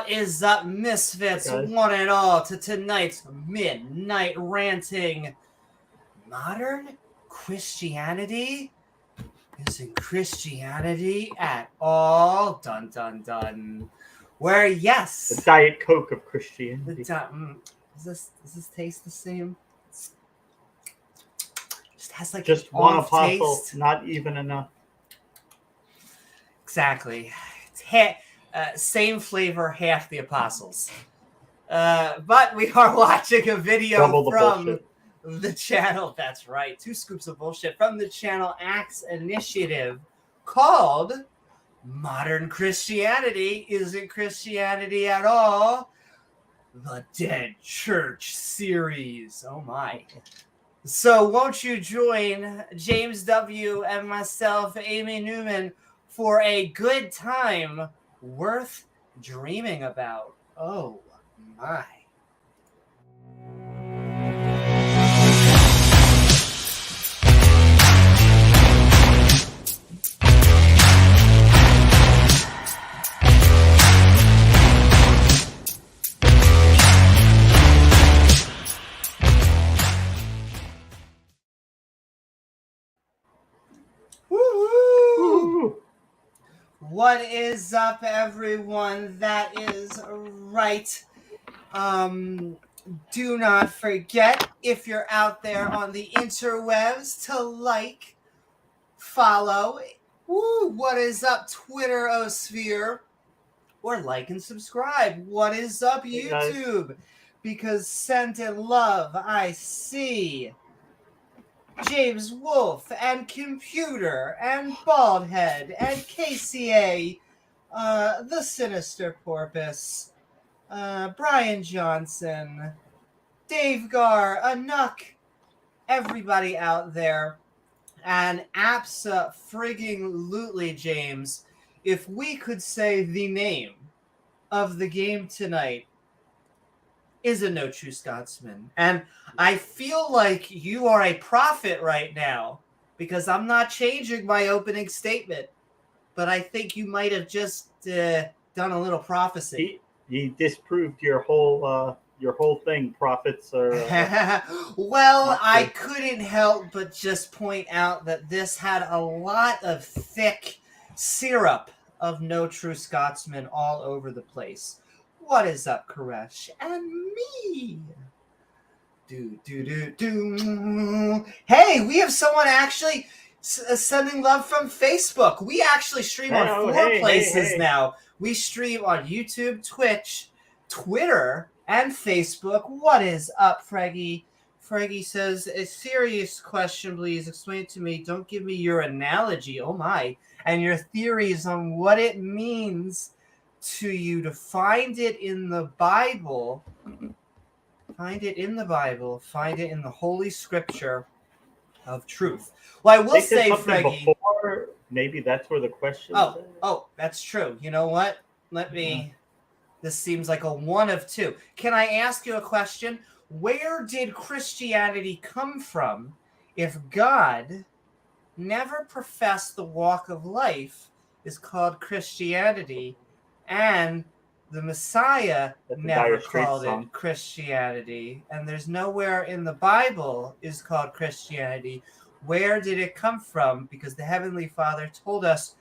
What is up, misfits, one and all, to tonight's Midnight Ranting. Modern Christianity isn't Christianity at all. Dun, dun, dun. Where, yes. The Diet Coke of Christianity. Does this taste the same? Just has like just one apostle, taste. not even enough. Exactly. Same flavor, half the apostles. But we are watching a video from the channel. That's right. 2 scoops of bullshit from the channel Axe Initiative called Modern Christianity Isn't Christianity at All. The Dead Church series. Oh my. So won't you join James W. and myself, Amy Newman, for a good time worth dreaming about. Oh my. Woo-hoo! What is up, everyone? That is right. Do not forget, if you're out there on the interwebs, to like, follow, what is up, Twitter-osphere, or like and subscribe. What is up, YouTube? Because sent in love, I see James Wolfe and Computer and Baldhead and KCA, the Sinister Porpoise, Brian Johnson, Dave Garr, Anuk, everybody out there, and abso-frigging-lutely, James, if we could say the name of the game tonight is a No True Scotsman. And I feel like you are a prophet right now because I'm not changing my opening statement, but I think you might have just done a little prophecy. He disproved your whole thing. Prophets are. Well, I couldn't help but just point out that this had a lot of thick syrup of No True Scotsman all over the place. What is up, Koresh? And me. Hey, we have someone actually sending love from Facebook. We actually stream on 4 places now. We stream on YouTube, Twitch, Twitter, and Facebook. What is up, Freggy? Freggy says, a serious question, please. Explain it to me. Don't give me your analogy. Oh, my. And your theories on what it means to you to find it in the Bible. Find it in the Bible. Find it in the Holy Scripture of truth. Well, I will say, Freggy. Before, maybe that's where the question is. Oh, that's true. You know what? Let me. This seems like a one of two. Can I ask you a question? Where did Christianity come from if God never professed the walk of life is called Christianity and the Messiah never called it Christianity and there's nowhere in the Bible is called Christianity? Where did it come from? Because the Heavenly Father told us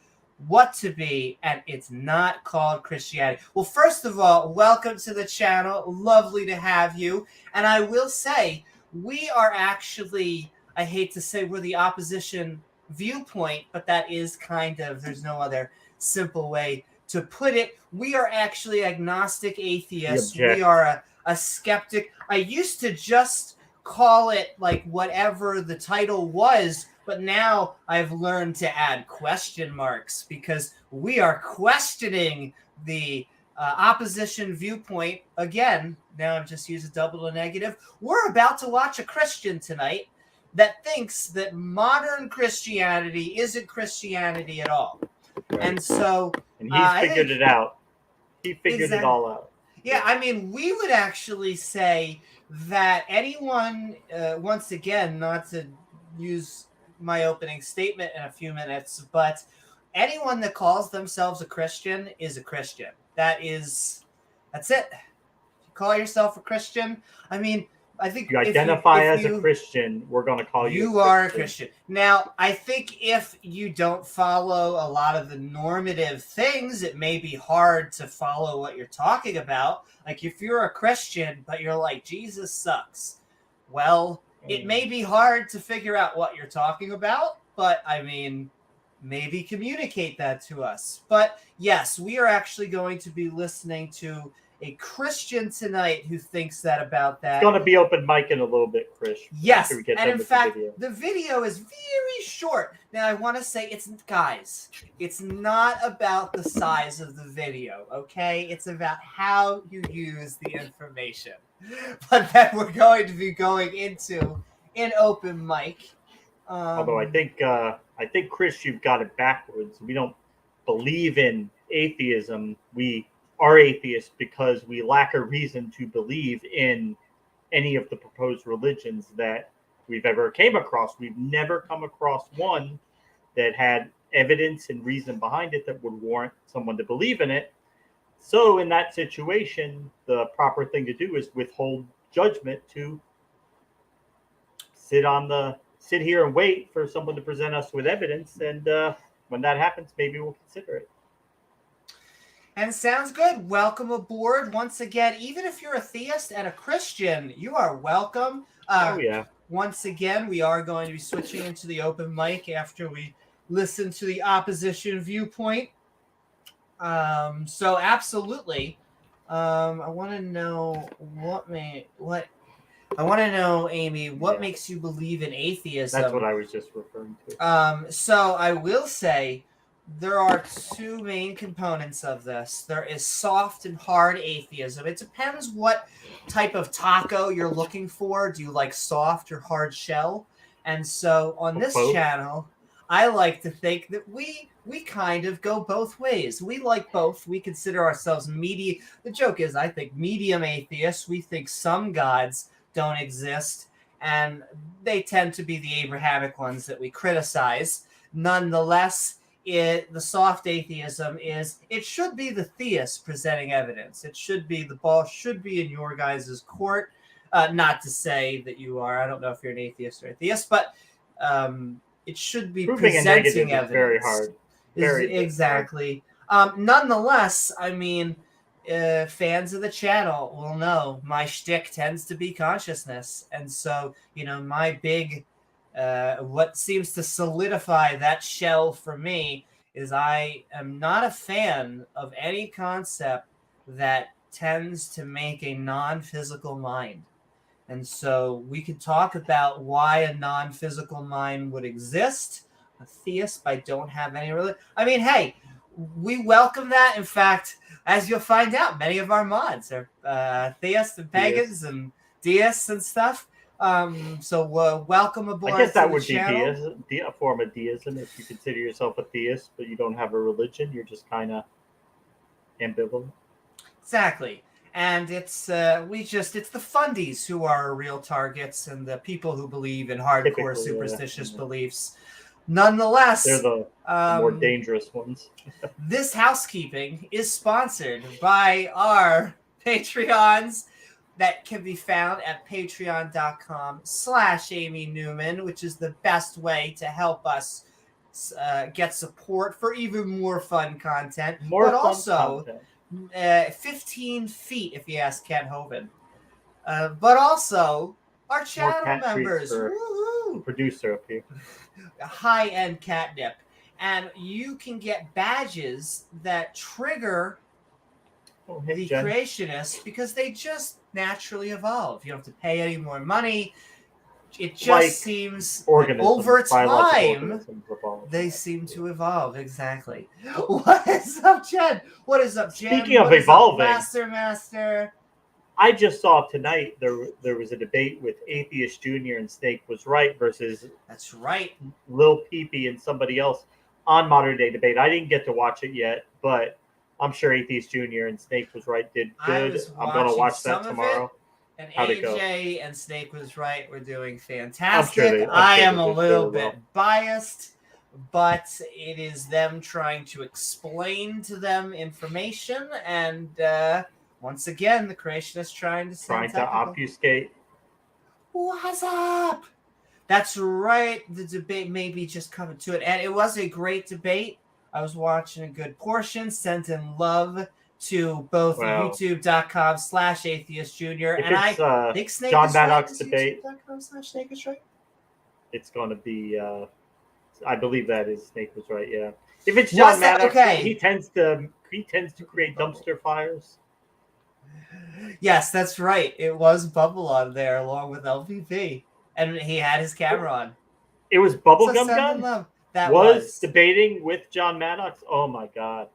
what to be, and it's not called Christianity. Well, first of all, welcome to the channel. Lovely to have you. And I will say, we are actually, I hate to say we're the opposition viewpoint, but that is kind of, there's no other simple way to put it. We are actually agnostic atheists. We are a skeptic. I used to just call it like whatever the title was, but now I've learned to add question marks because we are questioning the opposition viewpoint. Again, now I've just used a double or negative. We're about to watch a Christian tonight that thinks that modern Christianity isn't Christianity at all. Right. And so... And he's figured it out. He figured it all out. Yeah, I mean, we would actually say that anyone, once again, not to use my opening statement in a few minutes, but anyone that calls themselves a Christian is a Christian. That is That's it. If you call yourself a Christian, I mean, I think If you identify as a Christian, we're going to call you. You are a Christian. Now, I think if you don't follow a lot of the normative things, it may be hard to follow what you're talking about. Like if you're a Christian, but you're like, Jesus sucks. Well, it may be hard to figure out what you're talking about, but I mean, maybe communicate that to us. But yes, we are actually going to be listening to a Christian tonight who thinks that about that. It's going to be open mic in a little bit, Chris. Yes, and in fact, the video is very short. Now, I want to say, it's not about the size of the video, okay? It's about how you use the information. But then we're going to be going into an open mic. Although I think, Chris, you've got it backwards. We don't believe in atheism. We are atheists because we lack a reason to believe in any of the proposed religions that we've ever came across. We've never come across one that had evidence and reason behind it that would warrant someone to believe in it. So in that situation, the proper thing to do is withhold judgment, to sit here and wait for someone to present us with evidence. And when that happens, maybe we'll consider it. And sounds good. Welcome aboard once again. Even if you're a theist and a Christian, you are welcome. Oh, yeah. Once again, we are going to be switching into the open mic after we listen to the opposition viewpoint. So absolutely. I want to know Amy, what makes you believe in atheism? That's what I was just referring to. So I will say, there are two main components of this. There is soft and hard atheism. It depends what type of taco you're looking for. Do you like soft or hard shell? And so on this channel, I like to think that we kind of go both ways. We like both. We consider ourselves medium. The joke is, I think, medium atheists. We think some gods don't exist, and they tend to be the Abrahamic ones that we criticize. Nonetheless, the soft atheism is, it should be the theist presenting evidence. It should be, the ball should be in your guys' court. Not to say that you are, I don't know if you're an atheist or a theist, but it should be proving presenting evidence. Is very hard. Exactly. Nonetheless, I mean, fans of the channel will know my shtick tends to be consciousness. And so, my big... what seems to solidify that shell for me is I am not a fan of any concept that tends to make a non-physical mind. And so we could talk about why a non-physical mind would exist. A theist, I don't have any religion. I mean, hey, we welcome that. In fact, as you'll find out, many of our mods are theists and pagans and deists and stuff. So welcome aboard. I guess that would channel. be a form of deism if you consider yourself a theist, but you don't have a religion. You're just kind of ambivalent. Exactly, and it's it's the fundies who are real targets, and the people who believe in hardcore superstitious beliefs. Nonetheless, they're the more dangerous ones. This housekeeping is sponsored by our Patreons. That can be found at patreon.com/Amy Newman, which is the best way to help us get support for even more fun content. But also 15 feet, if you ask Ken Hovind. But also our channel members. Producer up here. High-end catnip. And you can get badges that trigger the creationists because they just naturally evolve. You don't have to pay any more money. It just seems over time they seem to evolve. Exactly. What is up, Jen? What is up, Jen? Speaking of evolving, Master. I just saw tonight there was a debate with Atheist Junior and Snake Was Right versus That's right, Lil Peepee and somebody else on Modern Day Debate. I didn't get to watch it yet, but I'm sure Atheist Junior and Snake Was Right did good. I'm going to watch that tomorrow. And AJ and Snake Was Right were doing fantastic. I am a little bit biased, but it is them trying to explain to them information, and Once again, the creationist trying to sound technical. obfuscate. What's up? That's right. The debate may be just coming to it. And it was a great debate. I was watching a good portion. Sent in love to both youtube.com/atheistjunior. And I think Snake John is Maddox right. debate. youtube.com/Snake is right. It's going to be, I believe that is Snake was right. Yeah. If it's John Maddox, okay. he tends to create dumpster fires. Yes, that's right. It was Bubble on there along with LVP. And he had his camera on. It was Bubblegum Gun? Love. That was debating with John Maddox? Oh, my God.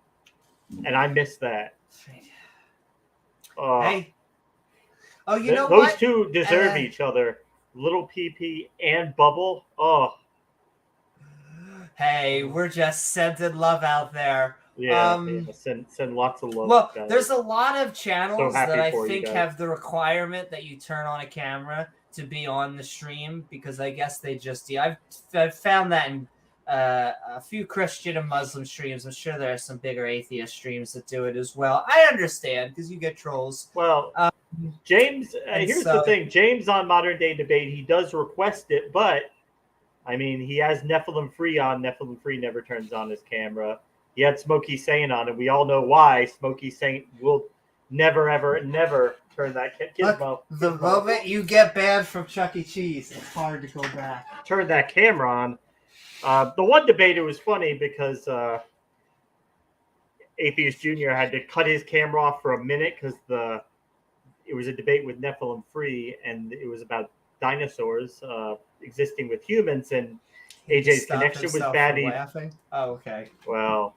And I missed that. Hey. Oh, you know those what? two deserve each other. Little PP and Bubble. Oh. Hey, we're just sending love out there. Yeah, send lots of love. Well, guys. there's a lot of channels that I think have the requirement that you turn on a camera to be on the stream because I guess they just I've found that in a few Christian and Muslim streams. I'm sure there are some bigger atheist streams that do it as well. I understand because you get trolls. Well, James, here's the thing. James on Modern Day Debate, he does request it, but I mean, he has Nephilim Free on. Nephilim Free never turns on his camera. He had Smokey Saint on, and we all know why. Smokey Saint will never, ever, never turn that Look, the moment you get banned from Chuck E. Cheese, it's hard to go back. Turn that camera on. The one debate, it was funny because Atheist Junior had to cut his camera off for a minute because it was a debate with Nephilim Free, and it was about dinosaurs existing with humans, and AJ's connection was bad. Laughing? Oh, okay. Well,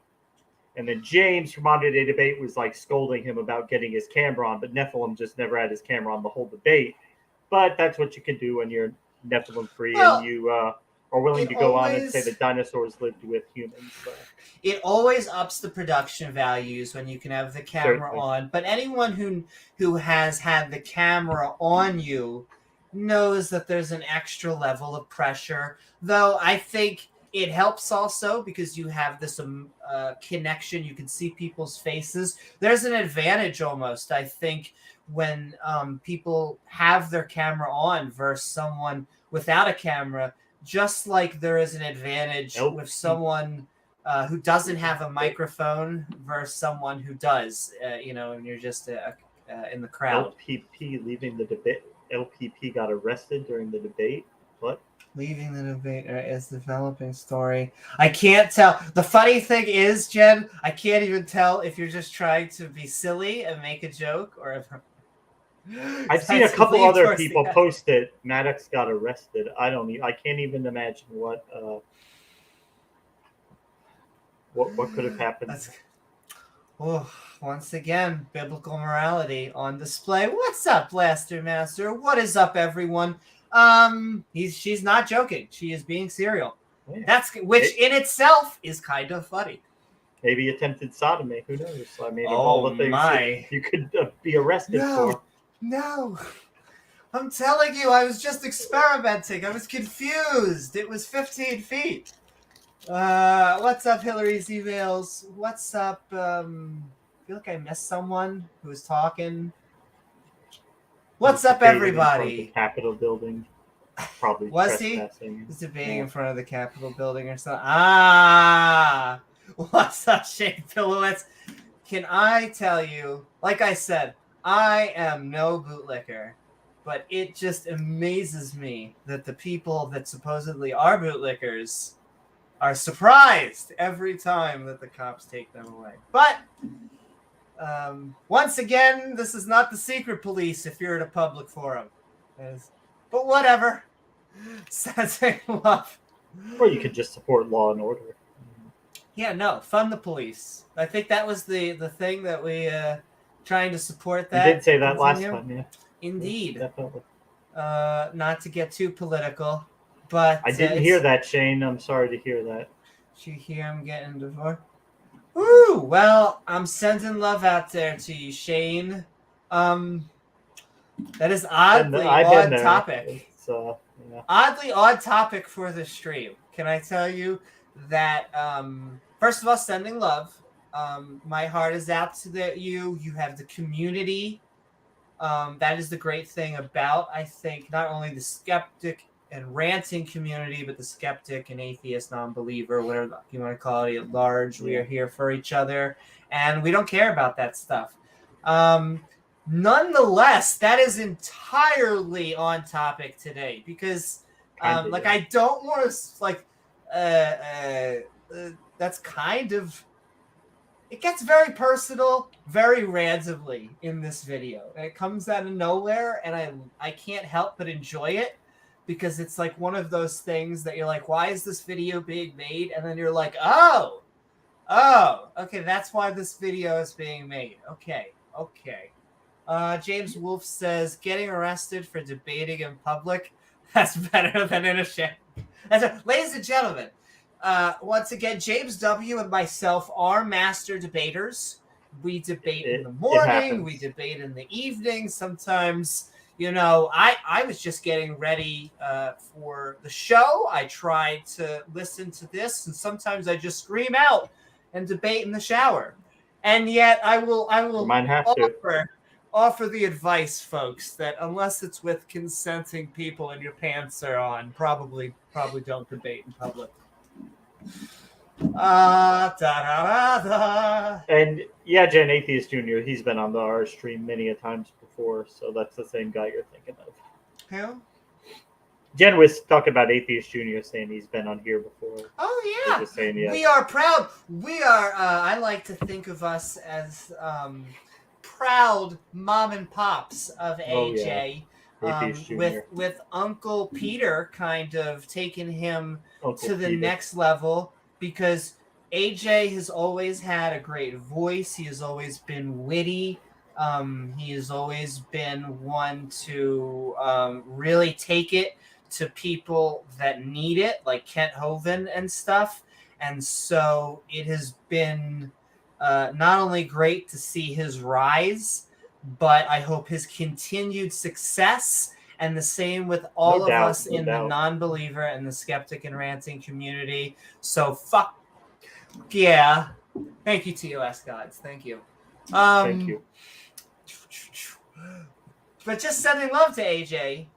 and then James from Modern Day Debate was like scolding him about getting his camera on, but Nephilim just never had his camera on the whole debate. But that's what you can do when you're Nephilim Free and you are willing to go on and say that dinosaurs lived with humans. So. It always ups the production values when you can have the camera on. But anyone who has had the camera on you knows that there's an extra level of pressure. Though I think it helps also because you have this connection. You can see people's faces. There's an advantage almost, I think, when people have their camera on versus someone without a camera, just like there is an advantage with someone who doesn't have a microphone versus someone who does, and you're just in the crowd. LPP leaving the debate. LPP got arrested during the debate. What? Leaving the debate is developing story. I can't tell. The funny thing is, Jen, I can't even tell if you're just trying to be silly and make a joke or if I've seen a couple other people post it. Maddox got arrested. I can't even imagine what could have happened. Once again, biblical morality on display. What's up, Blaster Master? What is up, everyone? She's not joking. She is being serial. Yeah. In itself is kind of funny. Maybe attempted sodomy. Who knows? I mean, all the things that you could be arrested for. No, I'm telling you, I was just experimenting. I was confused. It was 15 feet. What's up, Hillary's emails? What's up? I feel like I missed someone who was talking. What's up, everybody? Capitol building. Probably was he? He's debating in front of the Capitol building or something. What's up, Shane Bilowitz? Can I tell you, like I said, I am no bootlicker, but it just amazes me that the people that supposedly are bootlickers are surprised every time that the cops take them away. But once again, this is not the secret police if you're at a public forum. But whatever. Sensing love. Or you could just support law and order. Yeah, no, fund the police. I think that was the thing that we trying to support that. You did say that last time, yeah. Indeed. Yeah, definitely. Not to get too political, but I didn't hear that, Shane. I'm sorry to hear that. Did you hear him getting divorced? Woo! Well, I'm sending love out there to you, Shane. That is oddly odd topic. Yeah. Oddly odd topic for the stream. Can I tell you that? First of all, sending love. My heart is out to you. You have the community. That is the great thing about, I think, not only the skeptic and ranting community, but the skeptic and atheist, non-believer, whatever you want to call it at large. We are here for each other, and we don't care about that stuff. Nonetheless, that is entirely on topic today because, I don't want to that's kind of. It gets very personal, very randomly in this video. It comes out of nowhere, and I can't help but enjoy it because it's like one of those things that you're like, why is this video being made? And then you're like, oh, okay, that's why this video is being made. Okay. James Wolfe says, getting arrested for debating in public, that's better than in a show. Ladies and gentlemen, once again, James W. and myself are master debaters. We debate in the morning. We debate in the evening. Sometimes, I was just getting ready for the show. I tried to listen to this, and sometimes I just scream out and debate in the shower. And yet, I will offer the advice, folks, that unless it's with consenting people and your pants are on, probably don't debate in public. And yeah, Jen Atheist Jr., he's been on our stream many a times before, so that's the same guy you're thinking of. Who? Jen was talking about Atheist Jr., saying he's been on here before. Oh, yeah. Just saying, yeah. We are proud. We are, I like to think of us as proud mom and pops of AJ. With Uncle Peter kind of taking him to the next level, because AJ has always had a great voice. He has always been witty. He has always been one to really take it to people that need it, like Kent Hovind and stuff. And so it has been not only great to see his rise, but I hope his continued success, and the same with all of us in the non-believer and the skeptic and ranting community. So fuck yeah. Thank you, TOS gods. Thank you. Thank you. But just sending love to AJ,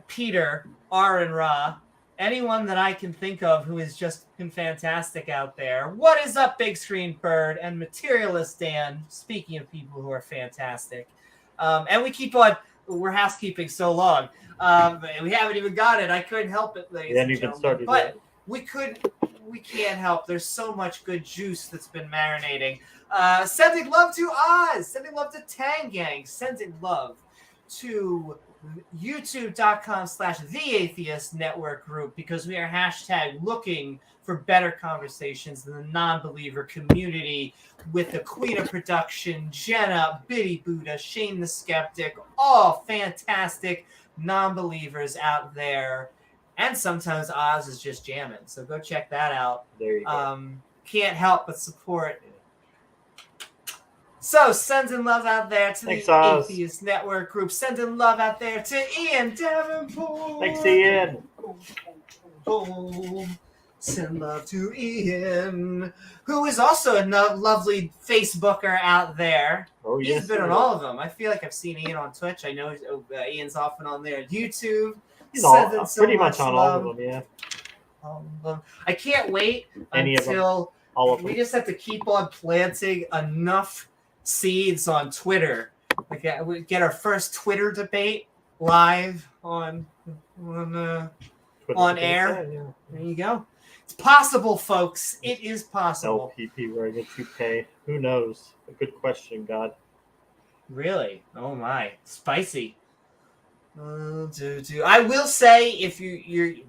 Peter, R and Ra, anyone that I can think of who has just been fantastic out there. What is up, Big Screen Bird and Materialist Dan? Speaking of people who are fantastic. And we keep on, we're housekeeping so long. We haven't even got it. I couldn't help it, ladies and gentlemen. But we can't help. There's so much good juice that's been marinating. Sending love to Oz. Sending love to Tangang. Sending love to youtube.com/The Network Group, because we are hashtag looking for better conversations in the non-believer community with the Queen of Production, Jena, Biddy Buddha, Shane the Skeptic, all fantastic non-believers out there. And sometimes Oz is just jamming. So go check that out. There you go. Can't help but support. So, sending love out there to the Atheist Network Group. Sending love out there to Ian Davenport. Thanks, Ian. Send love to Ian, who is also a lovely Facebooker out there. Oh, yes, He's been on all of them. I feel like I've seen Ian on Twitch. I know Ian's often on there on YouTube. He's pretty much on all of them, yeah. All of them. I can't wait until we just have to keep on planting enough seeds on Twitter. Like we get our first Twitter debate live on air. Yeah. There you go. It's possible, folks. It is possible. LPP, where I get you pay. Who knows? A good question, God. Really? Oh my, spicy. I will say, if you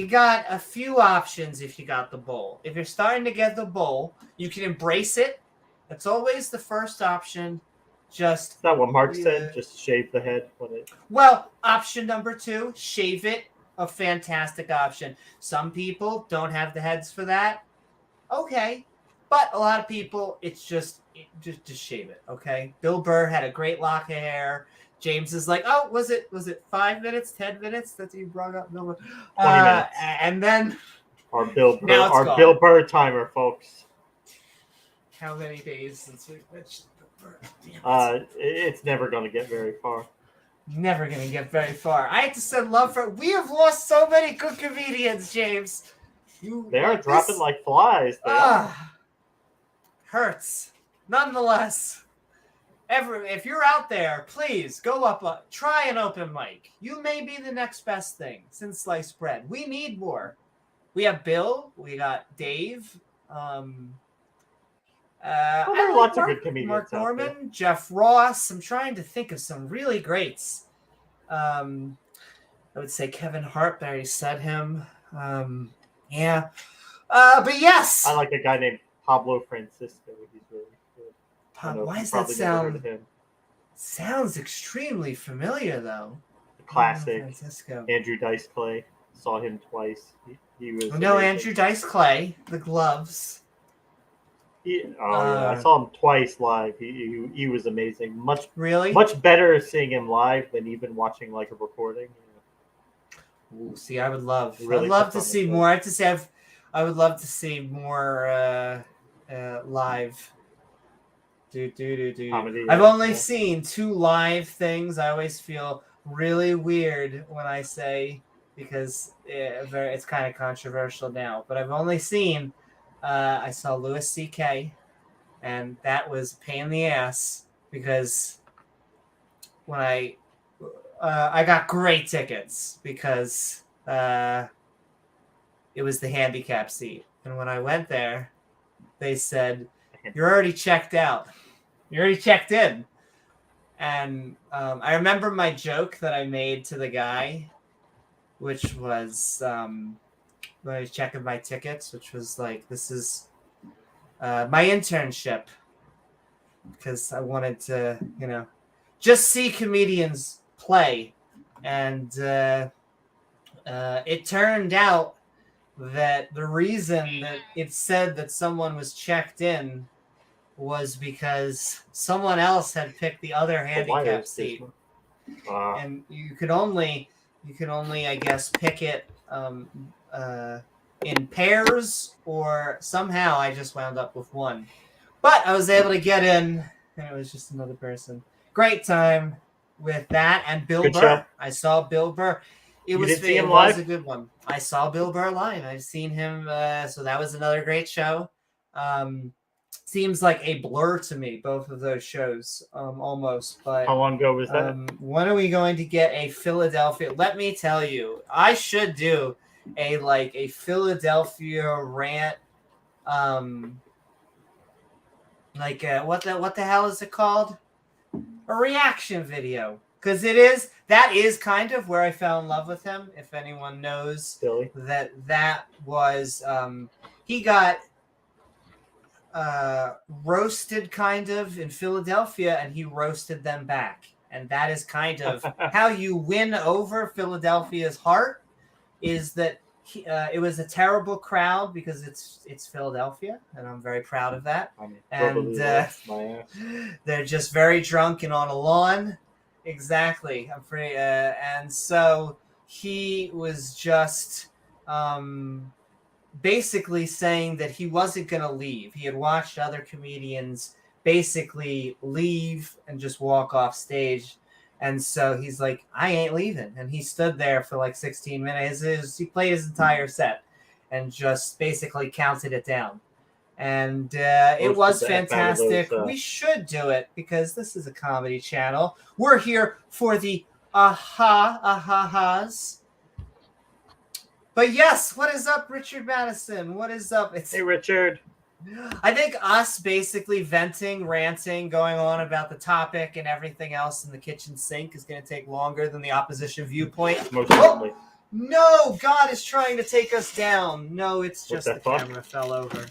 got a few options if you got the bowl. If you're starting to get the bowl, you can embrace it. That's always the first option. Just is that what Mark said? Just shave the head. Well, option number 2, shave it. A fantastic option. Some people don't have the heads for that. Okay. But a lot of people, it's just shave it. Okay. Bill Burr had a great lock of hair. James is like, oh, was it 5 minutes, 10 minutes that you brought up? 20 minutes. And then Our Bill Burr timer, folks. how many days since we mentioned the bird. It's never going to get very far. Never gonna get very far. I had to send love for. We have lost so many good comedians, James. They are dropping like flies. They are. Hurts. Nonetheless, if you're out there, please go up. Try an open mic. You may be the next best thing since sliced bread. We need more. We have Bill. We got Dave. There are lots of good comedians. Mark Norman, Jeff Ross. I'm trying to think of some really greats. I would say Kevin Hart, but I already said him. Yeah. But yes. I like a guy named Pablo Francisco. He's really good. Why does that sound? Sounds extremely familiar, though. The classic. Francisco. Andrew Dice Clay. Saw him twice. He was. No, Andrew Dice Clay. The gloves. I saw him twice live. He was amazing. Much better seeing him live than even watching like a recording. Ooh, see, I would love. Really I'd love to see more. I have to say, I would love to see more live. Comedy, I've only seen 2 live things. I always feel really weird when I say because it's kind of controversial now. But I've only seen. I saw Louis C.K. and that was a pain in the ass because when I got great tickets because it was the handicap seat. And when I went there, they said, "You're already checked out. You're already checked in." And I remember my joke that I made to the guy, which was... when I was checking my tickets, which was like, this is my internship because I wanted to, just see comedians play. And it turned out that the reason that it said that someone was checked in was because someone else had picked the other handicap seat. And you could only, I guess, pick it in pairs, or somehow I just wound up with one. But I was able to get in, and it was just another person. Great time with that, and Bill Burr. Show. I saw Bill Burr. It was a good one. I saw Bill Burr live. I've seen him, so that was another great show. Seems like a blur to me, both of those shows, almost. But how long ago was that? When are we going to get a Philadelphia? Let me tell you, I should do a Philadelphia rant. What the hell is it called? A reaction video, because that is kind of where I fell in love with him. If anyone knows, Billy. that was he got roasted kind of in Philadelphia, and he roasted them back, and that is kind of how you win over Philadelphia's heart. Is that it was a terrible crowd because it's Philadelphia, and I'm very proud of that. And they're just very drunk and on a lawn. Exactly. I'm pretty. And so he was just basically saying that he wasn't going to leave. He had watched other comedians basically leave and just walk off stage. And so he's like, I ain't leaving. And he stood there for like 16 minutes. He played his entire set and just basically counted it down. And it was fantastic. We should do it because this is a comedy channel. We're here for the ahas. But yes, what is up, Richard Madison? What is up? Hey, Richard. I think us basically venting, ranting, going on about the topic and everything else in the kitchen sink is going to take longer than the opposition viewpoint. Most certainly. No, God is trying to take us down. No, it's just the camera fell over.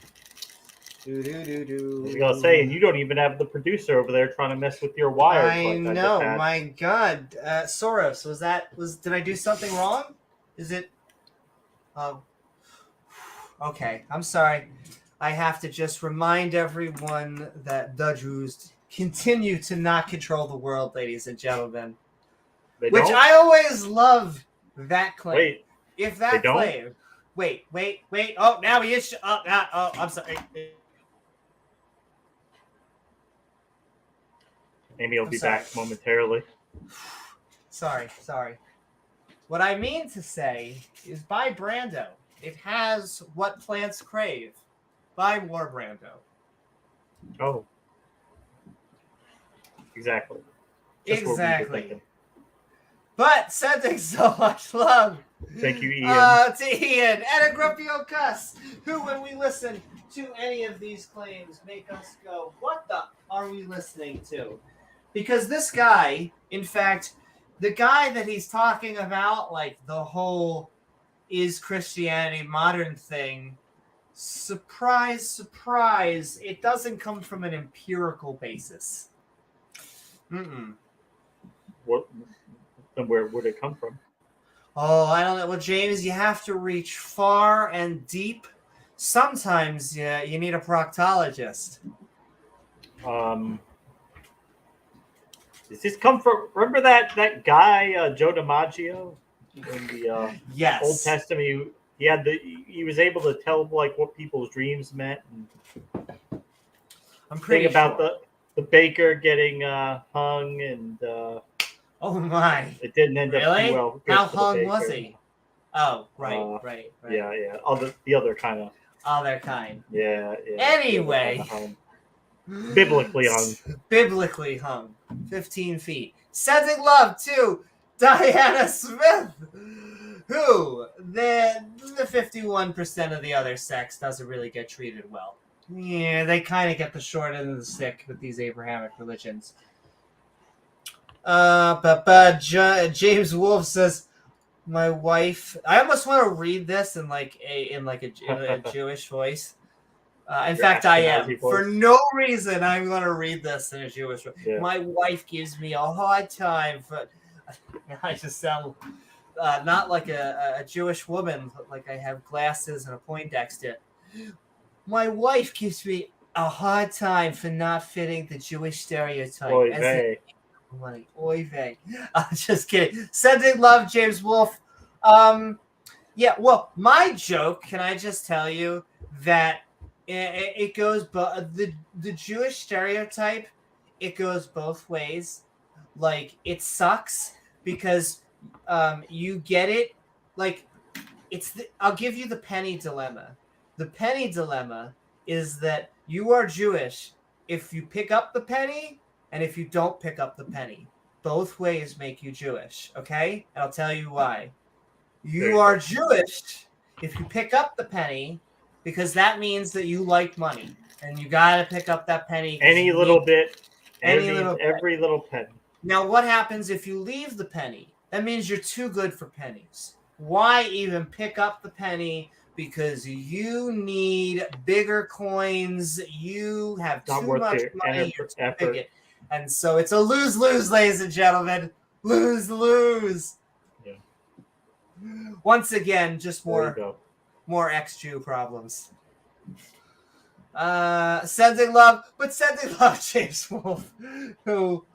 I was going to say, and you don't even have the producer over there trying to mess with your wires. I know, my God. Soros, did I do something wrong? Is it? Okay, I'm sorry. I have to just remind everyone that the Jews continue to not control the world, ladies and gentlemen. Which I always love that claim. Wait, if that claim. Wait. Oh, now he is. I'm sorry. Amy will I'm be sorry. back momentarily. Sorry. What I mean to say is by Brando. It has what plants crave. By War Brando. Oh. Exactly. Just what we were thinking. But sending so much love Thank you, Ian. to Ian and a grumpy old Cuss, who, when we listen to any of these claims, make us go, what the are we listening to? Because this guy, in fact, the guy that he's talking about, like the whole is Christianity modern thing, surprise, surprise, it doesn't come from an empirical basis. What? Then where would it come from? Oh, I don't know. Well, James, you have to reach far and deep. Sometimes you need a proctologist. Does this come from? Remember that guy Joe DiMaggio in the Yes. Old Testament? He was able to tell like what people's dreams meant. And I'm pretty about sure. the baker getting hung and. Oh my! It didn't end up too well. How hung was he? Oh, right. Yeah. The other kind of. Other kind. Yeah. Anyway. Biblically hung. Biblically hung. 15 feet. Sending love to Diana Smith, who the 51% of the other sex doesn't really get treated well. Yeah, they kind of get the short end of the stick with these Abrahamic religions. James Wolfe says, "My wife." I almost want to read this in a Jewish voice. In fact, I am. For no reason, I'm going to read this in a Jewish voice. Yeah. My wife gives me a hard time for. I just sound not like a Jewish woman, but like I have glasses and a Poindexter. My wife gives me a hard time for not fitting the Jewish stereotype. Money. Oy vey. I'm just kidding. Sending love, James Wolfe. Yeah, well, my joke, can I just tell you that it goes, but the Jewish stereotype, it goes both ways. Like, it sucks because you get it. Like, I'll give you the penny dilemma. The penny dilemma is that you are Jewish if you pick up the penny and if you don't pick up the penny. Both ways make you Jewish, okay? And I'll tell you why. You are Jewish if you pick up the penny because that means that you like money. And you got to pick up that penny. Every little penny. Now, what happens if you leave the penny? That means you're too good for pennies. Why even pick up the penny? Because you need bigger coins. You have too much money. You're too big. And so it's a lose-lose, ladies and gentlemen. Lose-lose. Yeah. Once again, just more ex-Jew problems. Sending love, James Wolfe, who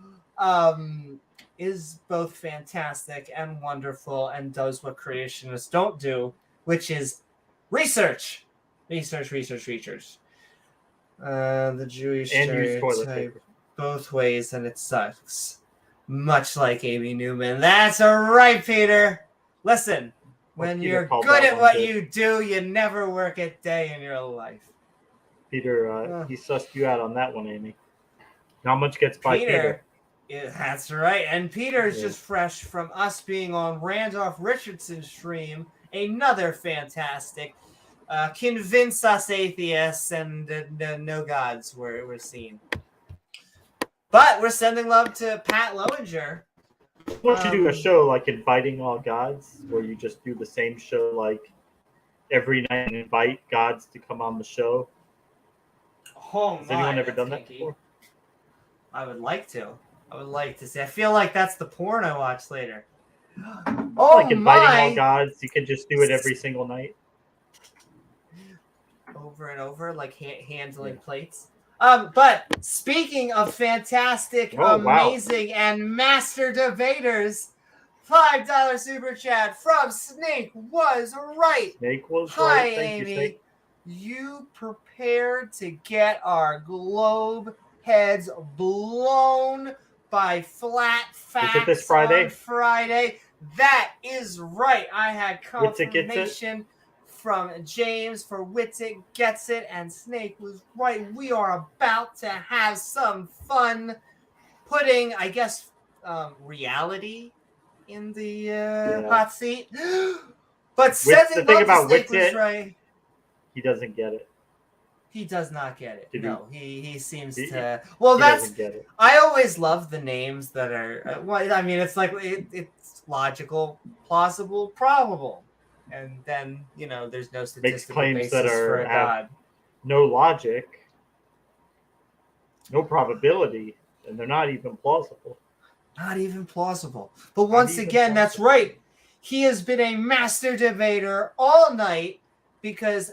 is both fantastic and wonderful and does what creationists don't do, which is research. The Jewish stereotype both ways, and it sucks. Much like Amy Newman. That's right, Peter. Listen, when you're good at what you do, you never work a day in your life. Peter, he sussed you out on that one, Amy. Not much gets by Peter. Yeah, that's right. And Peter's just fresh from us being on Randolph Richardson's stream. Another fantastic convince us atheists and no gods we're seeing. But we're sending love to Pat Lowinger. Why don't you do a show like Inviting All Gods, where you just do the same show like every night and invite gods to come on the show? Has anyone ever done that before? I would like to see. I feel like that's the porn I watch later. Like Inviting All Gods, you can just do it every single night. Over and over, like handling plates. But speaking of fantastic, amazing, and master debaters, $5 super chat from Snake was right. Snake was right. Hi, Amy. You, Snake. You prepared to get our globe heads blown by Flat Facts Is it this Friday? on Friday. That is right. I had Witsit gets it? confirmation from James for Witsit Gets It, and Snake was right. We are about to have some fun putting, I guess, reality in the hot seat. But Sending the thing Love to about Snake was Witsit, right. he doesn't get it. He does not get it. Did No, he seems he- to. Well, He that's. doesn't get it. I always love the names that are. Well, I mean, it's like it's logical, plausible, probable, and then there's no statistical claims that basis for a have god. No logic, no probability, and they're not even plausible. Not even plausible. But once again, that's right. He has been a master debater all night because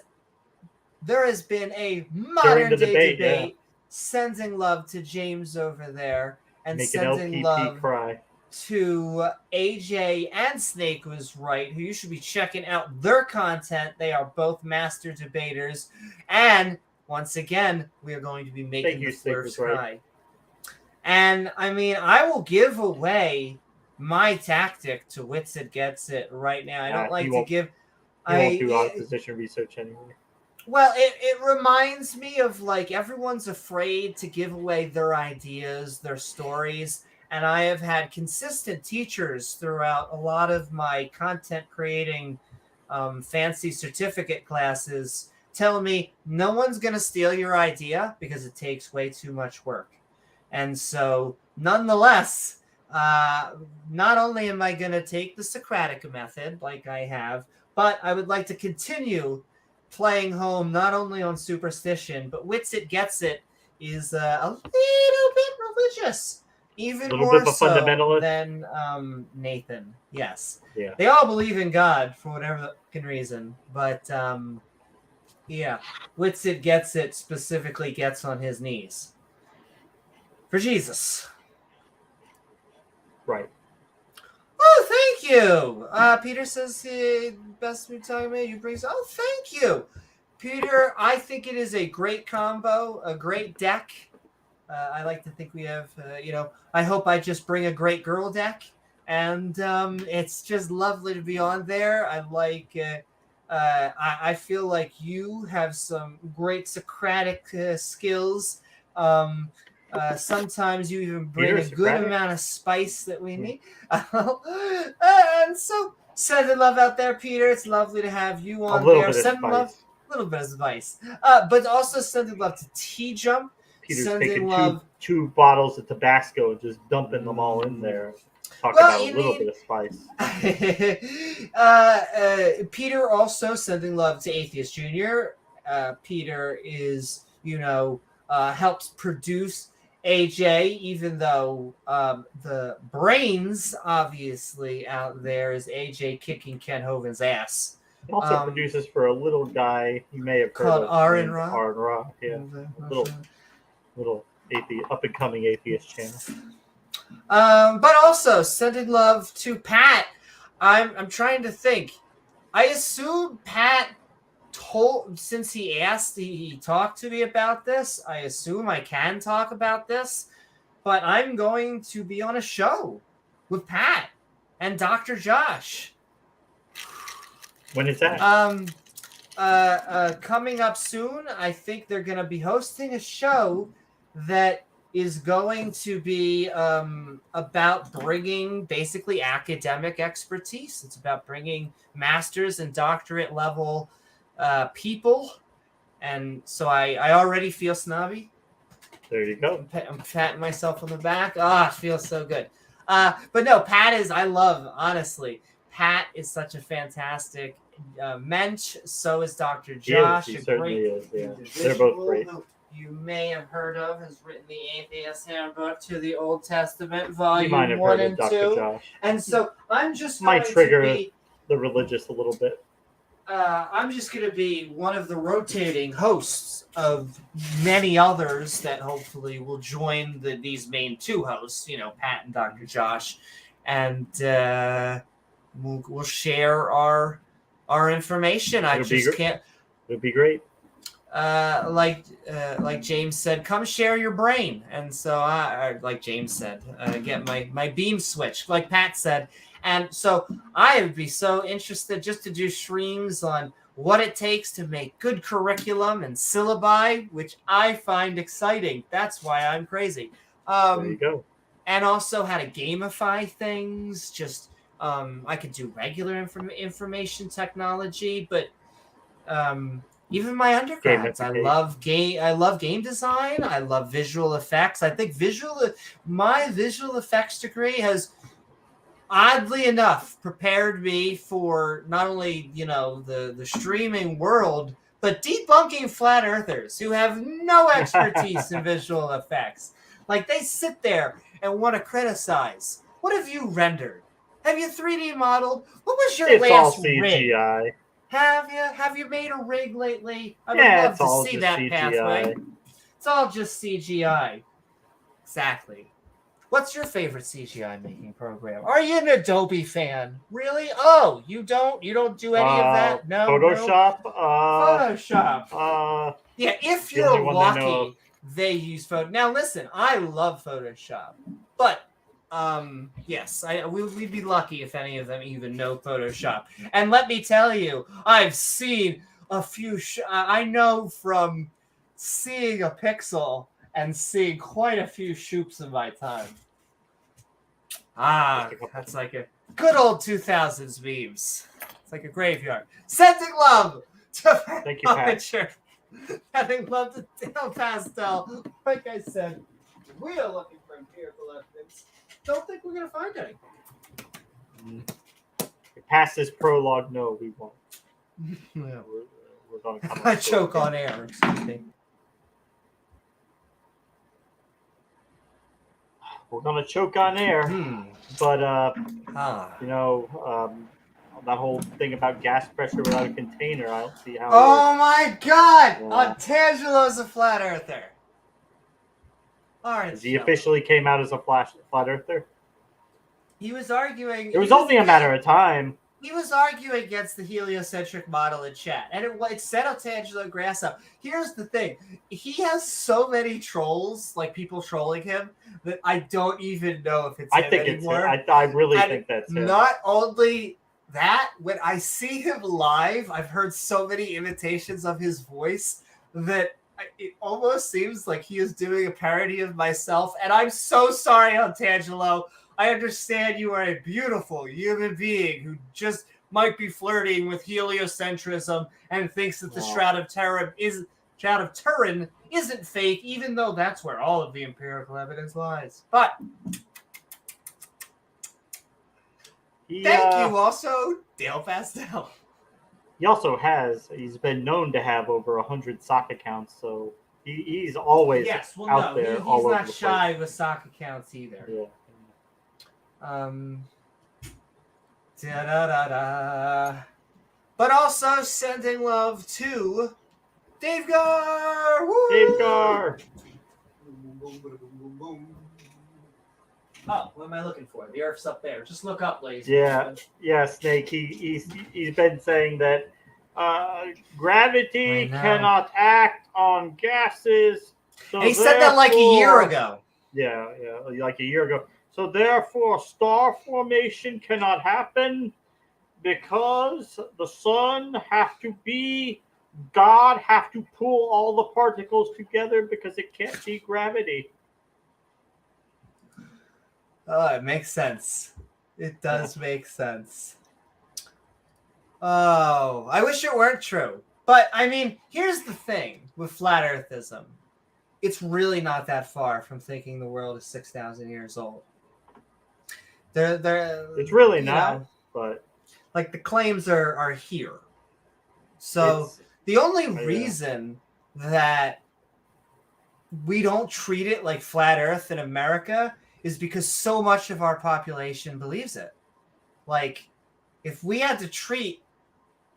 there has been a modern day debate sending love to James over there and Make sending an LPP love cry. to AJ and Snake was right, who you should be checking out their content. They are both master debaters. And once again, we are going to be making the Flurfs cry. Right. And I mean, I will give away my tactic to Witsit Gets It right now. I don't like to give. I won't do opposition research anyway. Well, it reminds me of like everyone's afraid to give away their ideas, their stories. And I have had consistent teachers throughout a lot of my content creating fancy certificate classes tell me no one's going to steal your idea because it takes way too much work. And so, nonetheless, not only am I going to take the Socratic method like I have, but I would like to continue playing home not only on superstition, but Witsit Gets It is a little bit religious. Even more so than Nathan. Yes. Yeah. They all believe in God for whatever reason. But, yeah. Witsit Gets It specifically gets on his knees. For Jesus. Right. Oh, thank you. Peter says best we talking about you brings. Oh, thank you. Peter, I think it is a great combo, a great deck. I like to think we have, I hope I just bring a great girl deck. And it's just lovely to be on there. I like, I feel like you have some great Socratic skills. Sometimes you even bring a good amount of spice that we need. And so, sending love out there, Peter. It's lovely to have you on there. Sending love, a little bit of spice. But also sending love to T-Jump. Peter's taking two bottles of Tabasco and just dumping them all in there. Talk about a little bit of spice. Peter also sending love to Atheist Jr. Peter is, helps produce AJ, even though the brains, obviously, out there is AJ kicking Ken Hoven's ass. He also produces for a little guy you may have heard called of. Aaron Ra. Aaron Ra, yeah. Little up-and-coming atheist channel. But also sending love to Pat. I'm trying to think. I assume Pat since he asked, he talked to me about this. I assume I can talk about this, but I'm going to be on a show with Pat and Dr. Josh. When is that? Coming up soon. I think they're going to be hosting a show that is going to be about bringing basically academic expertise. It's about bringing master's and doctorate level people. And so I already feel snobby. There you go. I'm patting myself on the back. It feels so good. But no, honestly, Pat is such a fantastic mensch. So is Dr. Josh. He certainly is. Yeah. They're both great. You may have heard of has written the Atheist Handbook to the Old Testament, volume 1 and 2. Josh. And so I'm just might trigger the religious a little bit. I'm just going to be one of the rotating hosts of many others that hopefully will join these main two hosts, Pat and Dr. Josh, and we'll share our information. It'll be great. like James said, come share your brain. And so like James said, get my beam switch, like Pat said. And so I would be so interested just to do streams on what it takes to make good curriculum and syllabi, which I find exciting. That's why I'm crazy. There you go. And also how to gamify things. Just I could do regular information technology, but even my undergrads, I love game design. I love visual effects. I think my visual effects degree has, oddly enough, prepared me for not only the streaming world, but debunking flat earthers who have no expertise in visual effects. Like, they sit there and want to criticize. What have you rendered? Have you 3D modeled? What was your last all CGI. rig? Have you made a rig lately? I would love to see that CGI. Pathway. It's all just CGI. Exactly. What's your favorite CGI making program? Are you an Adobe fan? Really? Oh, you don't do any of that? No. Photoshop. No? Photoshop. Yeah, if you're lucky, they use Photoshop. Now listen, I love Photoshop, but yes, we'd be lucky if any of them even know Photoshop. And let me tell you, I've seen a few. I know from seeing a pixel and seeing quite a few shoots in my time. That's like a good old 2000s memes. It's like a graveyard. Sending love to Thank you, Pat. Sending love to Dale Pastel. Like I said, we are looking for empirical evidence. Don't think we're going to find any. Past this prologue, no, we won't. Yeah. We're going to come I choke on air, excuse me. We're going to choke on air. But, that whole thing about gas pressure without a container, I don't see how. Oh my God! Yeah. Tangelo's a flat earther. All right. He officially came out as a flat earther? He was arguing. It was only a matter of time. He was arguing against the heliocentric model in chat, and it set Tangelo Grass up. Here's the thing. He has so many trolls, like people trolling him, that I don't even know if it's him anymore. I really think that's him. Not only that, when I see him live, I've heard so many imitations of his voice that it almost seems like he is doing a parody of myself, and I'm so sorry, Tangelo. I understand you are a beautiful human being who just might be flirting with heliocentrism and thinks that the Shroud of Turin isn't fake, even though that's where all of the empirical evidence lies. But thank you also, Dale Pastel. He's been known to have over 100 sock accounts, so he's always out there. He's not shy with sock accounts either. Yeah. But also sending love to Dave Gar. Woo! Dave Gar. Oh, what am I looking for? The Earth's up there. Just look up, ladies. Yeah, Snake. He's been saying that gravity cannot act on gases. So and he said that like a year ago. Yeah, like a year ago. So therefore, star formation cannot happen because the sun God have to pull all the particles together because it can't be gravity. Oh, it makes sense. It does make sense. Oh, I wish it weren't true. But, I mean, here's the thing with flat earthism. It's really not that far from thinking the world is 6,000 years old. It's really not, but like the claims are here. So the only reason that we don't treat it like flat Earth in America is because so much of our population believes it. Like, if we had to treat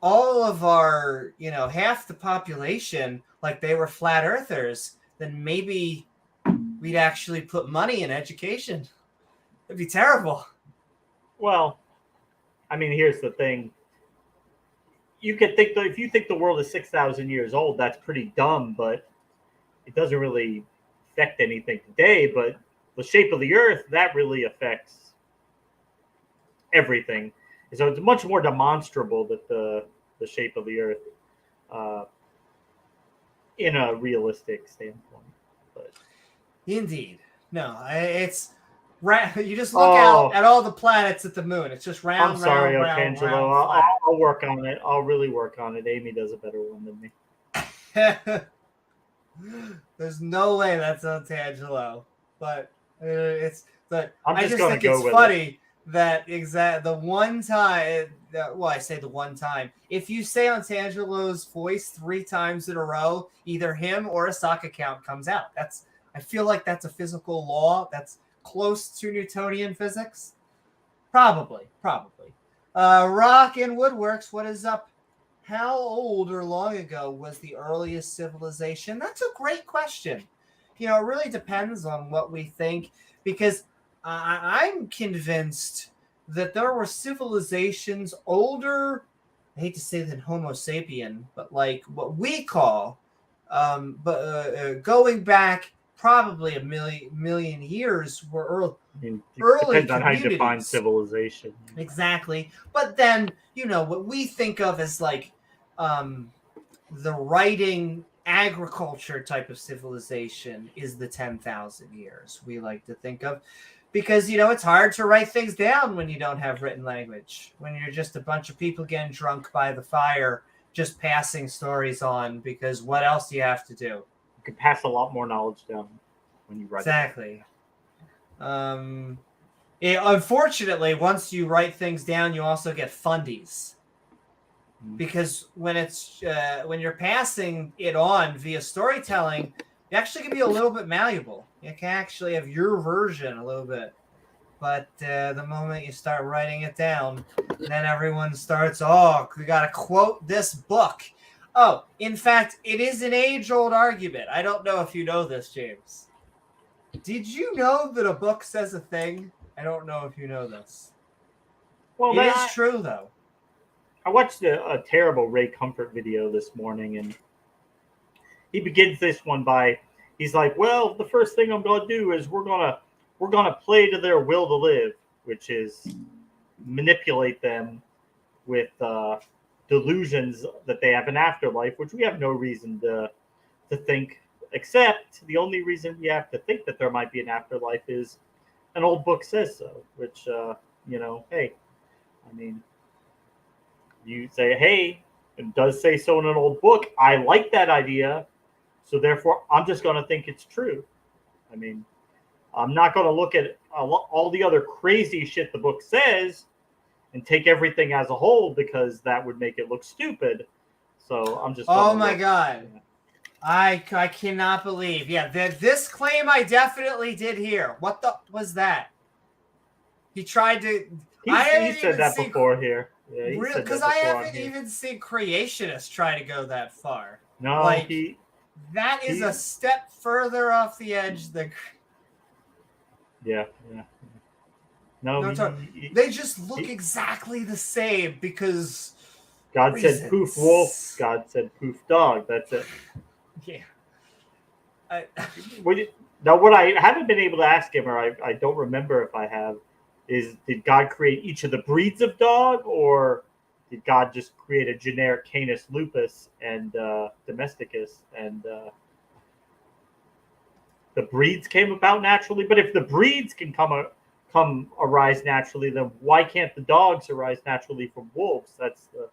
all of our, half the population like they were flat earthers, then maybe we'd actually put money in education. It'd be terrible. Well, I mean, here's the thing. you could think that if you think the world is 6,000 years old, that's pretty dumb, but it doesn't really affect anything today. But the shape of the Earth, that really affects everything. So it's much more demonstrable that the shape of the Earth, in a realistic standpoint. But Indeed. No, it's you just look out at all the planets at the moon. It's just round, I'm sorry, round, round, Arcangelo. round, flat. I'll work on it. I'll really work on it. Amy does a better one than me. There's no way that's Arcangelo, but it's. But I just think it's funny that the one time. Well, I say the one time. If you say Arcangelo's voice 3 times in a row, either him or a sock account comes out. I feel like that's a physical law that's close to Newtonian physics. Probably. Rock and Woodworks, what is up? How old or long ago was the earliest civilization? That's a great question. It really depends on what we think, because I'm convinced that there were civilizations older, I hate to say than Homo sapien, but like what we call, going back probably a million years were early. Depends on how you define civilization. Exactly. But then, what we think of as like the writing agriculture type of civilization is the 10,000 years we like to think of. Because, it's hard to write things down when you don't have written language. When you're just a bunch of people getting drunk by the fire, just passing stories on, because what else do you have to do? You can pass a lot more knowledge down when you write Exactly. Unfortunately, once you write things down, you also get fundies. Because when you're passing it on via storytelling, you actually can be a little bit malleable. You can actually have your version a little bit. But the moment you start writing it down, then everyone starts, we got to quote this book. Oh, in fact, it is an age-old argument. I don't know if you know this, James. Did you know that a book says a thing? I don't know if you know this. Well, it is true, though. I watched a terrible Ray Comfort video this morning, and he begins this one by, he's like, well, the first thing I'm going to do is we're going to play to their will to live, which is manipulate them with delusions that they have an afterlife, which we have no reason to think, except the only reason we have to think that there might be an afterlife is an old book says so, which, hey, I mean, you say, hey, it does say so in an old book. I like that idea, so therefore I'm just going to think it's true. I mean, I'm not going to look at all the other crazy shit the book says and take everything as a whole, because that would make it look stupid. So I'm just. Oh my God. Yeah. I cannot believe. Yeah, this claim I definitely did hear. What the was that? He tried to. He said that before here. Yeah, because I haven't even seen creationists try to go that far. No, that is a step further off the edge than. Yeah. No, they just look exactly the same because God reasons. Said poof wolf, God said poof dog. That's it. Yeah. Now, what I haven't been able to ask him, or I don't remember if I have, is did God create each of the breeds of dog, or did God just create a generic Canis lupus and domesticus, and the breeds came about naturally? But if the breeds can arise naturally, then why can't the dogs arise naturally from wolves? That's the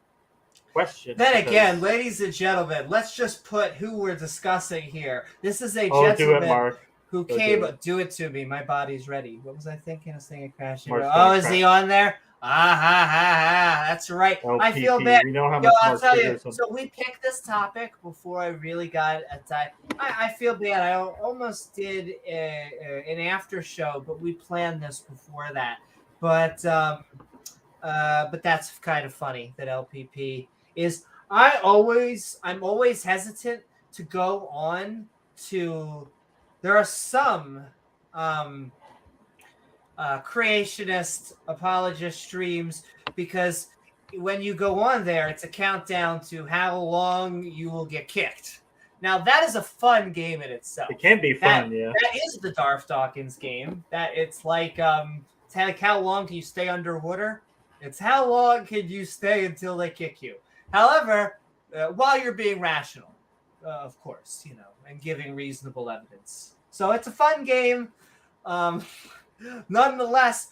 question. Then again, ladies and gentlemen, let's just put who we're discussing here. This is a gentleman do it, Mark. who came. Do it to me. My body's ready. What was I thinking? I was thinking crashing. Is he on there? That's right. LPP. I feel bad. We know how much I'll tell you. So we picked this topic before I really got a time. I feel bad. I almost did an after show, but we planned this before that. But that's kind of funny that LPP is. I'm always hesitant to go on to. There are some creationist apologist streams because when you go on there, it's a countdown to how long you will get kicked. Now that is a fun game in itself. It can be fun, yeah. That is the Darth Dawkins game. That it's like how long can you stay underwater? It's how long can you stay until they kick you. However, while you're being rational, of course, and giving reasonable evidence. So it's a fun game. Nonetheless,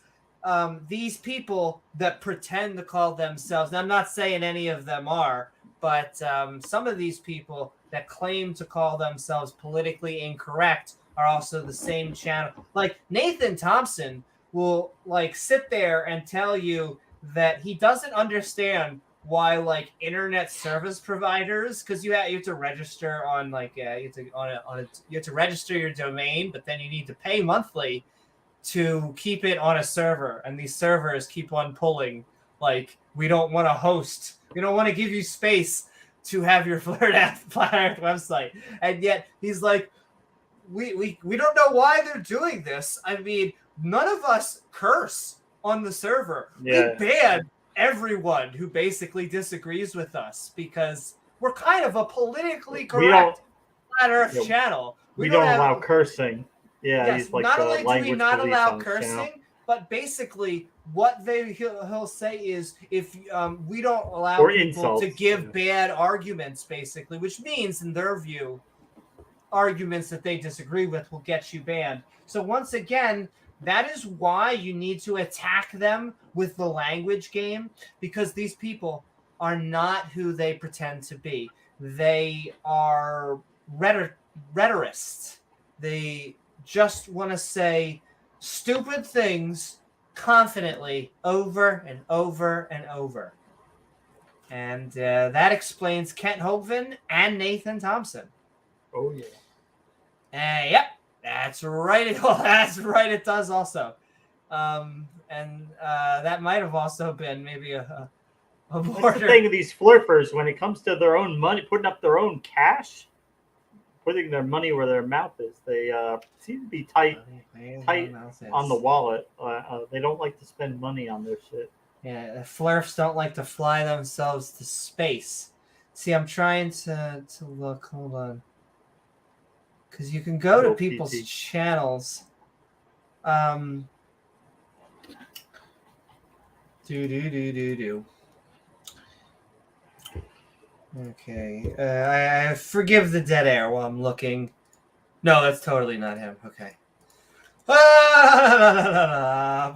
these people that pretend to call themselves, and I'm not saying any of them are, but some of these people that claim to call themselves politically incorrect are also the same channel. Like Nathan Thompson will sit there and tell you that he doesn't understand why internet service providers, because you have to register on you have to register your domain, but then you need to pay monthly to keep it on a server, and these servers keep on pulling. We don't want to host, we don't want to give you space to have your Flat Earth website, and yet he's like, we don't know why they're doing this. I mean, none of us curse on the server. Yeah. We ban everyone who basically disagrees with us because we're kind of a politically correct Flat Earth channel. We don't allow cursing. Yeah, yes, not only do we not allow cursing, but basically what he'll say is if we don't allow people insults, to give bad arguments, basically, which means in their view, arguments that they disagree with will get you banned. So once again, that is why you need to attack them with the language game, because these people are not who they pretend to be. They are rhetorists. They just want to say stupid things confidently over and over and over. And that explains Kent Hovind and Nathan Thompson. Oh, yeah. Yep. That's right. That's right. It does also. And that might have also been maybe a border. That's the thing of these flirters, when it comes to their own money, putting up their own cash, putting their money where their mouth is, they seem to be tight on the wallet. They don't like to spend money on their shit. Yeah, the flirts don't like to fly themselves to space. See, I'm trying to look. Hold on. Because you can go to people's channels. Okay. I forgive the dead air while I'm looking. No, that's totally not him. Okay. But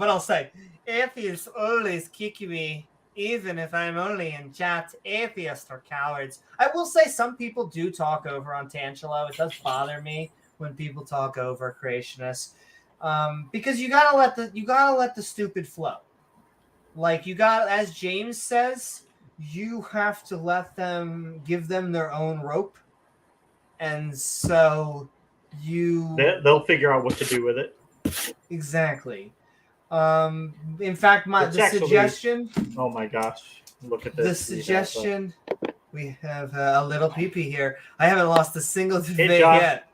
I'll say, atheists always kick me, even if I'm only in chat. Atheists are cowards. I will say some people do talk over on Tangelo. It does bother me when people talk over creationists, because you gotta let the stupid flow. As James says, you have to give them their own rope, and so they'll figure out what to do with it. Exactly. In fact, suggestion. Oh my gosh! Look at this. The suggestion. We have a little peepee here. I haven't lost a single debate yet.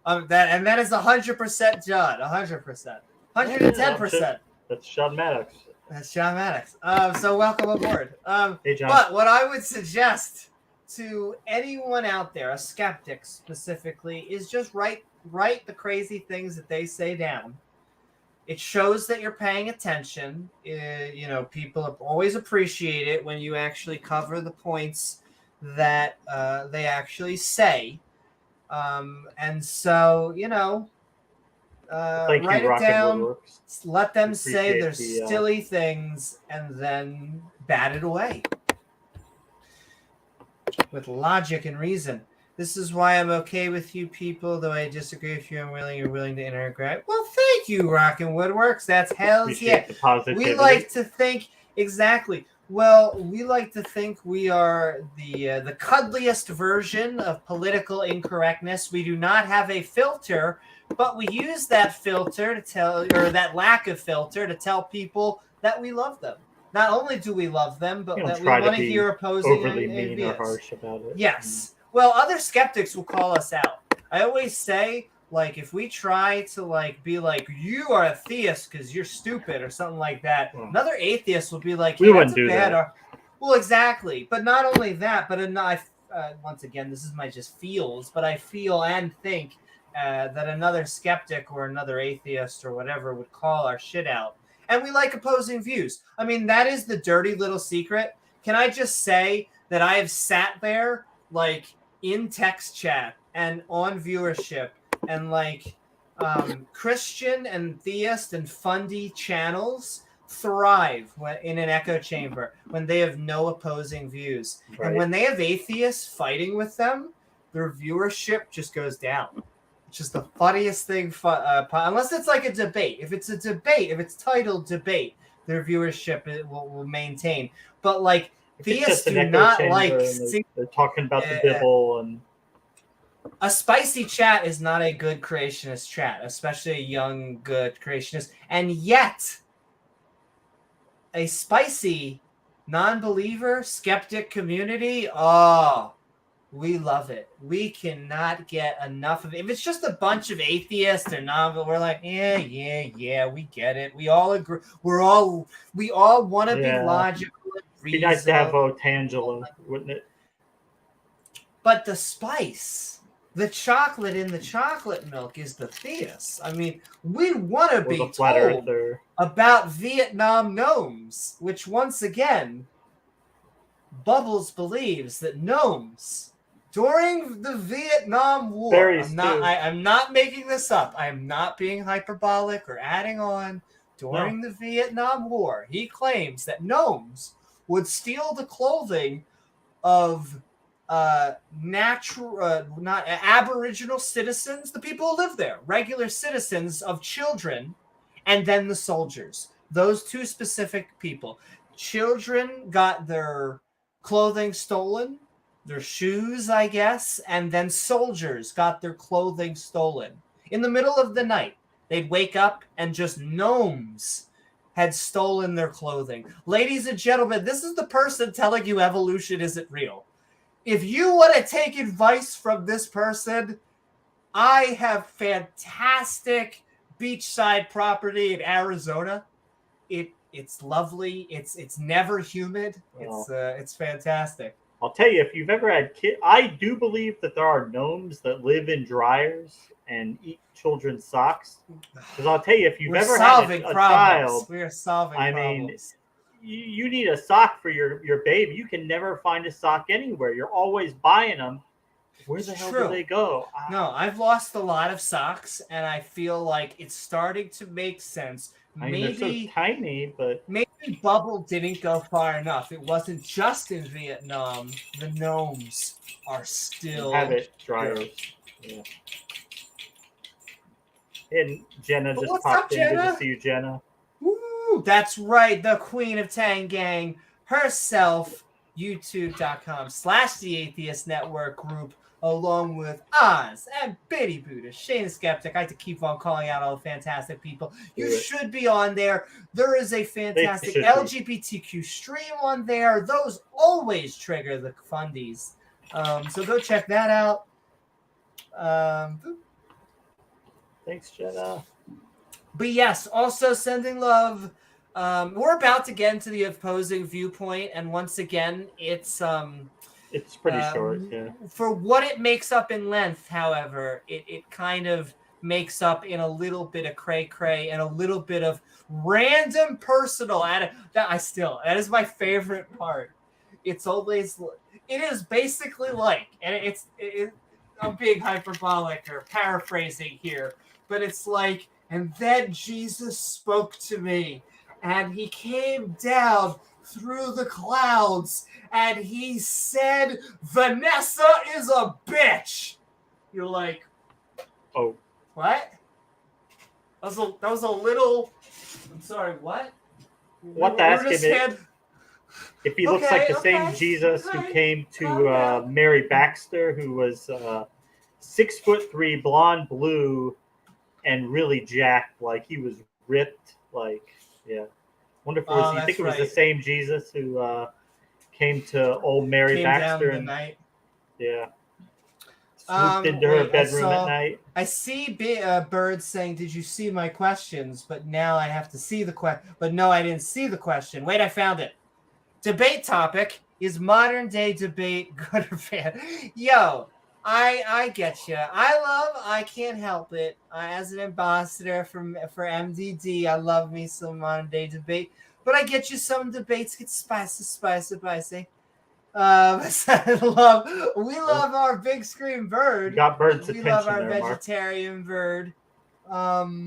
That is 100% John. 100%. 110%. That's Sean Maddox. That's John Maddox. So welcome aboard. Hey, John. But what I would suggest to anyone out there, a skeptic specifically, is just write the crazy things that they say down. It shows that you're paying attention. People always appreciate it when you actually cover the points that they actually say. And so, write it down, let them say their silly things, and then bat it away with logic and reason. This is why I'm okay with you people, though I disagree with you. You're willing to interact. Well, thank you, Rockin' Woodworks. That's hell's yeah. We like to think exactly. Well, we like to think we are the cuddliest version of political incorrectness. We do not have a filter, but we use that filter that lack of filter to tell people that we love them. Not only do we love them, but that we want to hear opposing overly mean or harsh about it. Yes. Well, other skeptics will call us out. I always say, if we try to be like, you are a theist because you're stupid or something like that, another atheist will be like, we wouldn't do that. Well, exactly. But not only that, but once again, this is my just feels, but I feel and think that another skeptic or another atheist or whatever would call our shit out. And we like opposing views. I mean, that is the dirty little secret. Can I just say that I have sat there, like, in text chat and on viewership and, like, Christian and theist and fundy channels thrive in an echo chamber when they have no opposing views. Right. And when they have atheists fighting with them, their viewership just goes down. It's just the funniest thing, unless it's like a debate. If it's a debate, if it's titled debate, their viewership will maintain. But like, theists do not like... They're talking about the Bible and... A spicy chat is not a good creationist chat, especially a young, good creationist. And yet, a spicy non-believer, skeptic community, oh, we love it. We cannot get enough of it. If it's just a bunch of atheists or non, we're like, yeah, we get it. We all agree. We all want to be logical. It'd be nice to have Tangela, wouldn't it? But the spice, the chocolate in the chocolate milk is the theist. I mean, we want to be told about Vietnam gnomes, which once again, Bubbles believes that gnomes during the Vietnam War. I'm not making this up. I am not being hyperbolic or adding on. During the Vietnam War, he claims that gnomes would steal the clothing of not Aboriginal citizens, the people who live there, regular citizens, of children, and then the soldiers. Those two specific people. Children got their clothing stolen, their shoes, I guess, and then soldiers got their clothing stolen. In the middle of the night, they'd wake up and just gnomes had stolen their clothing. Ladies and gentlemen, this is the person telling you evolution isn't real. If you want to take advice from this person, I have fantastic beachside property in Arizona. It's lovely. It's never humid. It's fantastic. I'll tell you, if you've ever had kids, I do believe that there are gnomes that live in dryers and eat children's socks. Because I'll tell you, if you've ever had a child, we are solving problems. You need a sock for your baby. You can never find a sock anywhere. You're always buying them. Where the hell do they go? No, I've lost a lot of socks, and I feel like it's starting to make sense. They're so tiny, but maybe Bubble didn't go far enough. It wasn't just in Vietnam. The gnomes are still dryers. Yeah. And Jena just what's popped up, in. Jena? Good to see you, Jena. Woo! That's right, the Queen of Tang Gang herself. YouTube.com/The Atheist Network group, along with Oz and Bitty Buddha, Shane the Skeptic. I like to keep on calling out all the fantastic people. You should be on there. There is a fantastic LGBTQ stream on there. Those always trigger the fundies. So go check that out. Thanks, Jena. But yes, also sending love. We're about to get into the opposing viewpoint, and once again, it's pretty short. Yeah. For what it makes up in length, however, it kind of makes up in a little bit of cray and a little bit of random personal. That is my favorite part. It is basically like, and I'm being hyperbolic or paraphrasing here, but it's like, and then Jesus spoke to me. And he came down through the clouds, and he said, Vanessa is a bitch. You're like, oh, what? That was a little. I'm sorry, what? What to ask him if he looks like the same Jesus who came to Mary Baxter, who was 6'3", blonde, blue, and really jacked, like he was ripped, like. Yeah. Wonder if it was, you think it was the same Jesus who came to old Mary Baxter and night. Yeah. Swooped into her bedroom at night. I see Bird saying, "Did you see my questions?" But now I have to see the question. But no, I didn't see the question. Wait, I found it. debate topic is modern day debate good or bad. Yo, I get you. I can't help it. As an ambassador for MDD, I love me some modern day debate. But I get you, some debates get spicy. We love our big screen bird. You got Bird's We attention love our there, Mark. vegetarian bird. But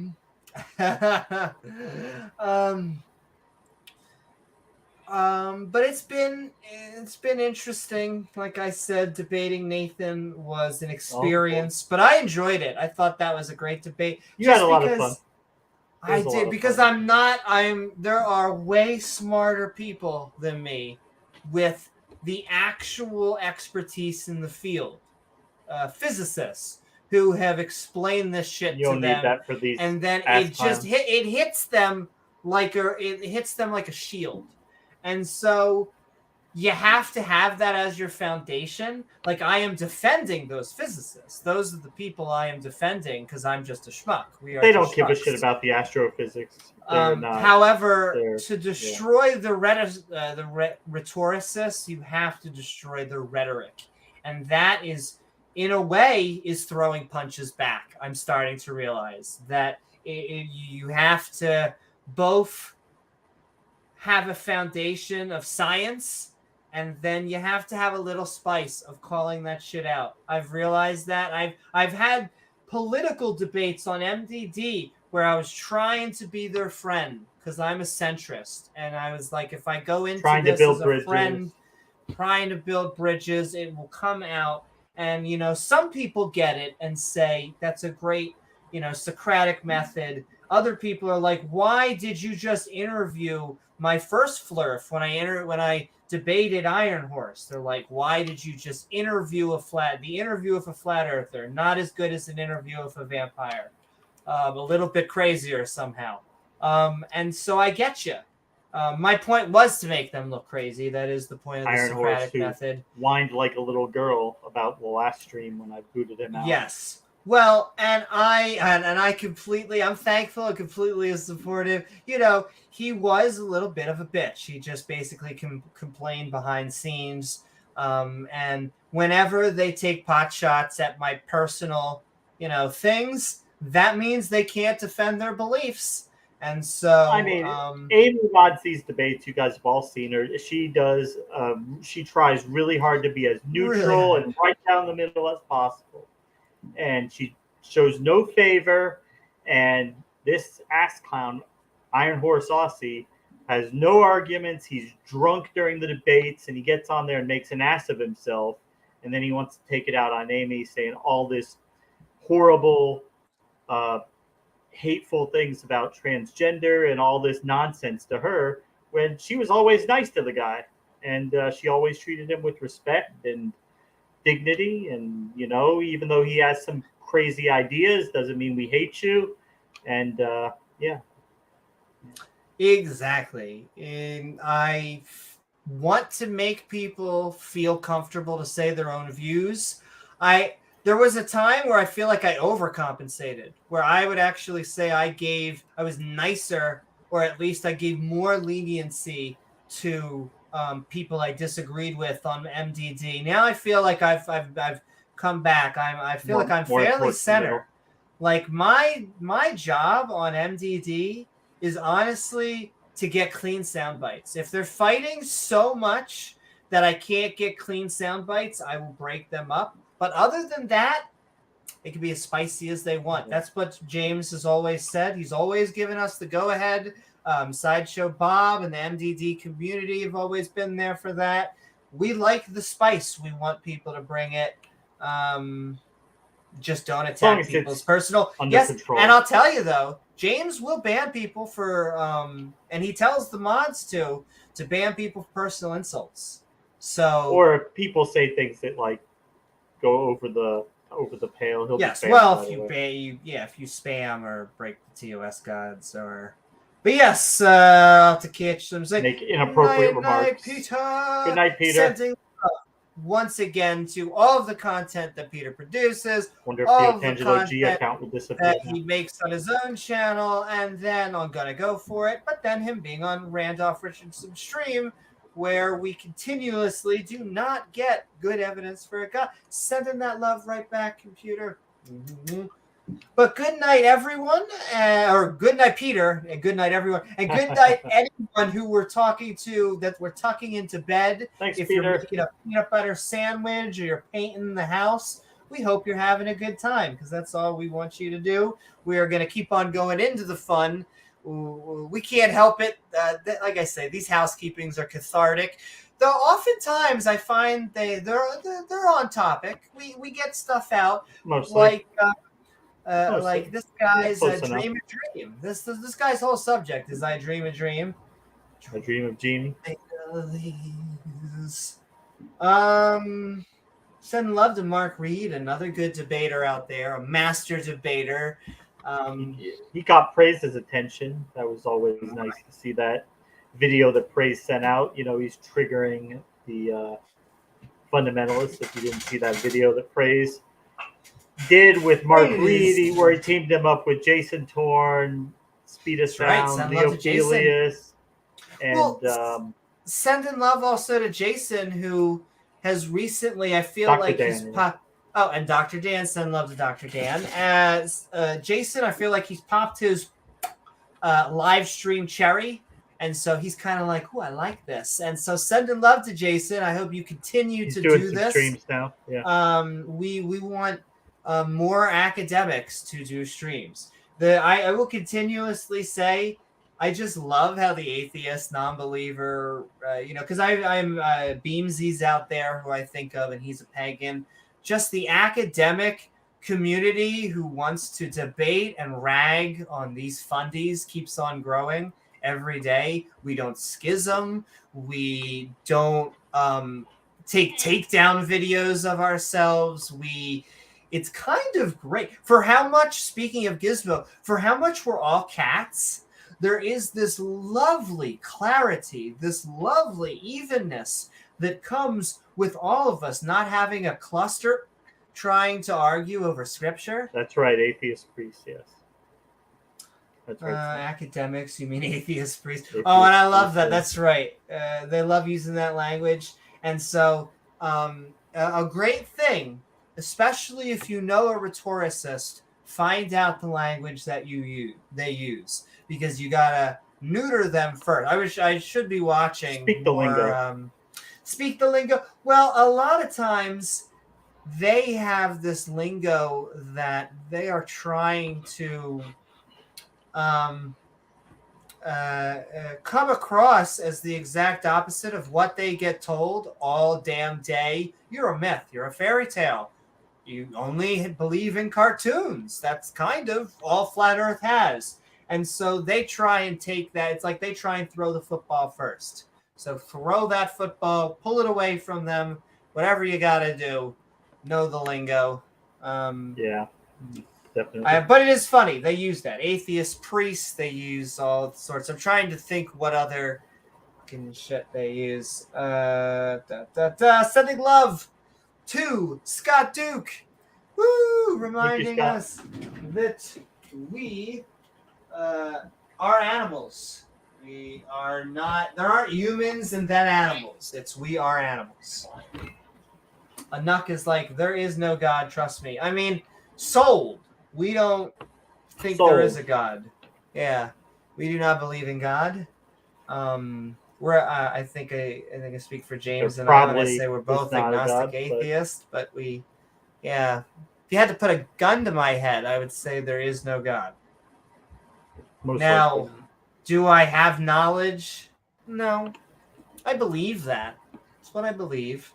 it's been interesting. Like I said, debating Nathan was an experience, but I enjoyed it. I thought that was a great debate. You had a lot of fun. I did, because there are way smarter people than me with the actual expertise in the field. Physicists who have explained this shit You don't to need them, that for these and then past it hits them like a shield. And so you have to have that as your foundation. Like, I am defending those physicists. Those are the people I am defending, because I'm just a schmuck. They don't give a shit about the astrophysics. However, to destroy the rhetoricists, you have to destroy the rhetoric. And that is, in a way, is throwing punches back. I'm starting to realize that you have to both have a foundation of science, and then you have to have a little spice of calling that shit out. I've realized that. I've had political debates on MDD where I was trying to be their friend, because I'm a centrist, and I was like, if I go into this as a friend, trying to build bridges, it will come out. And, some people get it and say that's a great, Socratic method. Other people are like, why did you just interview my first flurf when I debated Iron Horse? They're like, why did you just interview the interview with a flat earther? Not as good as an interview with a vampire. A little bit crazier somehow. And so I get you. My point was to make them look crazy. That is the point of the Iron Socratic Horse method. Whined like a little girl about the last stream when I booted him out. Yes. Well, and I'm thankful and completely supportive. He was a little bit of a bitch. He just basically complained behind scenes. And whenever they take pot shots at my personal, things, that means they can't defend their beliefs. And so, Amy mods these debates. You guys have all seen her. She does. She tries really hard to be as neutral and right down the middle as possible. And she shows no favor. And this ass clown, Iron Horse Aussie, has no arguments. He's drunk during the debates, and he gets on there and makes an ass of himself. And then he wants to take it out on Amy, saying all this horrible, hateful things about transgender and all this nonsense to her, when she was always nice to the guy. And she always treated him with respect and dignity. And, even though he has some crazy ideas, doesn't mean we hate you. And, yeah. Exactly. And I want to make people feel comfortable to say their own views. There was a time where I feel like I overcompensated, where I would actually say I was nicer, or at least I gave more leniency to people I disagreed with on MDD. Now I feel like I've come back. I feel like I'm fairly centered. Like my job on MDD is honestly to get clean sound bites. If they're fighting so much that I can't get clean sound bites, I will break them up. But other than that, it can be as spicy as they want. That's what James has always said. He's always given us the go-ahead. Sideshow Bob and the MDD community have always been there for that. We like the spice. We want people to bring it. Just don't attack people's personal. Yes, control. And I'll tell you, though, James will ban people for, and he tells the mods to ban people for personal insults. So, or if people say things that, like, go over the pale, he'll be if you spam or break the TOS gods, or but yes, I'll have to catch them. Make inappropriate remarks. Peter. Good night, Peter. Sending once again to all of the content that Peter produces. Wonder if the Otangelo G account will disappear. That he makes on his own channel, and then I'm gonna go for it. But then him being on Randolph Richardson's stream where we continuously do not get good evidence for a God. Sending that love right back, computer. Mm-hmm. But good night, everyone, or good night, Peter, and good night, everyone, and good night, anyone who we're talking to that we're tucking into bed. Thanks, if Peter. You're making a peanut butter sandwich or you're painting the house, we hope you're having a good time because that's all we want you to do. We are going to keep on going into the fun. We can't help it. Like I say, these housekeepings are cathartic. Though oftentimes I find they're on topic. We get stuff out. Mostly. Like this guy's Close dream a dream. This guy's whole subject is I dream a dream. I dream of Gene. Send love to Mark Reid, another good debater out there, a master debater. He got Prais's attention. That was always nice to see that video that Praise sent out. You know, he's triggering the fundamentalists. If you didn't see that video that Praise did with Mark Reid, where he teamed him up with Jason Torn, Speed of Sound, Leo Felius, and sending love also to Jason, who has recently, I feel Dr. like Dan, he's and Dr. Dan, send love to Dr. Dan. As Jason, I feel like he's popped his live stream cherry, and so he's kind of like, "Oh, I like this." And so, sending love to Jason. I hope you continue to do this. Streams now. Yeah. We want more academics to do streams. I will continuously say I just love how the atheist, non-believer, because I'm Beamsy's out there who I think of, and he's a pagan. Just the academic community who wants to debate and rag on these fundies keeps on growing every day. We don't schism. We don't take takedown videos of ourselves. It's kind of great for how much, speaking of Gizmo, for how much we're all cats. There is this lovely clarity, this lovely evenness that comes with all of us not having a cluster trying to argue over scripture. That's right, atheist priest, yes. That's right. Academics, you mean atheist priest? And I love that. That's right. They love using that language. And so a great thing, especially if you know a rhetoricist, find out the language that they use. Because you gotta neuter them first. I should be watching. Speak the lingo. Speak the lingo. Well, a lot of times they have this lingo that they are trying to come across as the exact opposite of what they get told all damn day. You're a myth. You're a fairy tale. You only believe in cartoons. That's kind of all Flat Earth has. And so they try and take that. It's like they try and throw the football first. So throw that football, pull it away from them, whatever you got to do. Know the lingo. Yeah, definitely. But it is funny. They use that. Atheist priests, they use all sorts. I'm trying to think what other fucking shit they use. Sending love to Scott Duke. Woo! Reminding us that we are animals. We are not. There aren't humans and then animals. It's we are animals. Anuk is like, there is no God. Trust me. I mean, sold. We don't think there is a God. Yeah, we do not believe in God. I think I speak for James and I when I say we're both agnostic atheists, but if you had to put a gun to my head, I would say there is no God. Now, do I have knowledge? No. I believe that. That's what I believe.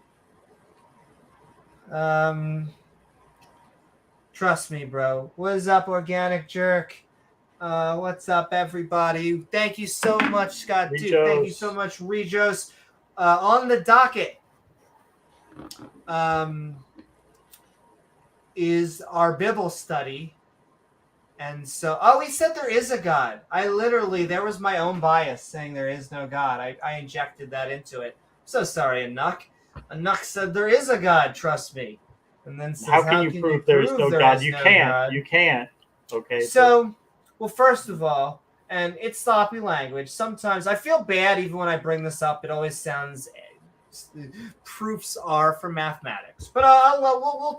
Trust me, bro. What's up, Organic Jerk? What's up, everybody? Thank you so much, Scott Duke. Thank you so much, Regos. On the docket is our Bible study. And so, he said there is a God. There was my own bias saying there is no God. I injected that into it. So sorry, Anuk. Anuk said there is a God, trust me. And then says, how can you prove there is no God? You can't. You can't. Okay. So, well, first of all, and it's sloppy language. Sometimes I feel bad even when I bring this up. It always sounds proofs are for mathematics, but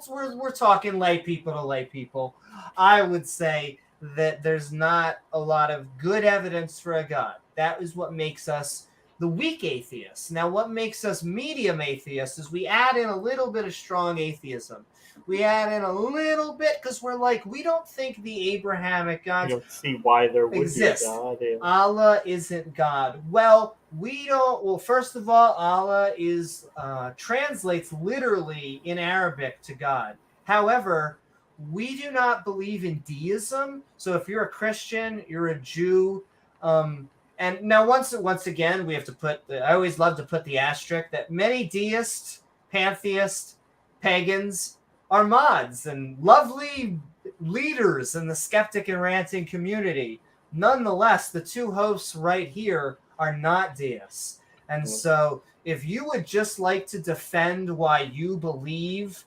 we're talking lay people to lay people. I would say that there's not a lot of good evidence for a God. That is what makes us the weak atheists. Now, what makes us medium atheists is we add in a little bit of strong atheism. We add in a little bit because we're like, we don't think the Abrahamic gods You don't see why there would exist. be a God. Yeah. Allah isn't God. Well, we don't. Well, first of all, Allah is translates literally in Arabic to God. However, we do not believe in deism. So if you're a Christian, you're a Jew. And now once again, we have to put. I always love to put the asterisk that many deists, pantheists, pagans are mods and lovely leaders in the skeptic and ranting community. Nonetheless, the two hosts right here are not deists. And so if you would just like to defend why you believe,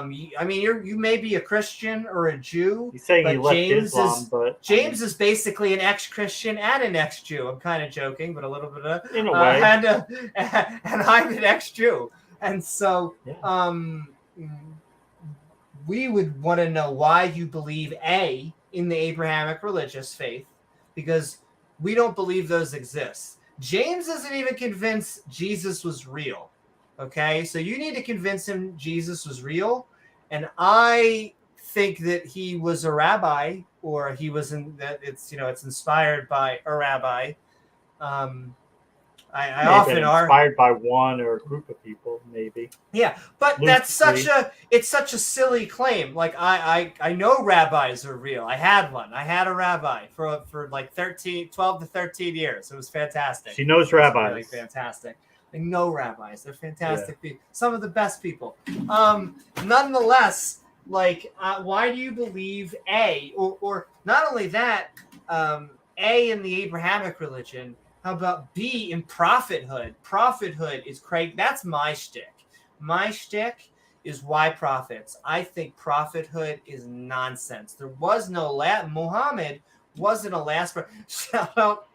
you may be a Christian or a Jew. He's saying but he left James Islam, but James is basically an ex-Christian and an ex-Jew. I'm kind of joking, but a little bit of in a way. And I'm an ex-Jew. And so we would want to know why you believe A, in the Abrahamic religious faith, because we don't believe those exist. James isn't even convinced Jesus was real. Okay, so you need to convince him Jesus was real, and I think that he was a rabbi, or he was it's inspired by a rabbi. I often are inspired by one or a group of people, maybe. Yeah, but that's such a silly claim. Like I know rabbis are real. I had one. I had a rabbi for like 12 to 13 years. It was fantastic. She knows rabbis. Really fantastic. I know rabbis. They're fantastic people. Some of the best people. Nonetheless, why do you believe A, or not only that, A in the Abrahamic religion? How about B in prophethood? Prophethood is Craig. That's my shtick. My shtick is why prophets. I think prophethood is nonsense. There was no Muhammad wasn't a last. Shout out.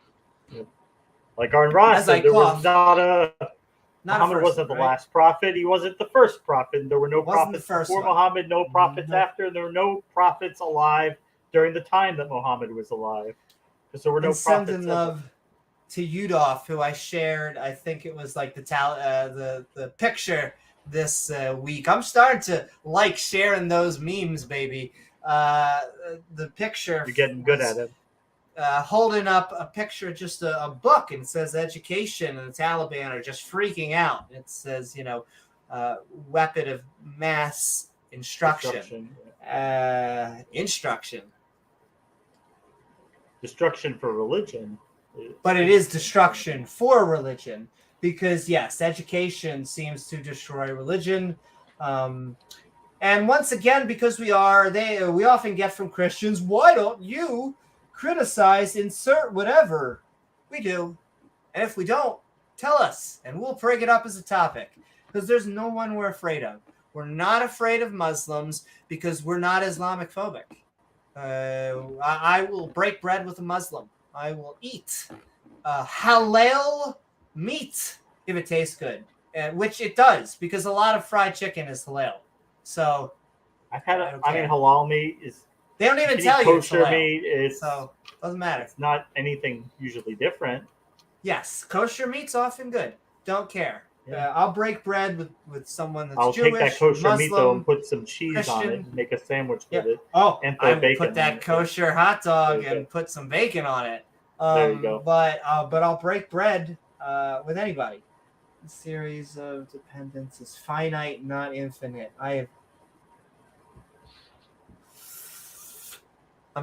Like Arn Ross said, there was not Muhammad wasn't the last prophet. He wasn't the first prophet. There were no prophets before Muhammad, no prophets after. There were no prophets alive during the time that Muhammad was alive. Because there were no prophets. Sending love to Udolph, who I shared. I think it was like the picture this week. I'm starting to like sharing those memes, baby. The picture. You're getting good at it. Holding up a picture, just a book, and it says education, and the Taliban are just freaking out. It says, weapon of mass instruction. Destruction for religion. But it is destruction for religion, because yes, education seems to destroy religion. And once again, because we often get from Christians, why don't you criticize, insert whatever? We do. And if we don't, tell us, and we'll bring it up as a topic, because there's no one we're afraid of. We're not afraid of Muslims because we're not Islamic phobic. I will break bread with a Muslim. I will eat halal meat if it tastes good, which it does, because a lot of fried chicken is halal. So halal meat is. They don't even tell you it's kosher halal, meat. So doesn't matter. It's not anything usually different. Yes, kosher meat's often good. Don't care. Yeah. I'll break bread with someone that's Jewish, I'll take that kosher Muslim, meat though and put some cheese Christian. on it and make a sandwich with it. Oh, and I will bacon put that kosher hot dog and put some bacon on it. There you go. But I'll break bread with anybody. The series of dependence is finite, not infinite. I'm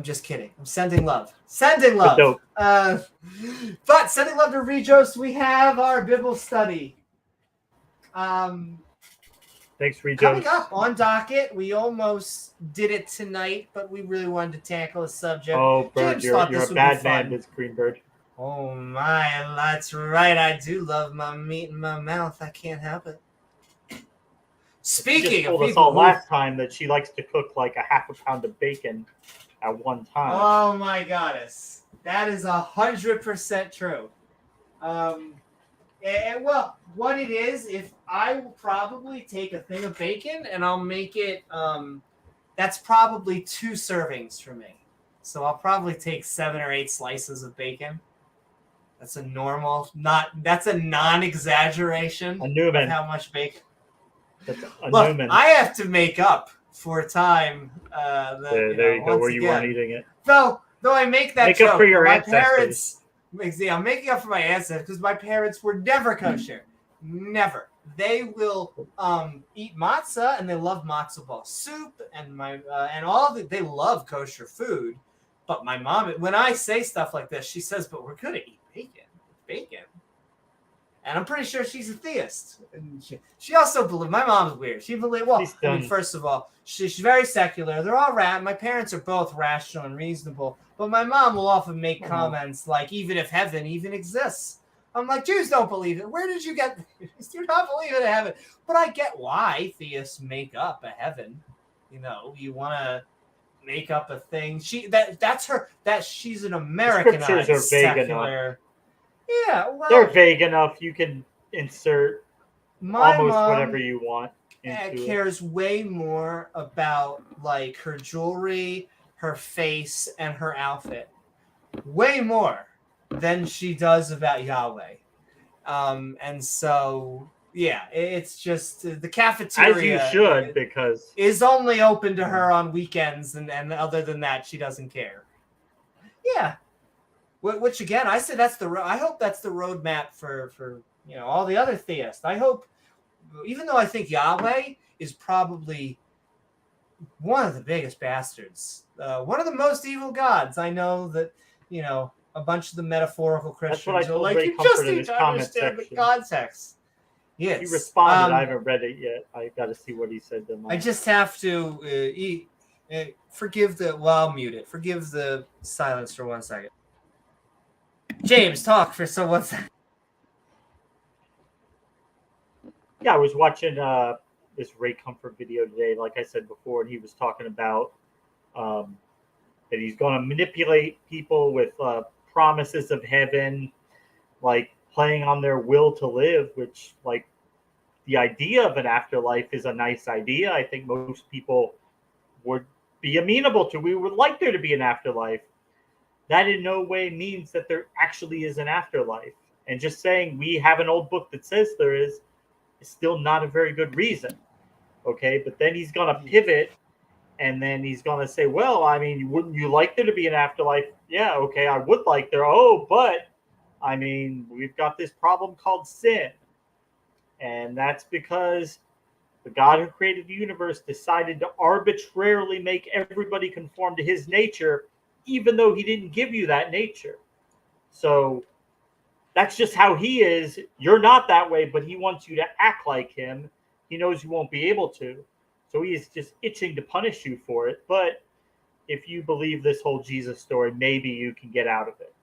just kidding. I'm sending love. Sending love. But sending love to Regos, we have our Bible study. Thanks, Regos. Coming up on docket, we almost did it tonight, but we really wanted to tackle a subject. Oh, Bird, James you're a bad man, Miss Greenbird. Oh my, that's right. I do love my meat in my mouth. I can't help it. Speaking she just of told us all last time that she likes to cook like a half a pound of bacon at one time. Oh my goddess. That is 100% true. Well, what it is, if I will probably take a thing of bacon and I'll make it, that's probably 2 servings for me. So I'll probably take 7 or 8 slices of bacon. That's a that's a non-exaggeration A of Newman. how much bacon. That's a Look, Newman. I have to make up for time. There you go, where you weren't eating it. Though I make that Make joke, up for your my ancestors. parents. Yeah, I'm making up for my ancestors because my parents were never kosher. Never. They will eat matzah and they love matzo ball soup and they love kosher food. But my mom, when I say stuff like this, she says, "But we're gonna eat bacon." And I'm pretty sure she's a theist. And she also believes. My mom's weird. She believes. Well, I mean, first of all, she's very secular. They're all my parents are both rational and reasonable. But my mom will often make comments like, "Even if heaven even exists," I'm like, Jews don't believe it. Where did you get? Jews do not believe in a heaven. But I get why theists make up a heaven. You know, you want to make up a thing. That's her. That she's an Americanized Scriptures are vague secular. enough. Yeah, well, they're vague enough. You can insert almost mom whatever you want into cares way more about like her jewelry, her face, and her outfit. Way more than she does about Yahweh. And so yeah, it's just the cafeteria. As you should, because is only open to her on weekends, and other than that, she doesn't care. Yeah. Which again, I said I hope that's the roadmap for all the other theists. I hope, even though I think Yahweh is probably one of the biggest bastards, one of the most evil gods. I know that a bunch of the metaphorical Christians are like, you just need to understand the context. Yes. He responded. I haven't read it yet. I got to see what he said to I just have to forgive I'll mute it. Forgive the silence for 1 second. James, talk for 1 second. Yeah, I was watching this Ray Comfort video today, like I said before, and he was talking about that he's going to manipulate people with promises of heaven, like playing on their will to live, which, like, the idea of an afterlife is a nice idea. I think most people would be amenable to. We would like there to be an afterlife. That in no way means that there actually is an afterlife. And just saying we have an old book that says there is still not a very good reason. Okay, but then he's going to pivot, and then he's going to say, well, I mean, wouldn't you like there to be an afterlife? Yeah, okay, I would like there. Oh, but, I mean, we've got this problem called sin. And that's because the God who created the universe decided to arbitrarily make everybody conform to his nature, even though he didn't give you that nature. So that's just how he is. You're not that way, but he wants you to act like him. He knows you won't be able to. So he is just itching to punish you for it. But if you believe this whole Jesus story, maybe you can get out of it.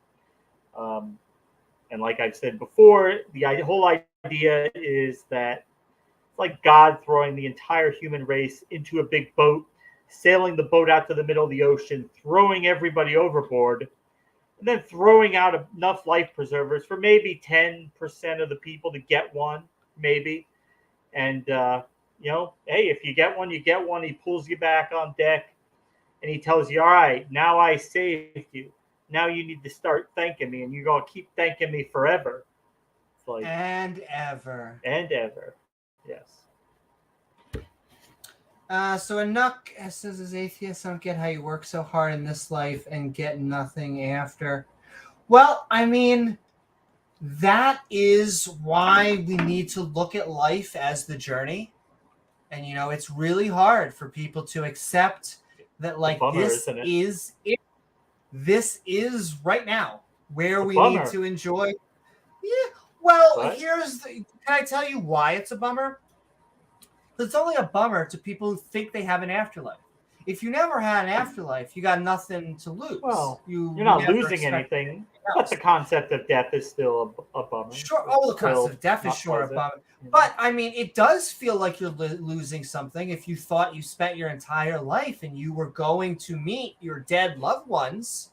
And like I've said before, the whole idea is that it's like God throwing the entire human race into a big boat, sailing the boat out to the middle of the ocean, throwing everybody overboard, and then throwing out enough life preservers for maybe 10% of the people to get one, maybe. And, hey, if you get one, you get one. He pulls you back on deck, and he tells you, all right, now I saved you. Now you need to start thanking me, and you're going to keep thanking me forever. It's like, and ever. And ever, yes. So Anuk says, as atheists, I don't get how you work so hard in this life and get nothing after. Well, I mean, that is why we need to look at life as the journey. And, it's really hard for people to accept that, like, this is it. This is right now where we need to enjoy. Yeah. Well, can I tell you why it's a bummer? It's only a bummer to people who think they have an afterlife. If you never had an afterlife, you got nothing to lose. Well, you're not losing anything, but the concept of death is still a bummer. Sure. The concept of death is sure a bummer. But, I mean, it does feel like you're losing something if you thought you spent your entire life and you were going to meet your dead loved ones.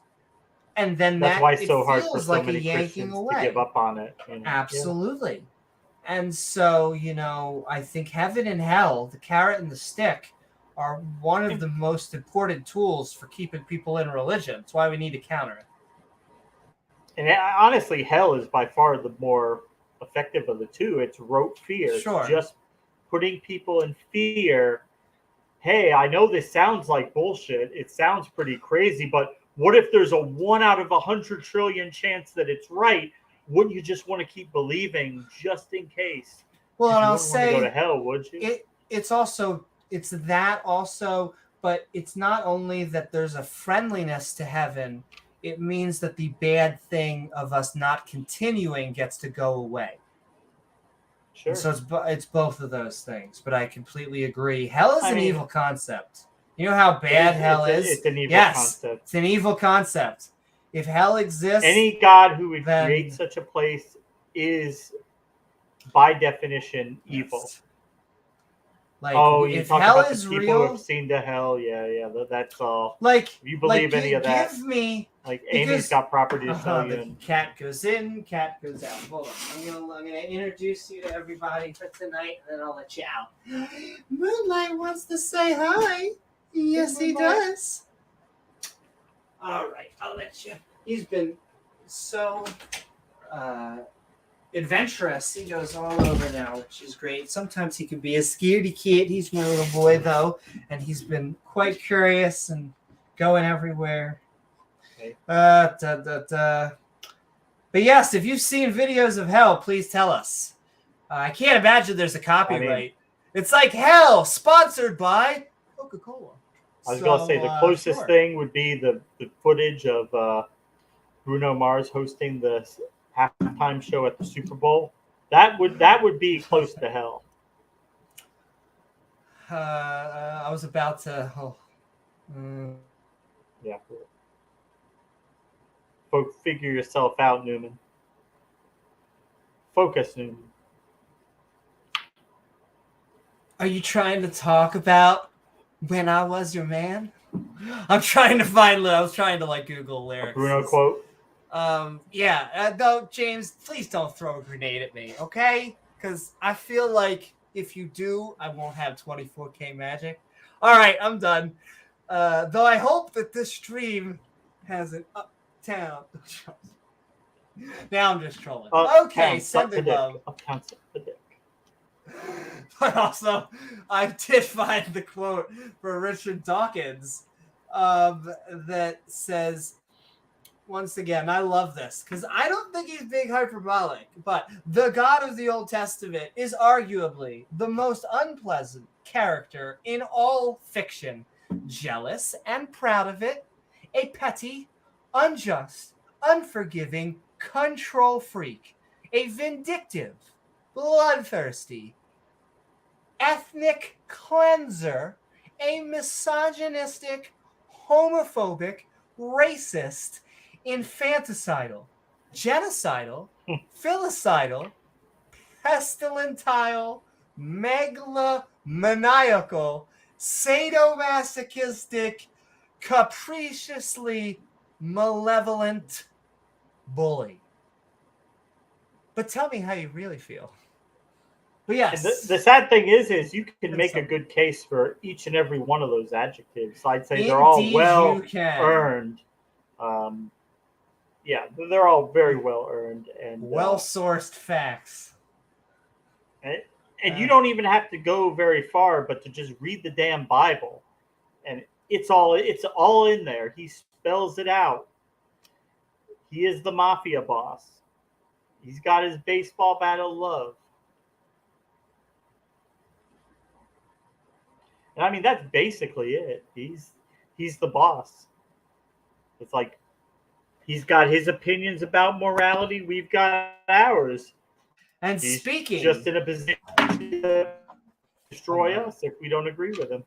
And then That's why it's it so hard for feels so like a many yanking Christians away. to give up on it. You know? Absolutely. And so, I think heaven and hell, the carrot and the stick, are one of the most important tools for keeping people in religion. That's why we need to counter it. And honestly, hell is by far the more effective of the two. It's rote fear. Sure. It's just putting people in fear. Hey, I know this sounds like bullshit. It sounds pretty crazy, but what if there's a 1 out of 100 trillion chance that it's right? Wouldn't you just want to keep believing just in case? Well, and you I'll wouldn't want to say go to hell, would you? it's that also, but it's not only that there's a friendliness to heaven, it means that the bad thing of us not continuing gets to go away. Sure. And so it's both of those things, but I completely agree. Hell is an evil concept. You know how bad hell is? It's an evil concept. It's an evil concept. If hell exists, any God who would create such a place is, by definition, evil. Yes. Like, you if talk hell about is the people real, who've seen to hell. Yeah, that's all. Like, if you believe any of that, give me. Like, Amy's got property to sell you. The cat goes in, cat goes out. Hold on, I'm gonna introduce you to everybody for tonight, and then I'll let you out. Moonlight wants to say hi. Yes, he does. All right, I'll let you. He's been so adventurous. He goes all over now, which is great. Sometimes he can be a scaredy kid. He's my little boy, though, and he's been quite curious and going everywhere. Okay. But yes, if you've seen videos of hell, please tell us. I can't imagine there's a copyright. It's like hell, sponsored by Coca-Cola. I was going to say the closest thing would be the footage of Bruno Mars hosting the halftime show at the Super Bowl. That would be close to hell. I was about to. Yeah. Figure yourself out, Newman. Focus, Newman. Are you trying to talk about When I Was Your Man? I'm trying to find. I was trying to Google lyrics. A Bruno quote. Yeah. No, James, please don't throw a grenade at me, okay? Because I feel like if you do, I won't have 24K magic. All right, I'm done. Though I hope that this stream has an uptown. Now I'm just trolling. Okay, send the love. But also, I did find the quote for Richard Dawkins that says, once again, I love this because I don't think he's being hyperbolic, but the God of the Old Testament is arguably the most unpleasant character in all fiction. Jealous and proud of it, a petty, unjust, unforgiving control freak, a vindictive, bloodthirsty, ethnic cleanser, a misogynistic, homophobic, racist, infanticidal, genocidal, filicidal, pestilentile, megalomaniacal, sadomasochistic, capriciously malevolent bully. But tell me how you really feel. But yes. The sad thing is you can make a good case for each and every one of those adjectives. I'd say they're all well earned. Yeah, they're all very well earned and well-sourced facts. And you don't even have to go very far, but to just read the damn Bible, and it's all in there. He spells it out. He is the mafia boss. He's got his baseball bat of love. And I mean, that's basically it. He's the boss. It's like he's got his opinions about morality. We've got ours. And he's speaking, just in a position to destroy us if we don't agree with him.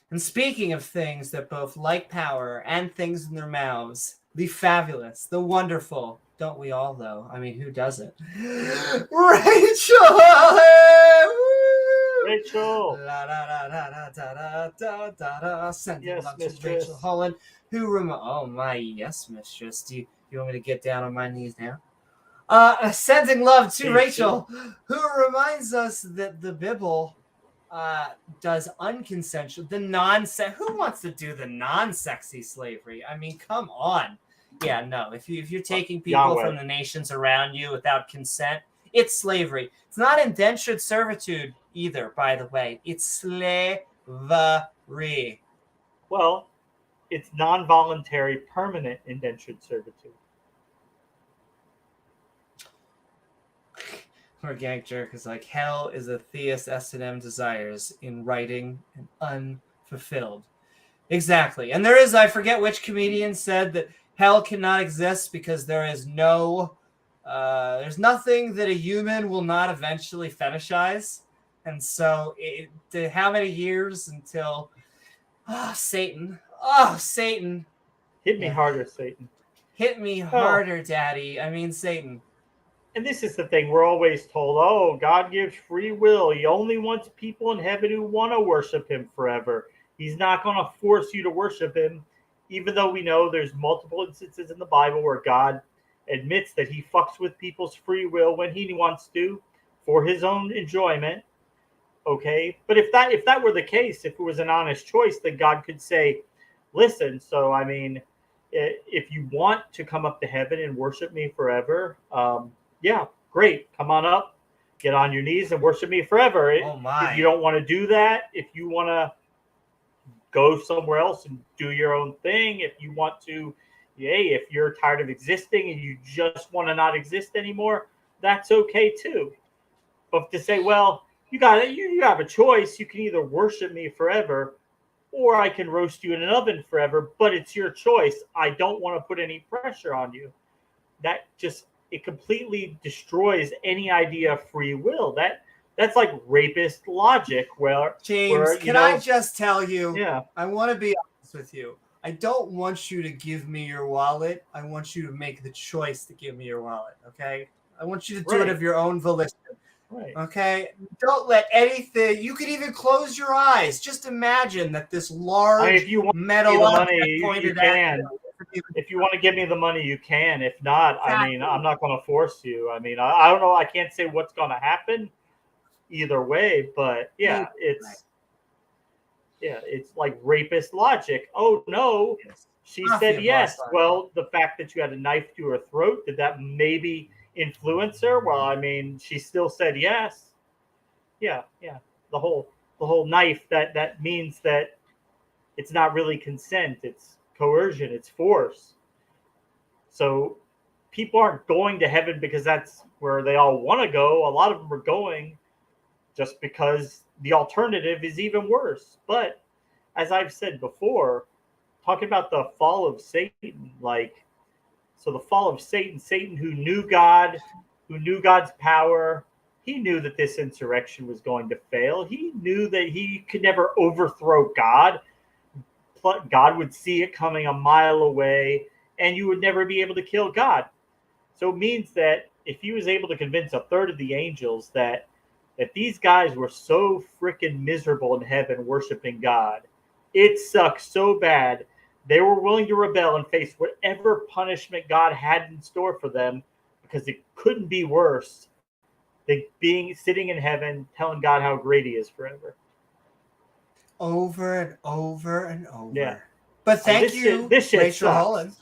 And speaking of things that both like power and things in their mouths, the fabulous, the wonderful, don't we all though? I mean, who doesn't? Rachel! Rachel. La da da da da da da da da. Sending Yes, love to mistress. Rachel Holland, who oh my yes, mistress. Do you want me to get down on my knees now? Sending love to Rachel, who reminds us that the Bible does unconsensual, who wants to do the non-sexy slavery? I mean, come on. Yeah, no. If you're taking people from the nations around you without consent, it's slavery. It's not indentured servitude either, by the way. It's slavery. Well, it's non-voluntary permanent indentured servitude. Organic Jerk is like, hell is a theist S&M desires in writing and unfulfilled. Exactly. And there is, I forget which comedian said that hell cannot exist because there's nothing that a human will not eventually fetishize. And so how many years until Satan. Oh, Satan. Hit me harder, Satan. Hit me harder, Daddy. I mean, Satan. And this is the thing. We're always told, oh, God gives free will. He only wants people in heaven who want to worship him forever. He's not going to force you to worship him, even though we know there's multiple instances in the Bible where God admits that he fucks with people's free will when he wants to for his own enjoyment. Okay, but if that were the case, if it was an honest choice, then God could say, listen, so I mean, if you want to come up to heaven and worship me forever, yeah, great. Come on up, get on your knees and worship me forever. Oh my. If you don't want to do that, if you want to go somewhere else and do your own thing, if you want to, if you're tired of existing and you just want to not exist anymore, that's okay too. But to say, well, you have a choice. You can either worship me forever or I can roast you in an oven forever, but it's your choice. I don't want to put any pressure on you. That just, it completely destroys any idea of free will. That's like rapist logic. James, I just tell you? Yeah. I want to be honest with you. I don't want you to give me your wallet. I want you to make the choice to give me your wallet. Okay. I want you to do it of your own volition. Right. Okay. Don't let anything. You could even close your eyes. Just imagine that this large if you want metal money, you can. If you want to give me the money, you can. If not, exactly. I mean, I'm not going to force you. I mean, I don't know. I can't say what's going to happen either way, but yeah, it's like rapist logic. Oh no, she said yes. Well, the fact that you had a knife to her throat, did that maybe influence her? Well, I mean, she still said yes. Yeah. The whole knife, that means that it's not really consent. It's coercion. It's force. So people aren't going to heaven because that's where they all want to go. A lot of them are going just because the alternative is even worse. But as I've said before, talking about the fall of Satan, so the fall of Satan who knew God, who knew God's power, he knew that this insurrection was going to fail. He knew that he could never overthrow God. God would see it coming a mile away, and you would never be able to kill God. So it means that if he was able to convince a third of the angels that these guys were so freaking miserable in heaven worshiping God, it sucked so bad, they were willing to rebel and face whatever punishment God had in store for them because it couldn't be worse than sitting in heaven telling God how great he is forever. Over and over and over. Yeah. But thank you, this shit Rachel sucks. Holland.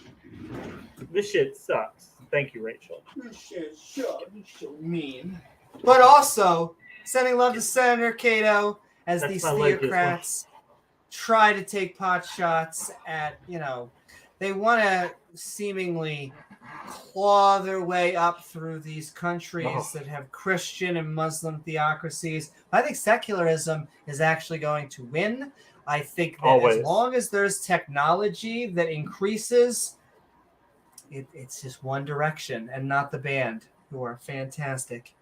This shit sucks. Thank you, Rachel. This shit sucks. You're so mean. But also, sending love to Senator Cato as these theocrats try to take pot shots at, they want to seemingly claw their way up through these countries that have Christian and Muslim theocracies. I think secularism is actually going to win. I think that as long as there's technology that increases, it's just one direction and not the band, who are fantastic.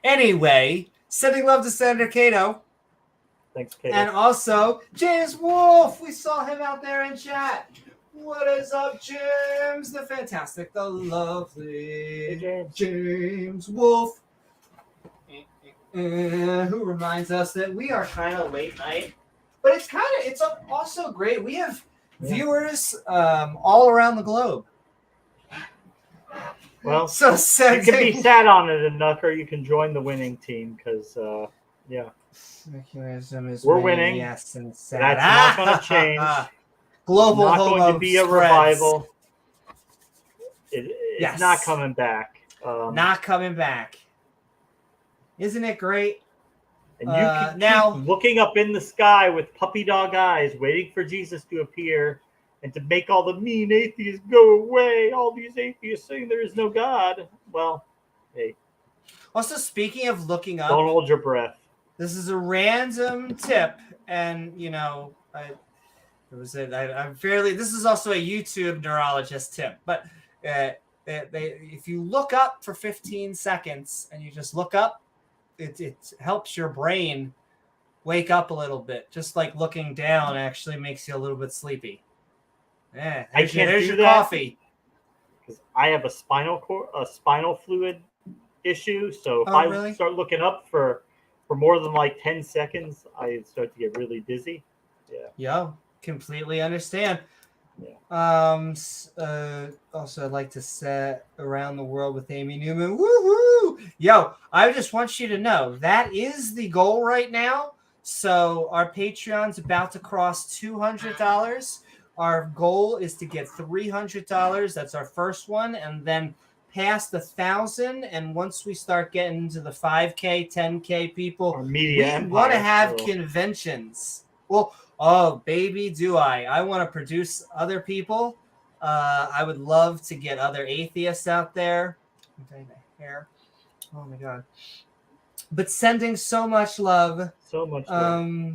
Anyway, sending love to Senator Cato. Thanks, Cato. And also, James Wolfe. We saw him out there in chat. What is up, James? The fantastic, the lovely hey, James Wolfe. who reminds us that we are kind of late night, but it's also great. We have viewers all around the globe. Well, so you can be sad on it enough, or you can join the winning team because, we're winning. Yes, and sad. That's not going to change. Global not going to be a revival. It's not coming back. Not coming back. Isn't it great? And you can keep looking up in the sky with puppy dog eyes, waiting for Jesus to appear and to make all the mean atheists go away. All these atheists saying there is no God. Well, hey. Also, speaking of looking up, don't hold your breath. This is a random tip, and this is also a YouTube neurologist tip, but if you look up for 15 seconds and you just look up, it helps your brain wake up a little bit. Just like looking down actually makes you a little bit sleepy. Yeah, there's your coffee. Because I have a spinal fluid issue, so if I start looking up for more than like 10 seconds, I start to get really dizzy. Yo, completely understand. Also, I'd like to set around the world with Amy Newman. Woohoo! Yo, I just want you to know that is the goal right now. So our Patreon's about to cross $200. Our goal is to get $300. That's our first one, and then past 1,000. And once we start getting into the 5K, 10K people, we want to have conventions. Well. Oh, baby, do I. I want to produce other people. I would love to get other atheists out there. I'm dyeing my hair. Oh, my God. But sending so much love. So much love.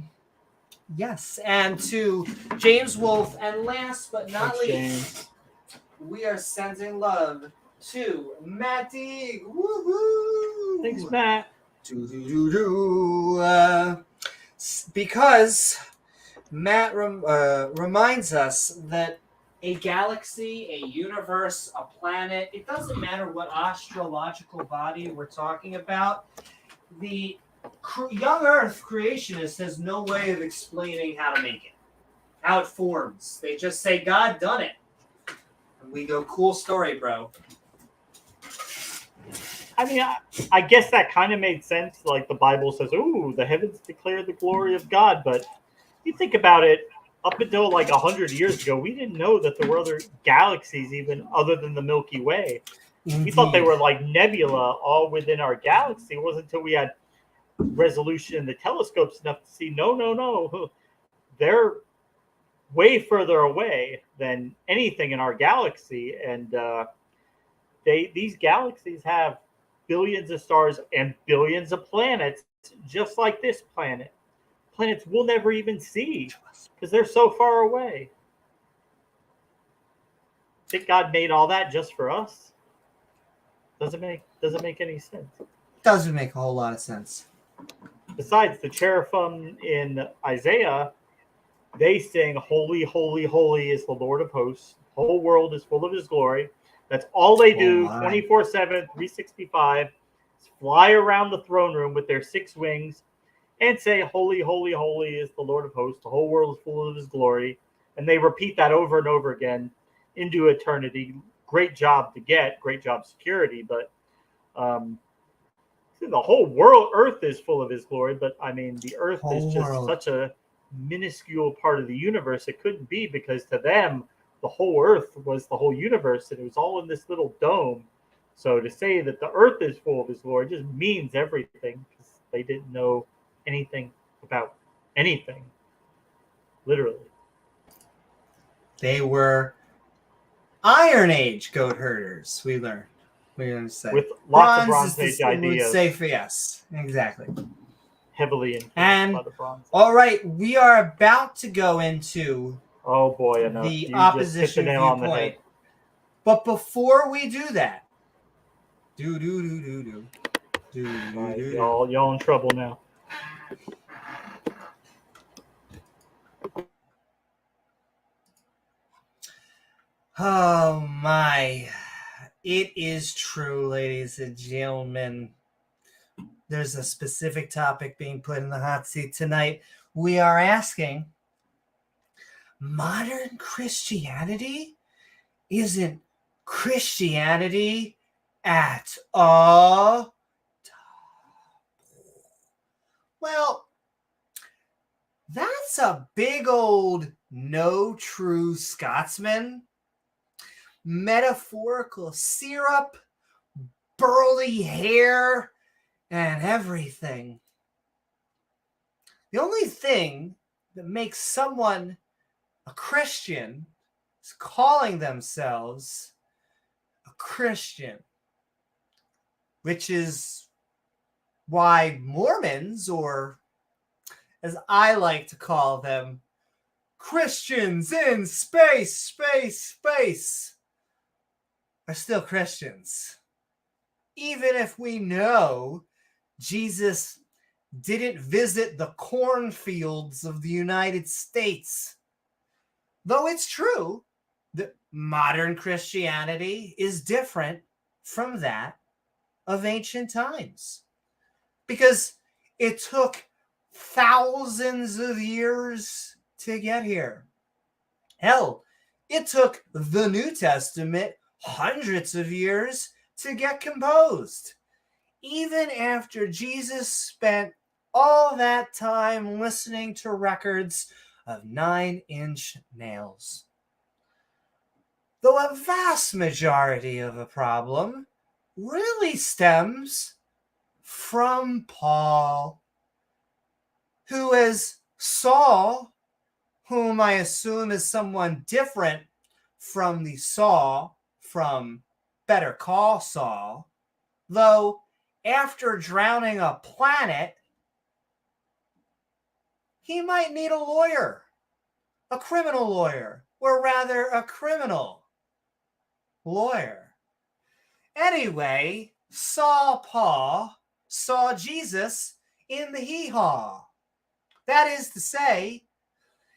Yes, and to James Wolfe. And last but not least, we are sending love to Matt Deeg. Woohoo! Thanks, Matt. Because Matt reminds us that a galaxy, a universe, a planet, it doesn't matter what astrological body we're talking about, the young Earth creationist has no way of explaining how to make it, how it forms. They just say, God done it. And we go, cool story, bro. I mean, I guess that kind of made sense. Like the Bible says, ooh, the heavens declare the glory of God, but you think about it, up until like 100 years ago, we didn't know that there were other galaxies even other than the Milky Way. Indeed. We thought they were like nebula all within our galaxy. It wasn't until we had resolution in the telescopes enough to see, no. They're way further away than anything in our galaxy. And these galaxies have billions of stars and billions of planets, just like this planet. Planets we'll never even see because they're so far away. Think God made all that just for us? Doesn't make any sense. Doesn't make a whole lot of sense. Besides, the cherubim in Isaiah, they sing, "Holy, holy, holy is the Lord of hosts. The whole world is full of his glory." That's all they do, 24/7, 365. Fly around the throne room with their 6 wings and say, "Holy, holy, holy is the Lord of hosts. The whole world is full of his glory." And they repeat that over and over again into eternity. Great job to get, great job security, but the whole world, Earth is full of his glory, but I mean, the Earth is just such a minuscule part of the universe. It couldn't be, because to them, the whole Earth was the whole universe, and it was all in this little dome. So to say that the Earth is full of his glory just means everything, because they didn't know anything about anything, literally. They were Iron Age goat herders. We learned. We're going to say with lots of Bronze Age ideas. Say for yes, exactly. Heavily influenced by the Bronze Age. All right, we are about to go into the opposition viewpoint. But before we do that, y'all in trouble now. Oh my. It is true, ladies and gentlemen. there's a specific topic being put in the hot seat tonight. We are asking, modern Christianity isn't Christianity at all. Well, that's a big old no true Scotsman. Metaphorical syrup, burly hair, and everything. The only thing that makes someone a Christian is calling themselves a Christian, which is why Mormons, or as I like to call them, Christians in space, are still Christians. Even if we know Jesus didn't visit the cornfields of the United States. Though it's true that modern Christianity is different from that of ancient times, because it took thousands of years to get here. Hell, it took the New Testament hundreds of years to get composed. Even after Jesus spent all that time listening to records of 9-inch nails. Though a vast majority of the problem really stems from Paul, who, as Saul, whom I assume is someone different from the Saul from Better Call Saul, though after drowning a planet, he might need a lawyer, a criminal lawyer, or rather a criminal lawyer. Anyway, Paul saw Jesus in the hee-haw. That is to say,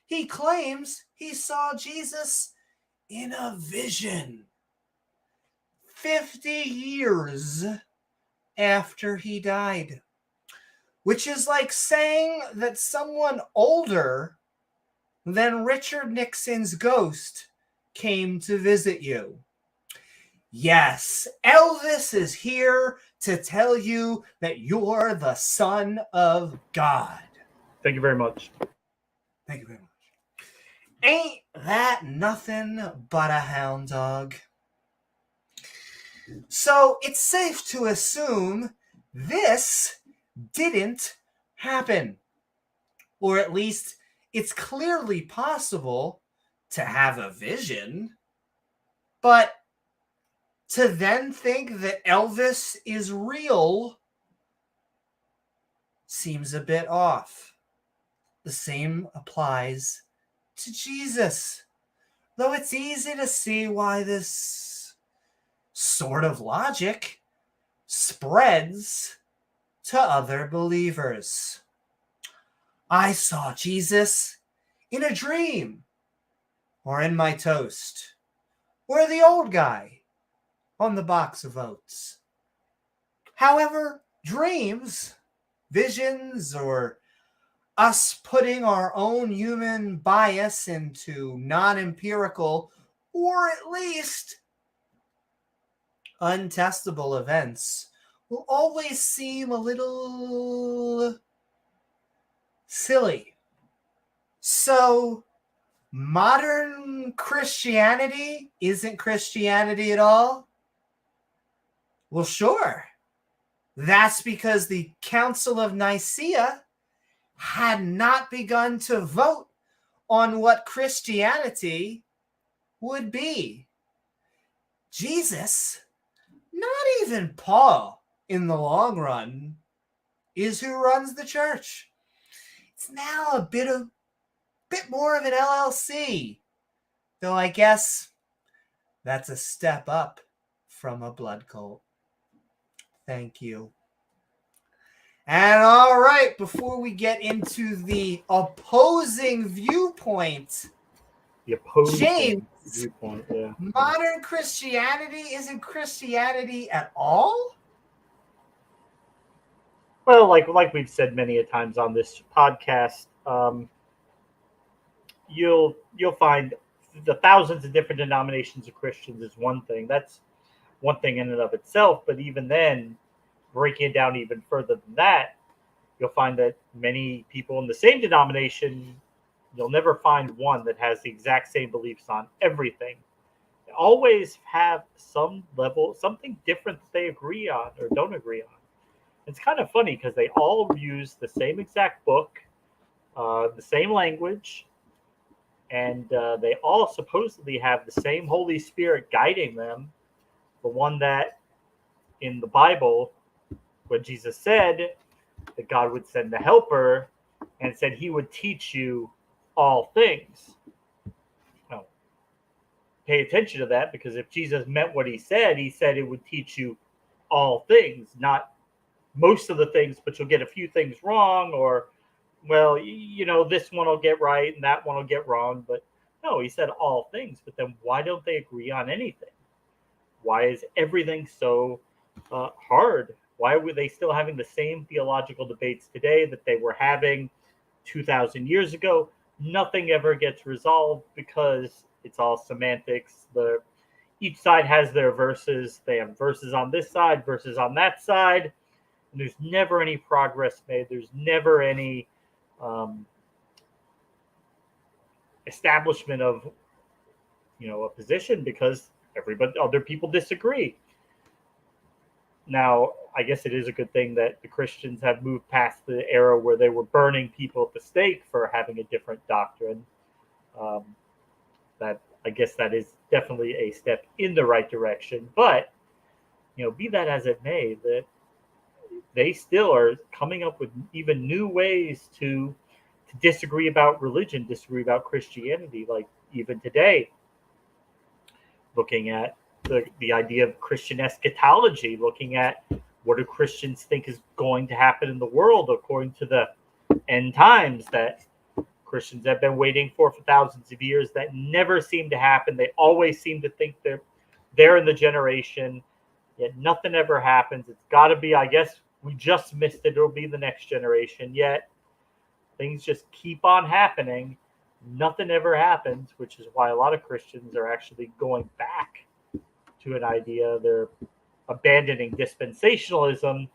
he claims he saw Jesus in a vision 50 years after he died, which is like saying that someone older than Richard Nixon's ghost came to visit you. Yes, Elvis is here to tell you that you're the Son of God. Thank you very much. Thank you very much. Ain't that nothing but a hound dog? So it's safe to assume this didn't happen. Or at least it's clearly possible to have a vision, but to then think that Elvis is real seems a bit off. The same applies to Jesus, though it's easy to see why this sort of logic spreads to other believers. I saw Jesus in a dream, or in my toast, or the old guy on the box of oats. However, dreams, visions, or us putting our own human bias into non-empirical, or at least untestable events will always seem a little silly. So, modern Christianity isn't Christianity at all? Well, sure. That's because the Council of Nicaea had not begun to vote on what Christianity would be. Jesus, not even Paul in the long run, is who runs the church. It's now a bit more of an LLC, though I guess that's a step up from a blood cult. Thank you. And all right, before we get into the opposing viewpoint, James, yeah. Modern Christianity isn't Christianity at all? Well, like we've said many a times on this podcast, you'll find the thousands of different denominations of Christians is one thing. That's one thing in and of itself. But even then, breaking it down even further than that, you'll find that many people in the same denomination, you'll never find one that has the exact same beliefs on everything. They always have some level, something different that they agree on or don't agree on. It's kind of funny because they all use the same exact book, the same language, and they all supposedly have the same Holy Spirit guiding them. The one that in the Bible, when Jesus said that God would send the helper and said he would teach you all things. Now, pay attention to that, because if Jesus meant what he said it would teach you all things, not most of the things, but you'll get a few things wrong, or, well, this one will get right and that one will get wrong. But no, he said all things. But then why don't they agree on anything? Why is everything so hard? Why were they still having the same theological debates today that they were having 2,000 years ago? Nothing ever gets resolved because it's all semantics. Each side has their verses. They have verses on this side, verses on that side. And there's never any progress made. There's never any establishment of, a position, because other people disagree. Now, I guess it is a good thing that the Christians have moved past the era where they were burning people at the stake for having a different doctrine. That, I guess, that is definitely a step in the right direction. But, be that as it may, that they still are coming up with even new ways to disagree about religion, disagree about Christianity. Like even today, looking at the idea of Christian eschatology, looking at what do Christians think is going to happen in the world according to the end times that Christians have been waiting for thousands of years, that never seem to happen. They always seem to think they're in the generation, yet nothing ever happens. It's got to be, I guess, we just missed it. It'll be the next generation. Yet things just keep on happening. Nothing ever happens, which is why a lot of Christians are actually going back to an idea. They're abandoning dispensationalism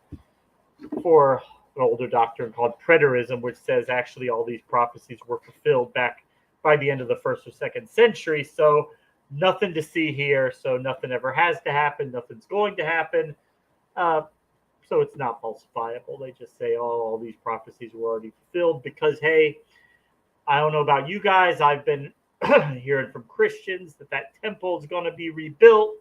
for an older doctrine called preterism, which says actually all these prophecies were fulfilled back by the end of the 1st or 2nd century. So nothing to see here. So nothing ever has to happen. Nothing's going to happen. So it's not falsifiable. They just say, all these prophecies were already fulfilled because, hey, I don't know about you guys. I've been hearing from Christians that temple is going to be rebuilt.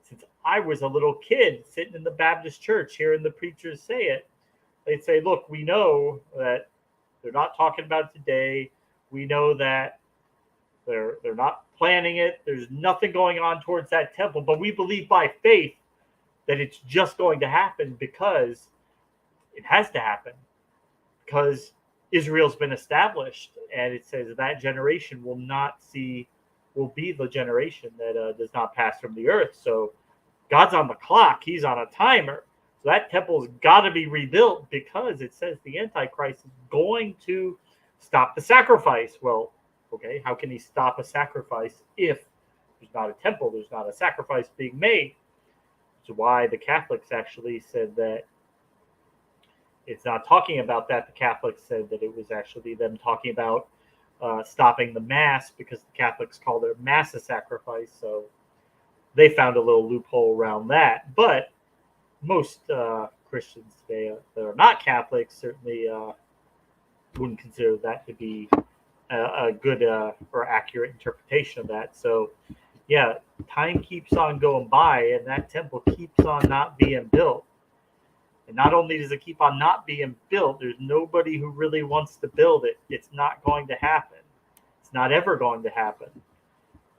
Since I was a little kid sitting in the Baptist church hearing the preachers say it, they'd say, look, we know that they're not talking about it today. We know that they're not planning it. There's nothing going on towards that temple, but we believe by faith that it's just going to happen because it has to happen, because Israel's been established, and it says that generation will be the generation that does not pass from the earth. So God's on the clock. He's on a timer. So that temple's got to be rebuilt because it says the Antichrist is going to stop the sacrifice. Well, okay, how can he stop a sacrifice if there's not a temple, there's not a sacrifice being made? Which is why the Catholics actually said that it's not talking about that. The Catholics said that it was actually them talking about stopping the Mass, because the Catholics call their Mass a sacrifice. So they found a little loophole around that. But most Christians today that are not Catholics certainly wouldn't consider that to be a good or accurate interpretation of that. So, yeah, time keeps on going by, and that temple keeps on not being built. And not only does it keep on not being built, there's nobody who really wants to build it. It's not going to happen. It's not ever going to happen,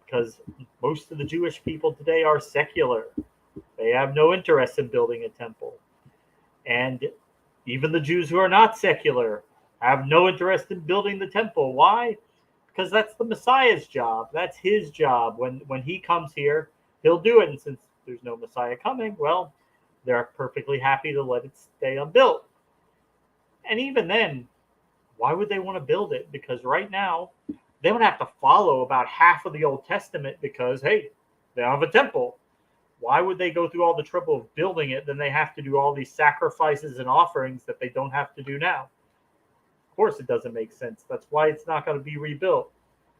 because most of the Jewish people today are secular. They have no interest in building a temple. And even the Jews who are not secular have no interest in building the temple. Why? Because that's the Messiah's job. That's his job. When he comes here, he'll do it. And since there's no Messiah coming, well, they're perfectly happy to let it stay unbuilt. And even then, why would they want to build it? Because right now, they would have to follow about half of the Old Testament because, hey, they don't have a temple. Why would they go through all the trouble of building it? Then they have to do all these sacrifices and offerings that they don't have to do now. Of course, it doesn't make sense. That's why it's not going to be rebuilt.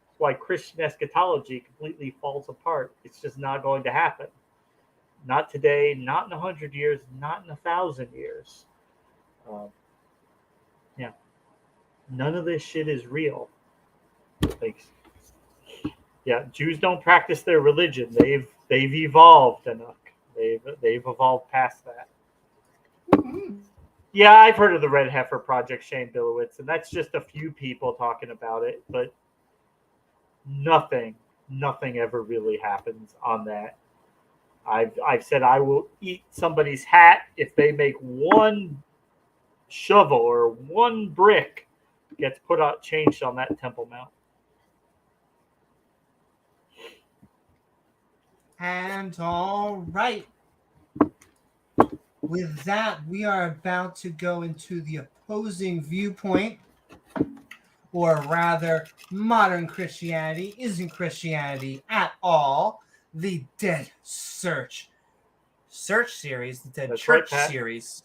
That's why Christian eschatology completely falls apart. It's just not going to happen. Not today, not in 100 years, not in 1,000 years. Yeah. None of this shit is real. Like, yeah, Jews don't practice their religion. They've evolved enough. They've evolved past that. Mm-hmm. Yeah, I've heard of the Red Heifer Project, Shane Bilowitz, and that's just a few people talking about it, but nothing ever really happens on that. I've said I will eat somebody's hat if they make one shovel or one brick gets changed on that Temple Mount. And all right. With that, we are about to go into the opposing viewpoint, or rather, modern Christianity isn't Christianity at all. The Dead Search series, the Dead That's Church right, Pat. series.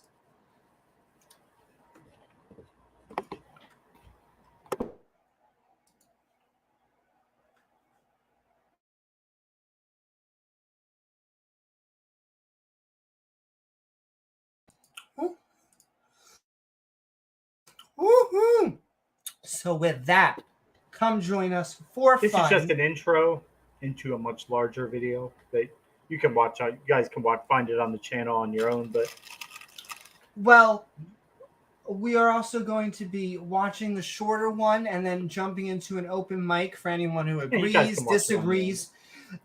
Woohoo! So with that, come join us for This fun. is just an intro into a much larger video that you can watch. You guys can find it on the channel on your own. But well, we are also going to be watching the shorter one and then jumping into an open mic for anyone who agrees, disagrees.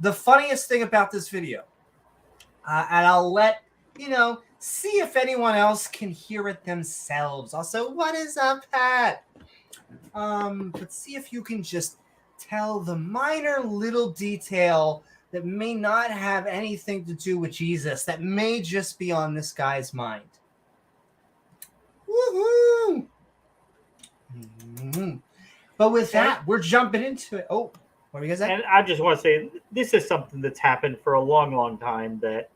The funniest thing about this video, and I'll let see if anyone else can hear it themselves. Also, what is up, Pat? But see if you can just tell the minor little detail that may not have anything to do with Jesus, that may just be on this guy's mind. Woohoo! Mm-hmm. But with that, we're jumping into it. Oh, what were you guys saying? And I just want to say, this is something that's happened for a long, long time, that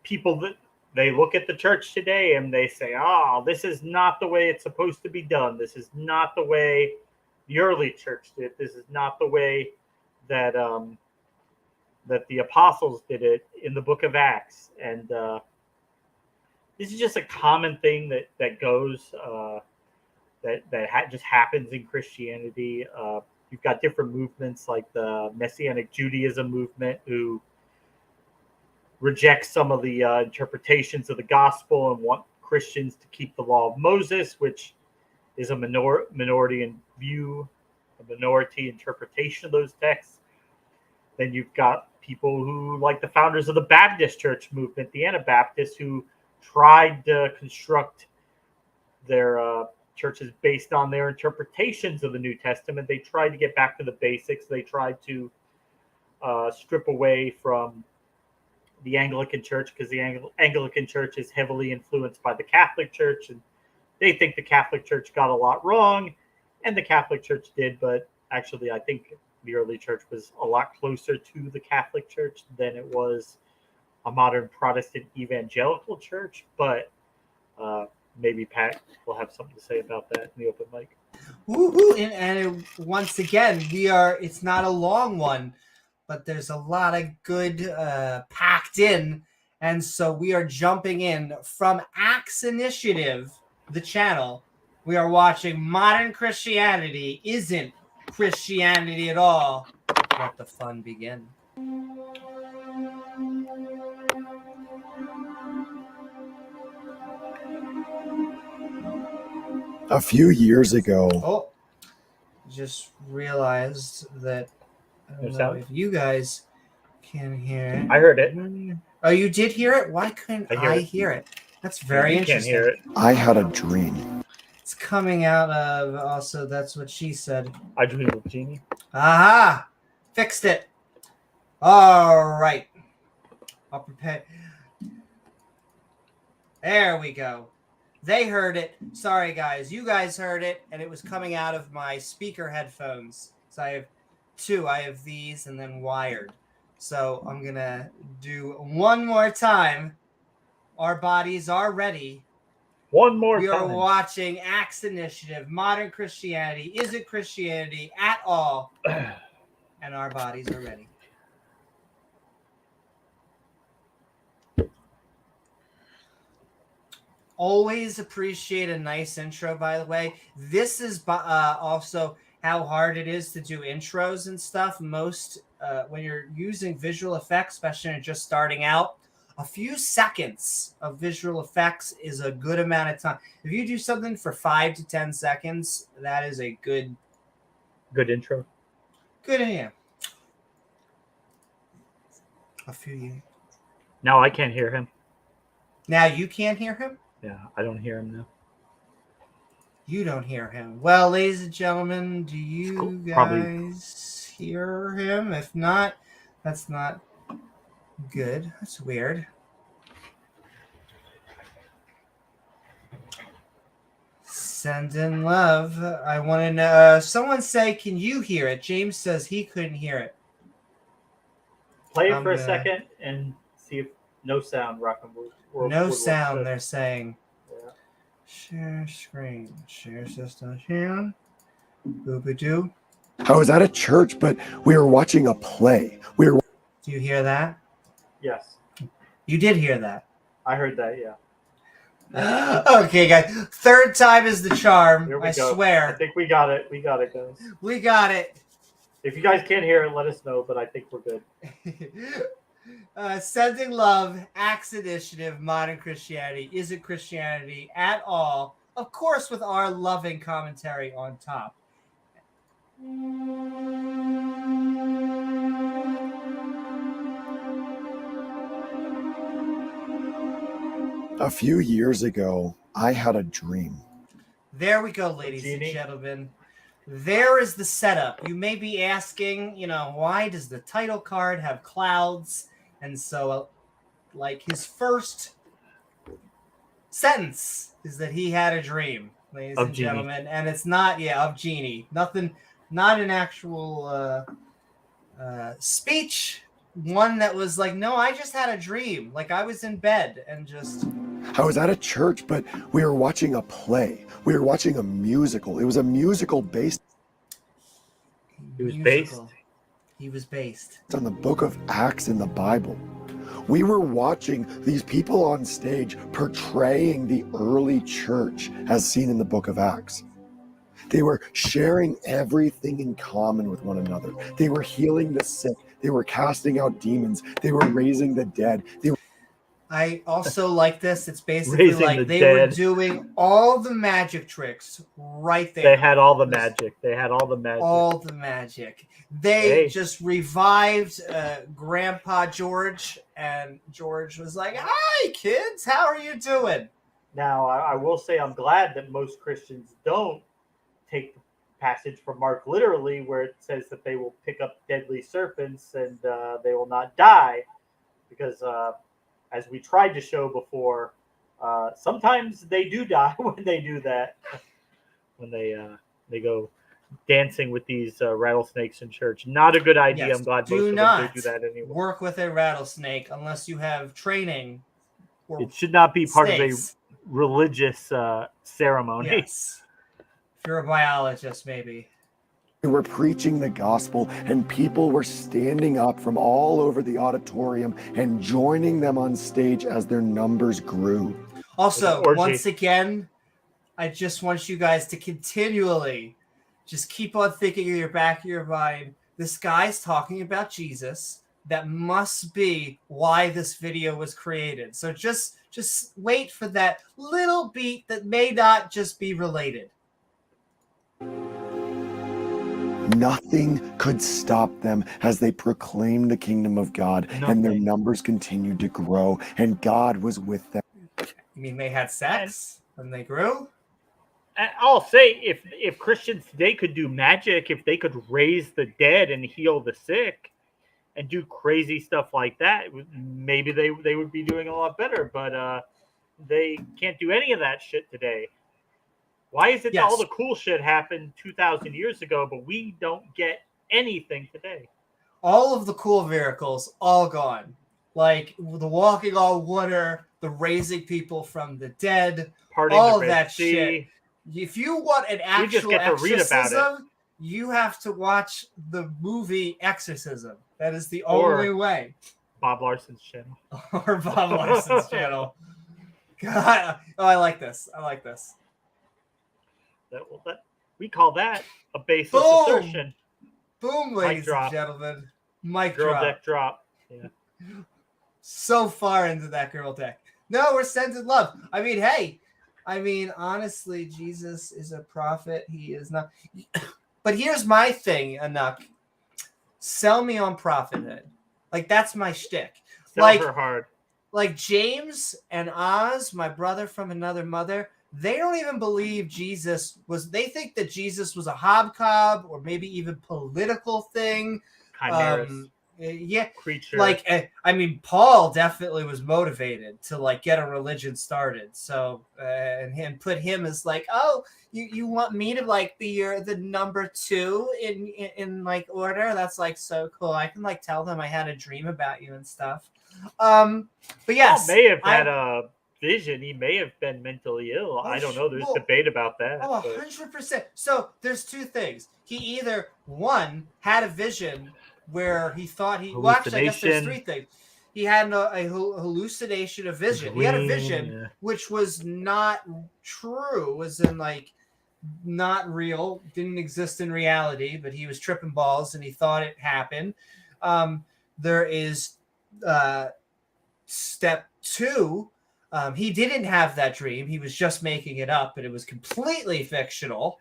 people, that they look at the church today and they say, oh, this is not the way it's supposed to be done. This is not the way the early church did. This is not the way that that the apostles did it in the book of Acts. And this is just a common thing that goes, just happens in Christianity. You've got different movements like the Messianic Judaism movement, who rejects some of the interpretations of the gospel and want Christians to keep the law of Moses, which is a minority in view, a minority interpretation of those texts. Then you've got people who, like the founders of the Baptist church movement, the Anabaptists, who tried to construct their churches based on their interpretations of the New Testament. They tried to get back to the basics. They tried to strip away from the Anglican Church, because the Anglican Church is heavily influenced by the Catholic Church, and they think the Catholic Church got a lot wrong, and the Catholic Church did, but actually I think the early church was a lot closer to the Catholic Church than it was a modern Protestant evangelical church. But maybe Pat will have something to say about that in the open mic. Woohoo! And once again, it's not a long one, but there's a lot of good packed in. And so we are jumping in from Axe Initiative, the channel. We are watching Modern Christianity Isn't Christianity at All. Let the fun begin. A few years ago. Oh, just realized that I don't know if you guys can hear it. I heard it. Oh, you did hear it? Why couldn't I hear it? That's very interesting. Can't hear it. I had a dream. It's coming out of also, that's what she said. I dreamed of Genie. Aha! Fixed it. All right. I'll prepare. There we go. They heard it. Sorry, guys. You guys heard it, and it was coming out of my speaker headphones. So I have two. I have these and then wired. So I'm going to do one more time. Our bodies are ready. One more We time. are watching Acts Initiative, Modern Christianity. Is it Christianity at all? And our bodies are ready. Always appreciate a nice intro, by the way. This is also how hard it is to do intros and stuff. Most, when you're using visual effects, especially when you're just starting out, a few seconds of visual effects is a good amount of time. If you do something for 5 to 10 seconds, that is a good intro. Good idea. A few years. Now I can't hear him. Now you can't hear him? Yeah, I don't hear him now. You don't hear him. Well, ladies and gentlemen, do you guys hear him? If not, that's not good. That's weird. Send in love. I want to know. Someone say, can you hear it? James says he couldn't hear it. Play it for a second and see if no sound, rock and roll. No sound, they're saying. Yeah. Share screen. Share system. Share. Boop-a-doo. I was at a church, but we were watching a play. Do you hear that? Yes. You did hear that. I heard that, yeah. Okay, guys. Third time is the charm. Here we I go. swear. I think we got it. We got it, guys. We got it. If you guys can't hear it, let us know, but I think we're good. Sending love, Acts Initiative, Modern Christianity. Is it Christianity at all? Of course, with our loving commentary on top. A few years ago, I had a dream. There we go, ladies and gentlemen. There is the setup. You may be asking, why does the title card have clouds? And so, like, his first sentence is that he had a dream, ladies and gentlemen. And it's not, of Genie. Nothing, not an actual speech. One that was like, no, I just had a dream. Like, I was in bed and just... I was at a church, but we were watching a play. We were watching a musical. It was a musical based... He was based? He was based. It's on the book of Acts in the Bible. We were watching these people on stage portraying the early church as seen in the book of Acts. They were sharing everything in common with one another. They were healing the sick. They were casting out demons. They were raising the dead. I also like this. It's basically like they were doing all the magic tricks right there. They had all the magic. All the magic. They just revived Grandpa George, and George was like, "Hi, kids. How are you doing?" Now, I will say I'm glad that most Christians don't take the passage from Mark literally, where it says that they will pick up deadly serpents and they will not die, because as we tried to show before, sometimes they do die when they do that, when they go dancing with these rattlesnakes in church. Not a good idea. Yes, I'm glad most of them do that anyway. Work with a rattlesnake unless you have training. It should not be part of a religious ceremony. Yes. If you're a biologist, maybe. We were preaching the gospel, and people were standing up from all over the auditorium and joining them on stage as their numbers grew. Also, once again, I just want you guys to continually just keep on thinking in your back of your mind, this guy's talking about Jesus. That must be why this video was created. So just wait for that little beat that may not just be related. Nothing could stop them as they proclaimed the kingdom of God, and their numbers continued to grow, and God was with them. You mean they had sex and they grew? I'll say, if Christians today could do magic, if they could raise the dead and heal the sick and do crazy stuff like that, maybe they would be doing a lot better. But they can't do any of that shit today. Why is it that Yes. all the cool shit happened 2,000 years ago, but we don't get anything today? All of the cool miracles, all gone. Like the walking on water, the raising people from the dead, Parting all the of Red that Sea. shit. If you want an We just actual get to read about exorcism, you have to watch the movie Exorcism. That is the Or- only way. Bob Larson's channel. Or Bob Larson's channel. God, oh, I like this. I like this. We call that a baseless Boom! assertion. Boom, ladies and drop. gentlemen. Mic Girl drop. deck drop. Yeah. So far into that girl deck. No, we're sending love. I mean, hey. I mean, honestly, Jesus is a prophet. He is not. But here's my thing, Anuk. Sell me on prophethood. Like, that's my shtick. Sell her hard. Like James and Oz, my brother from another mother, they don't even believe Jesus was. They think that Jesus was a hobcob or maybe even political thing. Chimeras. Yeah, Creature. like I mean, Paul definitely was motivated to like get a religion started. So and put him as like, oh, you want me to like be the number 2 in like order? That's like so cool. I can like tell them I had a dream about you and stuff. But yes, Paul may have had a vision. He may have been mentally ill. I don't know. There's debate about that. Oh, 100%. So there's two things. He either, one, had a vision where he thought he... Well, actually, I guess there's 3 things. He had a hallucination of vision. He had a vision which was not true, was in like not real, didn't exist in reality, but he was tripping balls and he thought it happened. There is step 2. He didn't have that dream. He was just making it up, and it was completely fictional.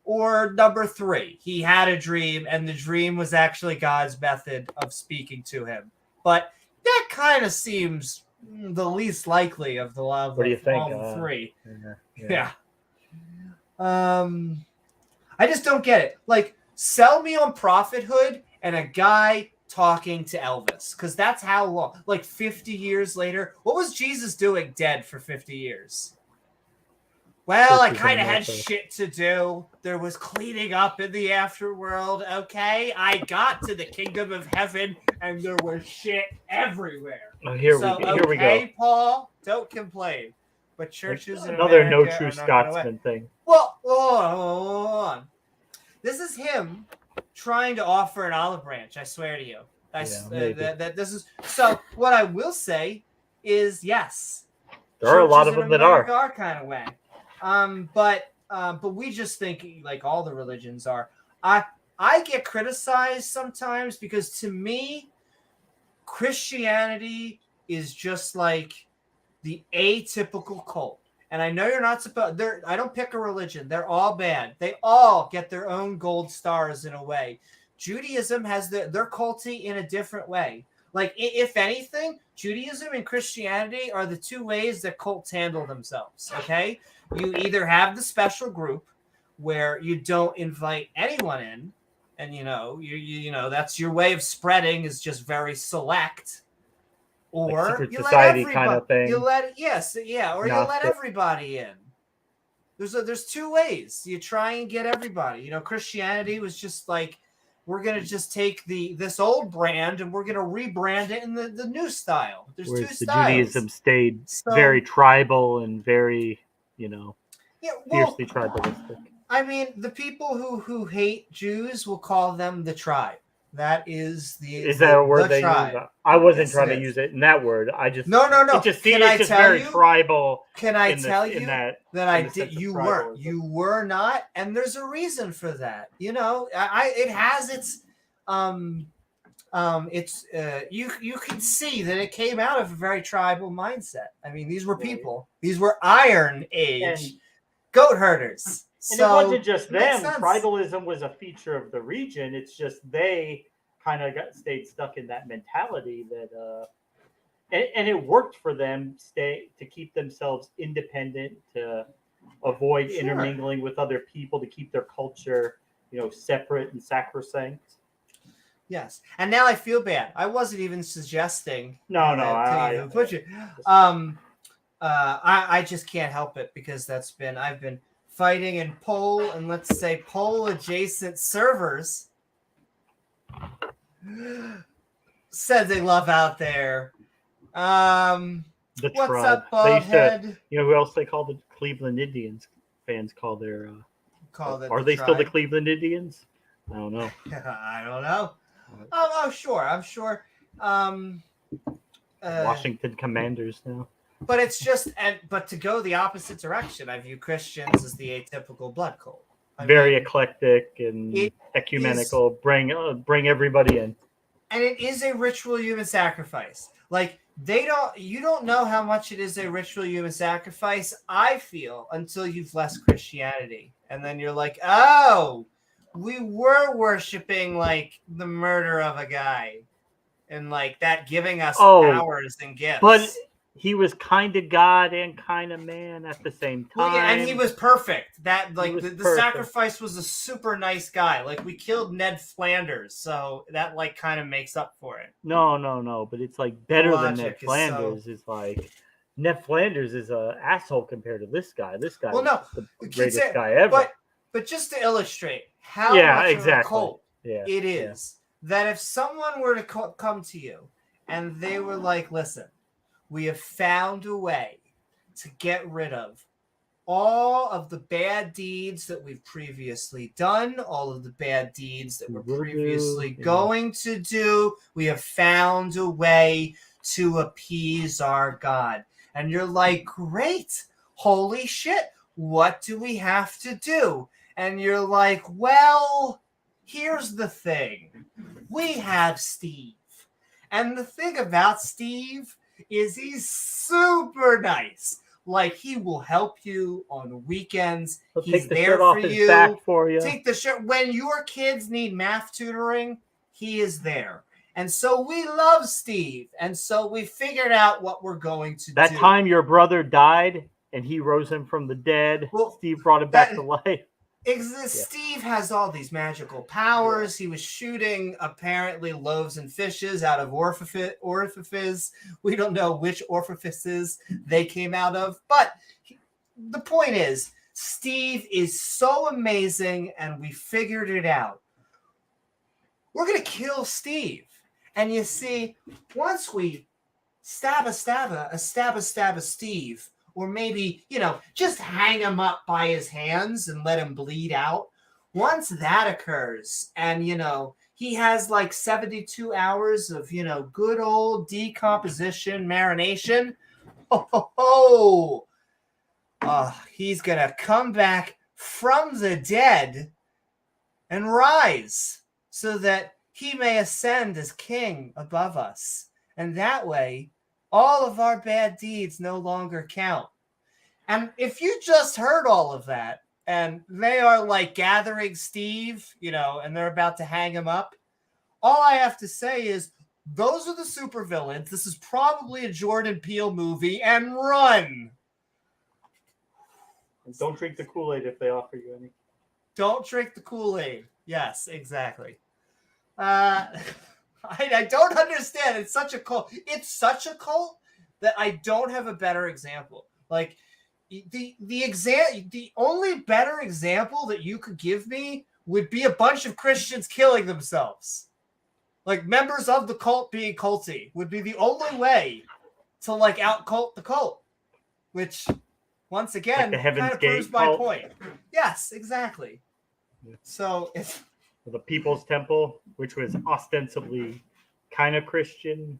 Or number 3, he had a dream, and the dream was actually God's method of speaking to him. But that kind of seems the least likely of the love. What do you think? All the 3. Yeah. I just don't get it. Like, sell me on prophethood and a guy talking to Elvis, because that's how long. Like 50 years later, what was Jesus doing dead for 50 years? Well, I kind of had shit to do. There was cleaning up in the afterworld, okay? I got to the kingdom of heaven, and there was shit everywhere. Oh, here we go. Paul, don't complain. But churches in another America no true are not Scotsman thing. Well, hold on. This is him trying to offer an olive branch. I swear to you. That this is so. What I will say is, yes, there are a lot of them that are kind of way. But we just think like all the religions are. I get criticized sometimes because to me, Christianity is just like the atypical cult. And I know you're not supposed. I don't pick a religion. They're all bad. They all get their own gold stars in a way. Judaism has their culty in a different way. Like, if anything, Judaism and Christianity are the 2 ways that cults handle themselves, okay? You either have the special group where you don't invite anyone in, and, you know, that's your way of spreading is just very select, or like secret you society let everybody, kind of thing. you let everybody in. There's 2 ways. You try and get everybody. You know, Christianity was just like, we're going to just take this old brand and we're going to rebrand it in the new style. There's Whereas 2 the styles. Judaism stayed very tribal and very, fiercely tribalistic. I mean, the people who hate Jews will call them the tribe. That is Is that a word they tribe. use? I wasn't trying to use it in that word. I just no. It just seems very tribal. Can I tell you that I did? You weren't. You were not, and there's a reason for that. You know, it has its you can see that it came out of a very tribal mindset. I mean, these were people. These were Iron Age goat herders. And it wasn't just them. Tribalism was a feature of the region. It's just they kind of stayed stuck in that mentality that, and it worked for them to keep themselves independent, to avoid intermingling with other people, to keep their culture, separate and sacrosanct. Yes, and now I feel bad. I wasn't even suggesting. No, I just can't help it because I've been fighting in Pole and let's say Pole adjacent servers. Sending love out there. The What's tribe. up, Bobhead? You know who else they call the Cleveland Indians? Fans call their. Are they still the tribe. Cleveland Indians? I don't know. I don't know. Oh, sure. I'm sure. Washington Commanders now. But it's just, but to go the opposite direction, I view Christians as the atypical blood cult. Very eclectic and ecumenical. Bring everybody in. And it is a ritual human sacrifice. Like you don't know how much it is a ritual human sacrifice, I feel, until you've left Christianity. And then you're like, oh, we were worshiping like the murder of a guy. And like that giving us powers and gifts. But he was kind of God and kind of man at the same time. Well, yeah, and he was perfect. That like the sacrifice was a super nice guy. Like we killed Ned Flanders, so that like kind of makes up for it. No. But it's like better than Ned Flanders. It's like Ned Flanders is an asshole compared to this guy. This guy is the greatest guy ever. But just to illustrate how much of a cult it is, that if someone were to come to you and they were like, listen, we have found a way to get rid of all of the bad deeds that we've previously done, all of the bad deeds that we're previously going to do. We have found a way to appease our God. And you're like, great, holy shit, what do we have to do? And you're like, well, here's the thing. We have Steve. And the thing about Steve is he's super nice. Like he will help you on weekends. He's there for you. Back for you. Take the shirt when your kids need math tutoring. He is there, and so we love Steve. And so we figured out what we're going to do. That time your brother died, and he rose him from the dead. Well, Steve brought him back to life. Steve has all these magical powers. He was shooting apparently loaves and fishes out of orifices. We don't know which orifices they came out of. But the point is, Steve is so amazing, and we figured it out. We're going to kill Steve. And you see, once we stab a Steve, or maybe, just hang him up by his hands and let him bleed out. Once that occurs and, he has like 72 hours of, good old decomposition, marination. He's going to come back from the dead and rise so that he may ascend as king above us. And that way, all of our bad deeds no longer count. And if you just heard all of that, and they are like gathering Steve, and they're about to hang him up, all I have to say is, those are the supervillains. This is probably a Jordan Peele movie, and run. And don't drink the Kool-Aid if they offer you any. Don't drink the Kool-Aid. Yes, exactly. I don't understand. It's such a cult. It's such a cult that I don't have a better example. Like the only better example that you could give me would be a bunch of Christians killing themselves. Like members of the cult being culty would be the only way to like out cult the cult, which once again like kind of proves my point. Yes, exactly. So it's the People's Temple, which was ostensibly kind of Christian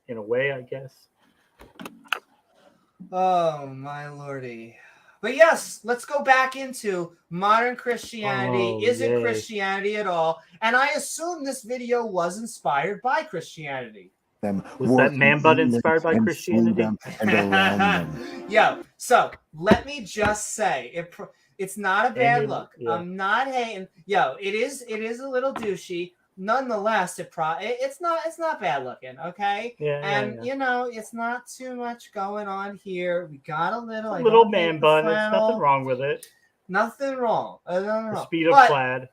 in a way, I guess. Oh, my lordy. But yes, let's go back into modern Christianity. Is it Christianity at all? And I assume this video was inspired by Christianity. Was that man butt inspired by Christianity? Yeah. So let me just say, it's not a bad look. Yeah. I'm not hating. It is a little douchey. Nonetheless, it's not bad looking. Okay. Yeah. It's not too much going on here. We got a little man bun. There's nothing wrong with it. Nothing wrong. The speed of plaid.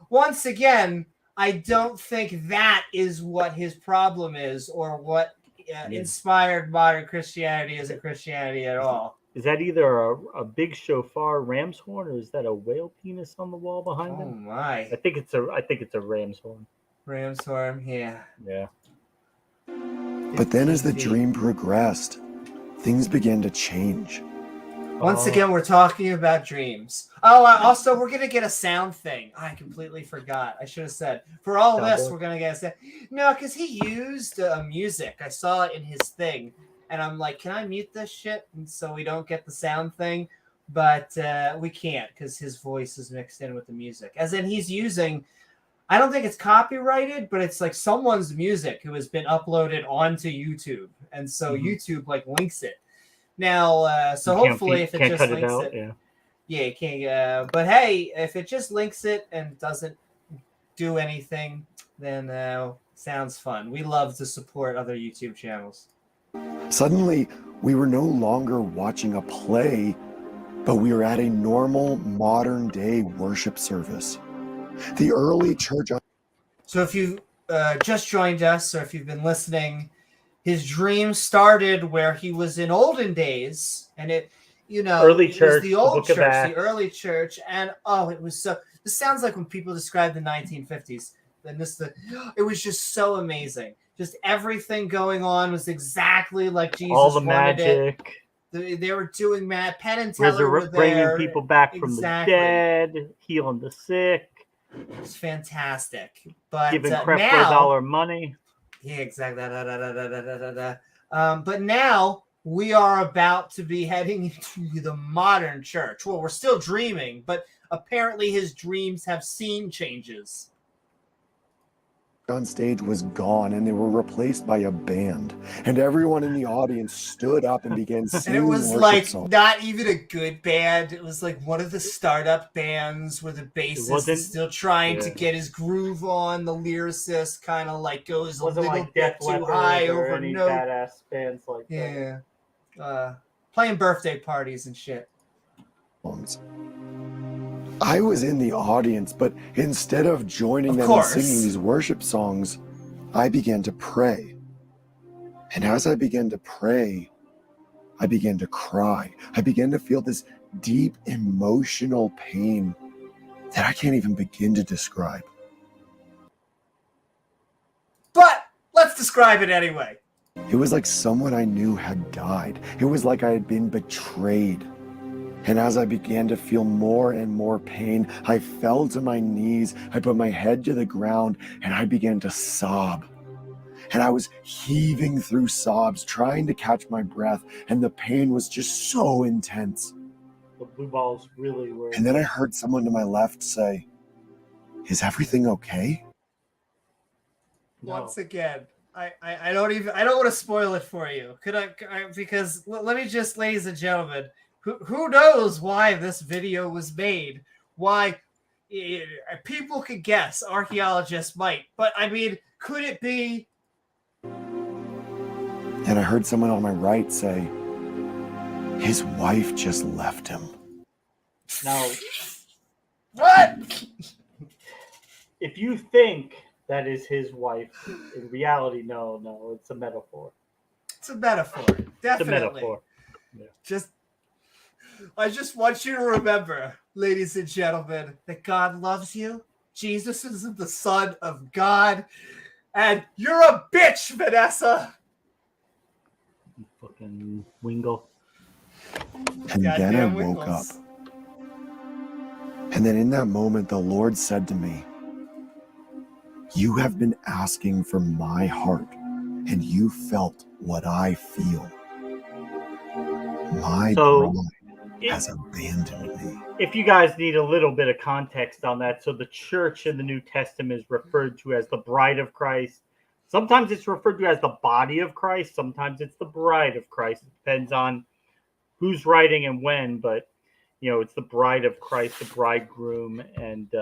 Once again, I don't think that is what his problem is, or what inspired modern Christianity isn't Christianity at all. Is that either a big shofar ram's horn, or is that a whale penis on the wall behind Oh him? my! I think it's a ram's horn. Ram's horn, yeah. Yeah. But then as the dream progressed, things began to change. Once again, we're talking about dreams. Oh, also, we're going to get a sound thing. I completely forgot. I should have said. For all of this, we're going to get a sound. No, because he used music. I saw it in his thing. And I'm like, can I mute this shit? And so we don't get the sound thing. But we can't because his voice is mixed in with the music. As in, he's using... I don't think it's copyrighted, but it's like someone's music who has been uploaded onto YouTube. And so YouTube, like, links it. Now, so hopefully if it just links it, you can't. But hey, if it just links it and doesn't do anything, then sounds fun. We love to support other YouTube channels. Suddenly, we were no longer watching a play, but we were at a normal modern day worship service. The early church. So if you just joined us, or if you've been listening, his dream started where he was in olden days, and early church, the old church, the early church, and it was so. This sounds like when people describe the 1950s. It was just so amazing. Just everything going on was exactly like Jesus. All the magic. They were doing Penn and Teller were there, bringing people back from the dead, healing the sick. It's fantastic, but giving crap for $1 money. Yeah, exactly. But now we are about to be heading into the modern church. Well, we're still dreaming, but apparently his dreams have seen changes. On stage was gone, and they were replaced by a band, and everyone in the audience stood up and began singing. And it was like songs. Not even a good band. It was like one of the startup bands where the bassist is still trying to get his groove on. The lyricist kind of like goes a little like bit too high over any note. Badass bands like that. Playing birthday parties and shit. I was in the audience, but instead of joining them and singing these worship songs, I began to pray. And as I began to pray, I began to cry. I began to feel this deep emotional pain that I can't even begin to describe. But let's describe it anyway. It was like someone I knew had died. It was like I had been betrayed. And as I began to feel more and more pain, I fell to my knees, I put my head to the ground, and I began to sob. And I was heaving through sobs, trying to catch my breath, and the pain was just so intense. The blue balls really were. And then I heard someone to my left say, "Is everything okay?" No. Once again, I don't want to spoil it for you. Because let me just, ladies and gentlemen, who knows why this video was made? Why people could guess, archaeologists might, but I mean, could it be? And I heard someone on my right say, "His wife just left him." Now, what? If you think that is his wife, in reality, no, it's a metaphor. It's a metaphor, definitely. It's a metaphor. Yeah. I just want you to remember, ladies and gentlemen, that God loves you. Jesus is the Son of God. And you're a bitch, Vanessa. You fucking wingle. And then I woke up. And then in that moment, the Lord said to me, "You have been asking for my heart, and you felt what I feel. My bride has abandoned me." If you guys need a little bit of context on that, so the church in the New Testament is referred to as the bride of Christ. Sometimes it's referred to as the body of Christ. Sometimes it's the bride of Christ. It depends on who's writing and when, but it's the bride of Christ, the bridegroom. And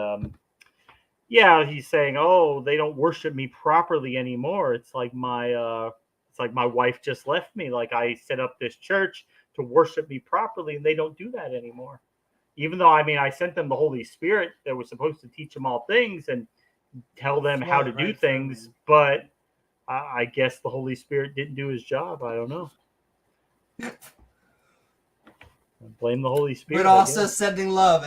he's saying, "Oh, they don't worship me properly anymore. It's like my wife just left me. Like I set up this church to worship me properly, and they don't do that anymore. Even though, I sent them the Holy Spirit that was supposed to teach them all things and tell them how to do things, but I guess the Holy Spirit didn't do his job. I don't know. Blame the Holy Spirit. But also sending love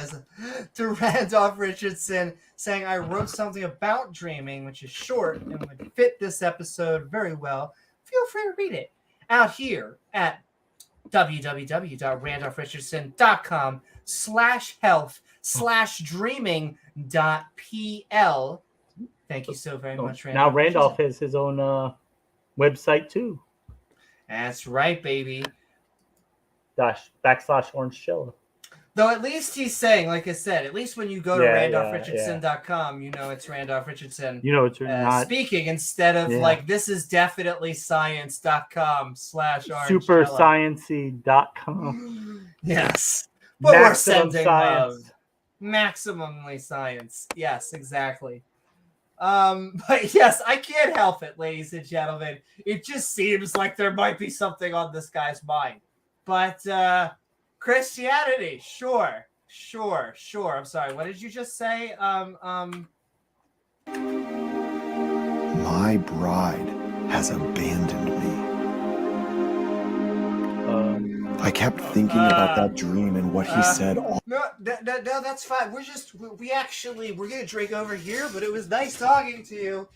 to Randolph Richardson, saying, I wrote something about dreaming, which is short and would fit this episode very well. Feel free to read it out here at www.randolphrichardson.com/health/dreaming.pl. Thank you so very much, Randolph. Now Randolph has his own website too. That's right, baby. /orange Though at least he's saying, like I said, at least when you go to randolphrichardson.com, you know it's Randolph Richardson it's not speaking instead of like this is definitely science.com/orange supersciency.com. Yes. But Maximum we're sending science. love. Maximally science. Yes, exactly. But yes, I can't help it, ladies and gentlemen. It just seems like there might be something on this guy's mind. But Christianity, sure. I'm sorry. What did you just say? My bride has abandoned me. I kept thinking about that dream and what he said. No, that's fine. We're gonna drink over here, but it was nice talking to you.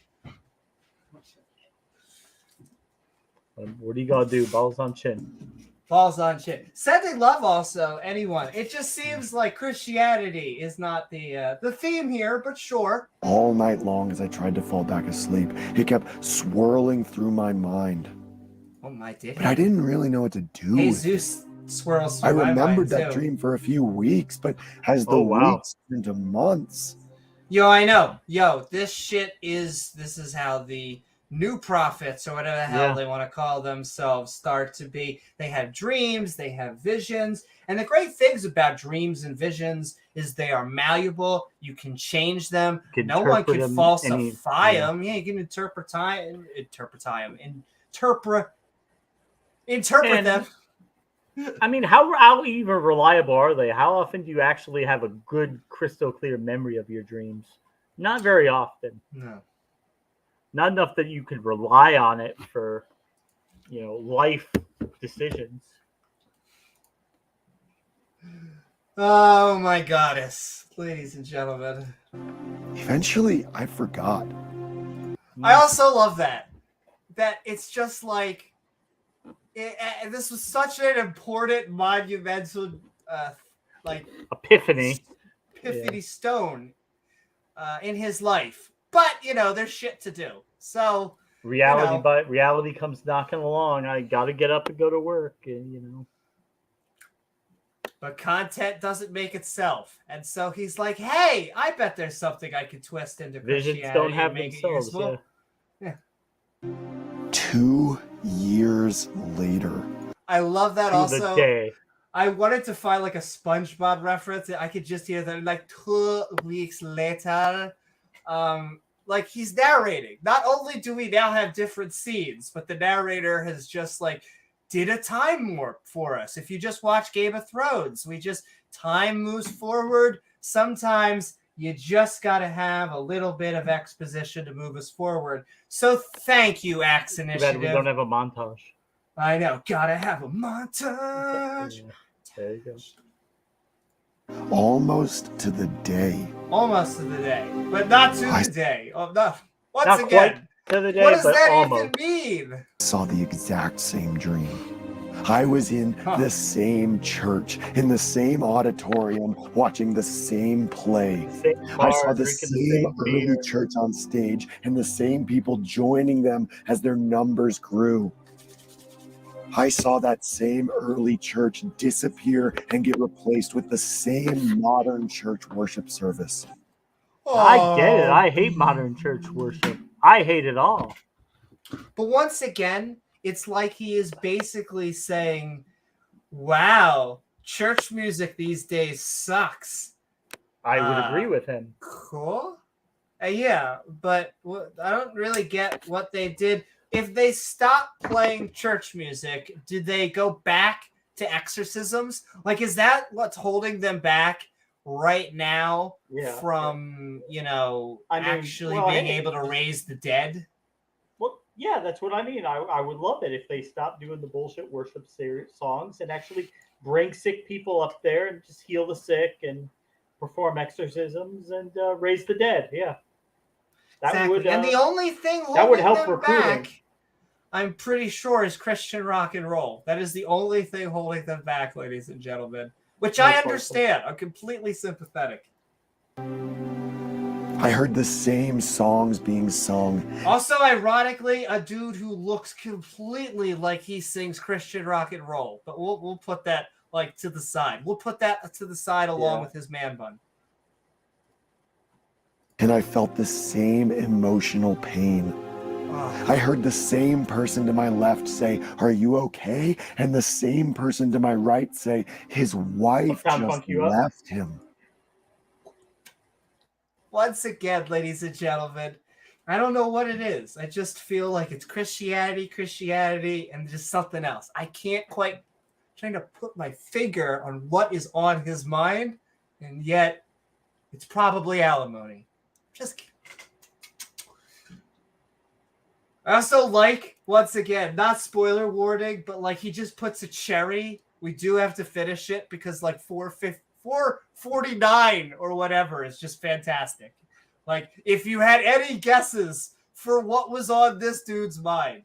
What do you gotta do? Balls on chin. Balls on chin. Sending love also, anyone. It just seems like Christianity is not the theme here, but sure. All night long as I tried to fall back asleep, it kept swirling through my mind. Oh my dick. But I didn't really know what to do. Jesus swirls through I my mind remembered that too. dream for a few weeks, but as the weeks turned to months. Yo, I know. Yo, this is how the new prophets, or whatever the hell they want to call themselves, start to be. They have dreams, they have visions, and the great things about dreams and visions is they are malleable. You can change them. No one can falsify them. Yeah, you can interpret them. I mean, how even reliable are they? How often do you actually have a good, crystal clear memory of your dreams? Not very often. No. Not enough that you could rely on it for, life decisions. Oh my goddess, ladies and gentlemen. Eventually, I forgot. I also love that it's just like this was such an important, monumental, epiphany stone in his life. But there's shit to do. So reality comes knocking along. I got to get up and go to work, and But content doesn't make itself, and so he's like, "Hey, I bet there's something I could twist into Visions Christianity don't have and make themselves." it useful." Yeah. 2 years later. I love that. To also, the day. I wanted to find like a SpongeBob reference. I could just hear that like 2 weeks later. Like he's narrating. Not only do we now have different scenes, but the narrator has just like did a time warp for us. If you just watch Game of Thrones, time moves forward. Sometimes you just got to have a little bit of exposition to move us forward. So thank you, Axe Initiative. We don't have a montage. I know. Gotta have a montage. Yeah. There you go. Almost to the day. Almost to the day, but not to the day. Oh, no. Once not again, quite to the day, what does but that almost. even mean? Saw the exact same dream. I was in the same church, in the same auditorium, watching the same play. I saw the same early church on stage and the same people joining them as their numbers grew. I saw that same early church disappear and get replaced with the same modern church worship service. I get it. I hate modern church worship. I hate it all. But once again, it's like he is basically saying, wow, church music these days sucks. I would agree with him. Cool. Yeah, but I don't really get what they did. If they stopped playing church music, did they go back to exorcisms? Like, is that what's holding them back right now from, actually being able to raise the dead? Well, Yeah, that's what I mean. I would love it if they stopped doing the bullshit worship songs and actually bring sick people up there and just heal the sick and perform exorcisms and raise the dead. Yeah, that Exactly. would And the only thing that would holding help them recruiting. back, I'm pretty sure, is Christian rock and roll. That is the only thing holding them back, ladies and gentlemen. Which I understand. I'm completely sympathetic. I heard the same songs being sung. Also, ironically, a dude who looks completely like he sings Christian rock and roll. But we'll put that like to the side. We'll put that to the side along with his man bun. And I felt the same emotional pain. I heard the same person to my left say, "Are you okay?" And the same person to my right say, "His wife just left him." Once again, ladies and gentlemen, I don't know what it is. I just feel like it's Christianity, and just something else. I can't quite trying to put my finger on what is on his mind, and yet it's probably alimony. Just kidding. I also like, once again, not spoiler warning, but like he just puts a cherry. We do have to finish it because like 449 or whatever is just fantastic. Like if you had any guesses for what was on this dude's mind.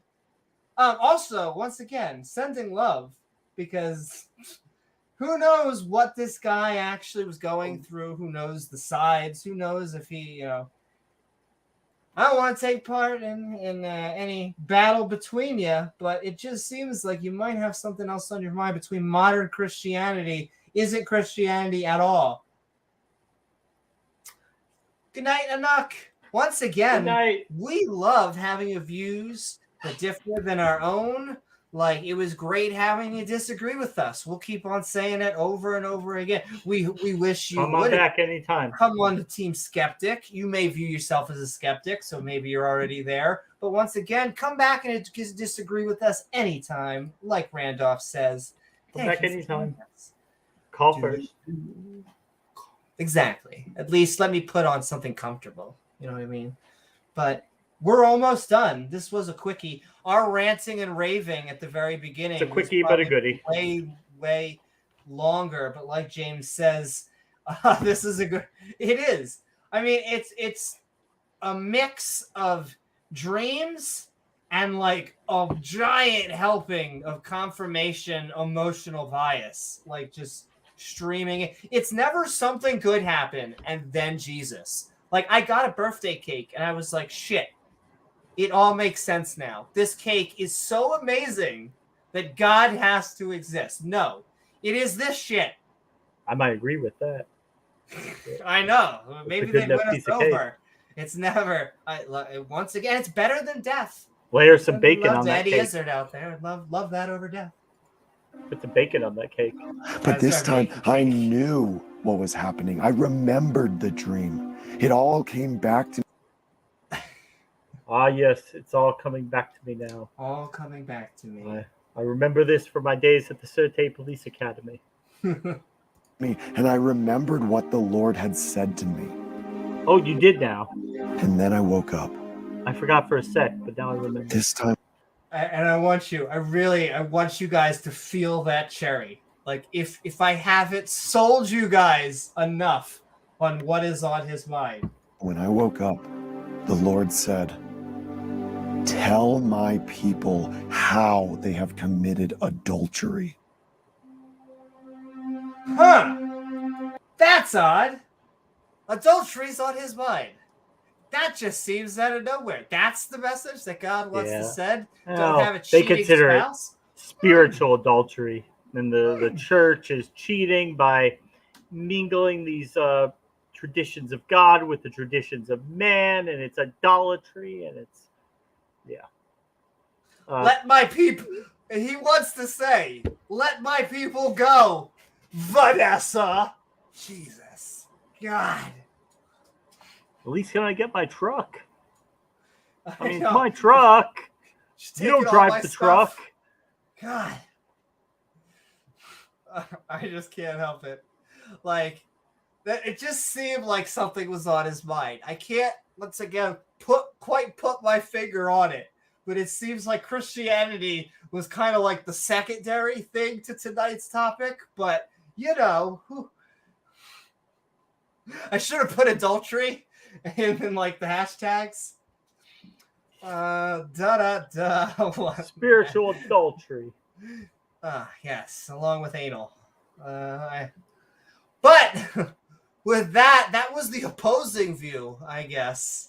Also, once again, sending love, because who knows what this guy actually was going through? Who knows the sides? Who knows if he, I don't want to take part in any battle between you, but it just seems like you might have something else on your mind between modern Christianity. Isn't Christianity at all? Good night, Anuk. Once again, we love having your views that differ than our own. Like, it was great having you disagree with us. We'll keep on saying it over and over again. We wish you come on back anytime. Come on to Team Skeptic. You may view yourself as a skeptic, so maybe you're already there. But once again, come back and disagree with us anytime, like Randolph says. Come back anytime. Call first. Exactly. At least let me put on something comfortable. You know what I mean? But we're almost done. This was a quickie. Our ranting and raving at the very beginning. It's a quickie, but a goodie. Way longer. But like James says, this is a good. It is. I mean, it's a mix of dreams and like a giant helping of confirmation, emotional bias, like just streaming it. It's never something good happen and then Jesus. Like I got a birthday cake and I was like, shit. It all makes sense now. This cake is so amazing that God has to exist. No, it is this shit. I might agree with that. I know. Maybe they win us over. It's never. Once again, it's better than death. Layer some bacon on that Eddie cake. Izzard out there. Love that over death. Put the bacon on that cake. But this time, I knew what was happening. I remembered the dream. It all came back to me. Ah, yes, it's all coming back to me now. All coming back to me. I remember this from my days at the Sûreté Police Academy. And I remembered what the Lord had said to me. Oh, you did now? And then I woke up. I forgot for a sec, but now I remember. This time. And I want you guys to feel that cherry. Like if I haven't sold you guys enough on what is on his mind. When I woke up, the Lord said, "Tell my people how they have committed adultery." Huh. That's odd. Adultery's on his mind. That just seems out of nowhere. That's the message that God wants to send. Don't have a cheating they consider spouse. It spiritual adultery. And the church is cheating by mingling these traditions of God with the traditions of man, and it's idolatry, and it's let my people. He wants to say, "Let my people go." Vanessa, Jesus, God. At least can I get my truck? I mean, it's my truck. You don't drive the truck. God. I just can't help it. Like, it just seemed like something was on his mind. I can't, once again, put my finger on it. but it seems like Christianity was kind of like the secondary thing to tonight's topic. But, you know, I should have put adultery in like the hashtags. Spiritual adultery. Yes, along with anal. But with that was the opposing view, I guess.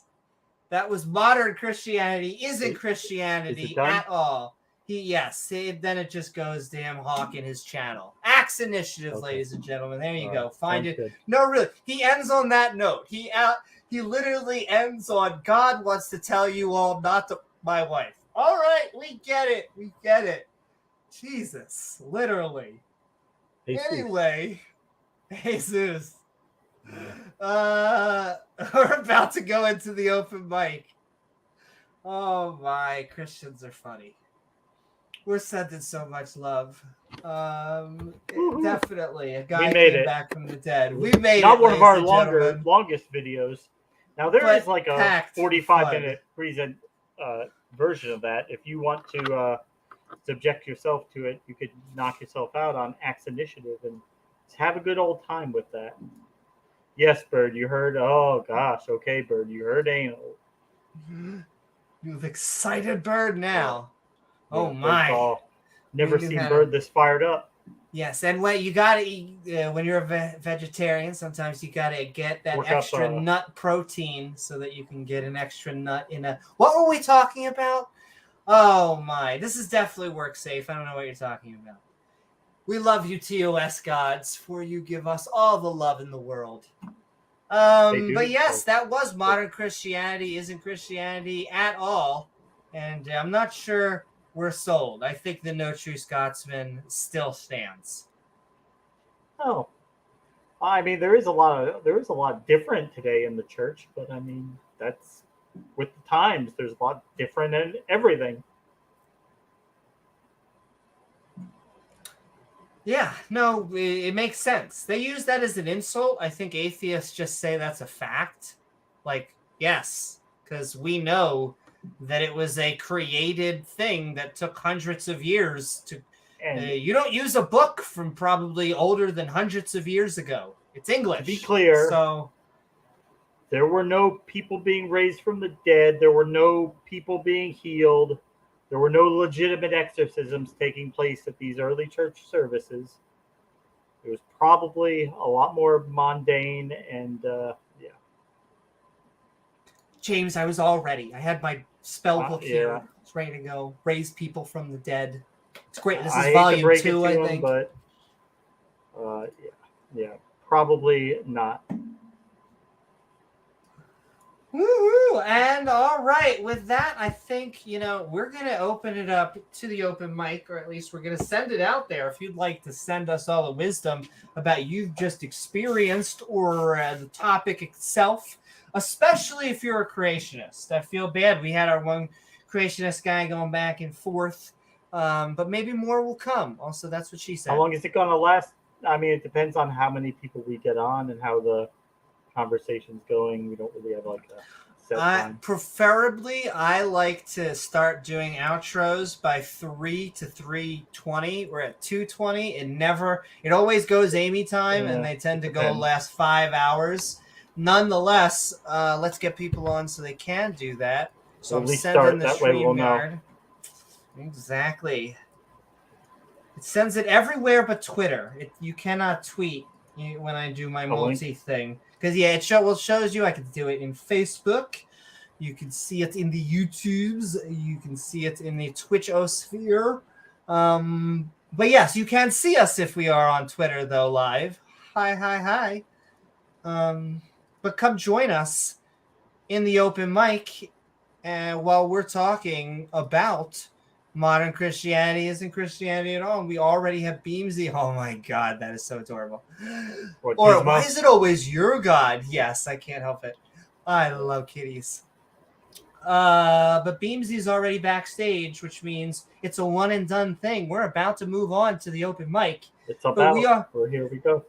That was modern Christianity isn't Christianity at all. Then it just goes to him hawking his channel. Axe Initiative, ladies and gentlemen. There you go. Find it. Good. No, really. He ends on that note. He literally ends on, God wants to tell you all not to my wife. All right, we get it. We get it. Jesus, literally. Jesus. Anyway, Jesus. We're about to go into the open mic. Oh my, Christians are funny. We're sending so much love. Definitely. A guy came back from the dead. We made not it. Not one of our longest videos. Now there is like a 45-minute version of that. If you want to subject yourself to it, you could knock yourself out on Axe Initiative and have a good old time with that. Yes, Bird, you heard. Oh gosh, okay, Bird, you heard anal. You've excited Bird now. Yeah, oh my! Never seen Bird this fired up. Yes, and when you gotta eat, when you're a vegetarian, sometimes you gotta get that extra nut protein so that you can get an extra nut in a. What were we talking about? Oh my! This is definitely work safe. I don't know what you're talking about. We love you, TOS gods, for you give us all the love in the world. But yes, that was modern Christianity isn't Christianity at all, and I'm not sure we're sold. I think the No True Scotsman still stands. Oh, I mean, there is a lot different today in the church, but I mean, that's with the times. There's a lot different in everything. Yeah, no, it makes sense. They use that as an insult. I think atheists just say that's a fact. Like, yes, because we know that it was a created thing that took hundreds of years to... you don't use a book from probably older than hundreds of years ago. It's English. To be clear, so there were no people being raised from the dead. There were no people being healed. There were no legitimate exorcisms taking place at these early church services. It was probably a lot more mundane and, yeah. James, I was all ready. I had my spell book here. It's ready to go. Raise people from the dead. It's great. This is volume 2, I think. But, yeah, probably not. Woo-hoo. And all right, with that, I think, we're going to open it up to the open mic, or at least we're going to send it out there. If you'd like to send us all the wisdom about you've just experienced or the topic itself, especially if you're a creationist. I feel bad. We had our one creationist guy going back and forth, but maybe more will come. Also, that's what she said. How long is it going to last? I mean, it depends on how many people we get on and how the conversation's going. We don't really have like a set time. Preferably, I like to start doing outros by 3 to 3:20. We're at 2:20. It always goes Amy time, and they tend to go last 5 hours. Nonetheless, let's get people on so they can do that. So I'm sending the StreamYard. Exactly. It sends it everywhere but Twitter. You cannot tweet when I do my multi thing. Because, it shows you. I can do it in Facebook. You can see it in the YouTubes. You can see it in the Twitch-osphere. But, yes, you can see us if we are on Twitter, though, live. Hi. But come join us in the open mic while we're talking about modern Christianity isn't Christianity at all. And we already have Beamsy. Oh my God, that is so adorable. Or why is it always your God? Yes, I can't help it. I love kitties. But Beamsy's already backstage, which means it's a one and done thing. We're about to move on to the open mic. It's about. Well, here we go.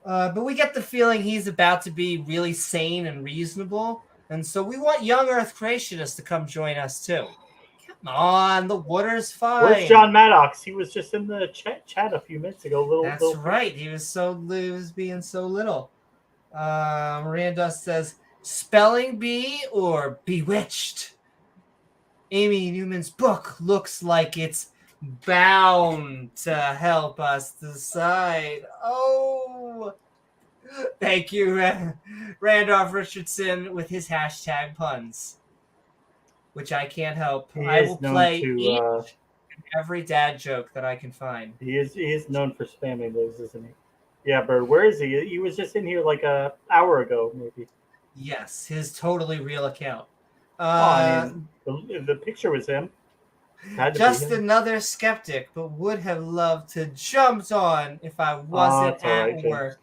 But we get the feeling he's about to be really sane and reasonable. And so we want young Earth creationists to come join us too. On the water's fine. Where's John Maddox? He was just in the chat a few minutes ago. That's right. He was being so little. Miranda says, spelling bee or bewitched? Amy Newman's book looks like it's bound to help us decide. Oh, thank you, Randolph Richardson, with his hashtag puns, which I can't help. I will play each and every dad joke that I can find. He is known for spamming those, isn't he? Yeah, Bird, where is he? He was just in here like an hour ago, maybe. Yes, his totally real account. I mean, the picture was him. Just another skeptic, but would have loved to jumped on if I wasn't at work.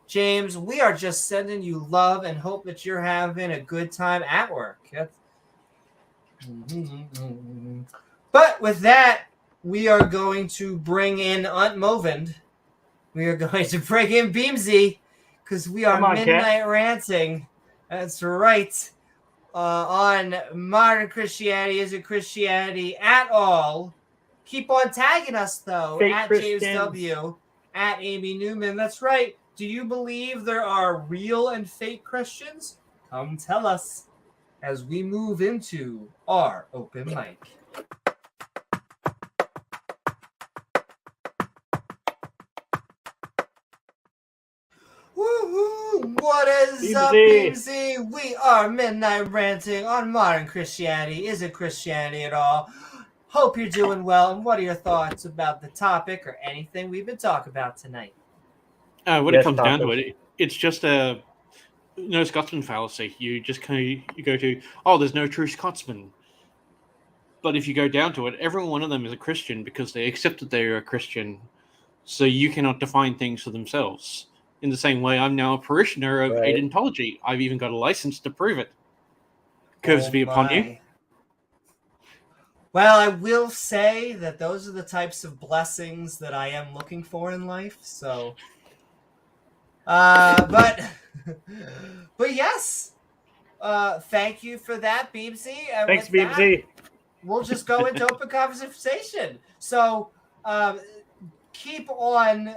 James, we are just sending you love and hope that you're having a good time at work. But with that, we are going to bring in Aunt Movind. We are going to bring in Beamsy because we are Midnight Ranting. That's right. On Modern Christianity Isn't Christianity at All. Keep on tagging us, though, Fake at Christians. James W., at Amy Newman. That's right. Do you believe there are real and fake Christians? Come tell us as we move into our open mic. Woohoo! What is up, Beamsy? We are Midnight Ranting on Modern Christianity Isn't Christianity at All. Hope you're doing well, and what are your thoughts about the topic or anything we've been talking about tonight? When it comes down to it, it's just a no Scotsman fallacy. You just you go to, there's no true Scotsman. But if you go down to it, every one of them is a Christian because they accepted they are a Christian. So you cannot define things for themselves. In the same way, I'm now a parishioner of Aidentology. I've even got a license to prove it. Curves be upon you. Well, I will say that those are the types of blessings that I am looking for in life. So, but yes, thank you for that, Beamsy. And thanks, Beamsy. We'll just go into open conversation. So, keep on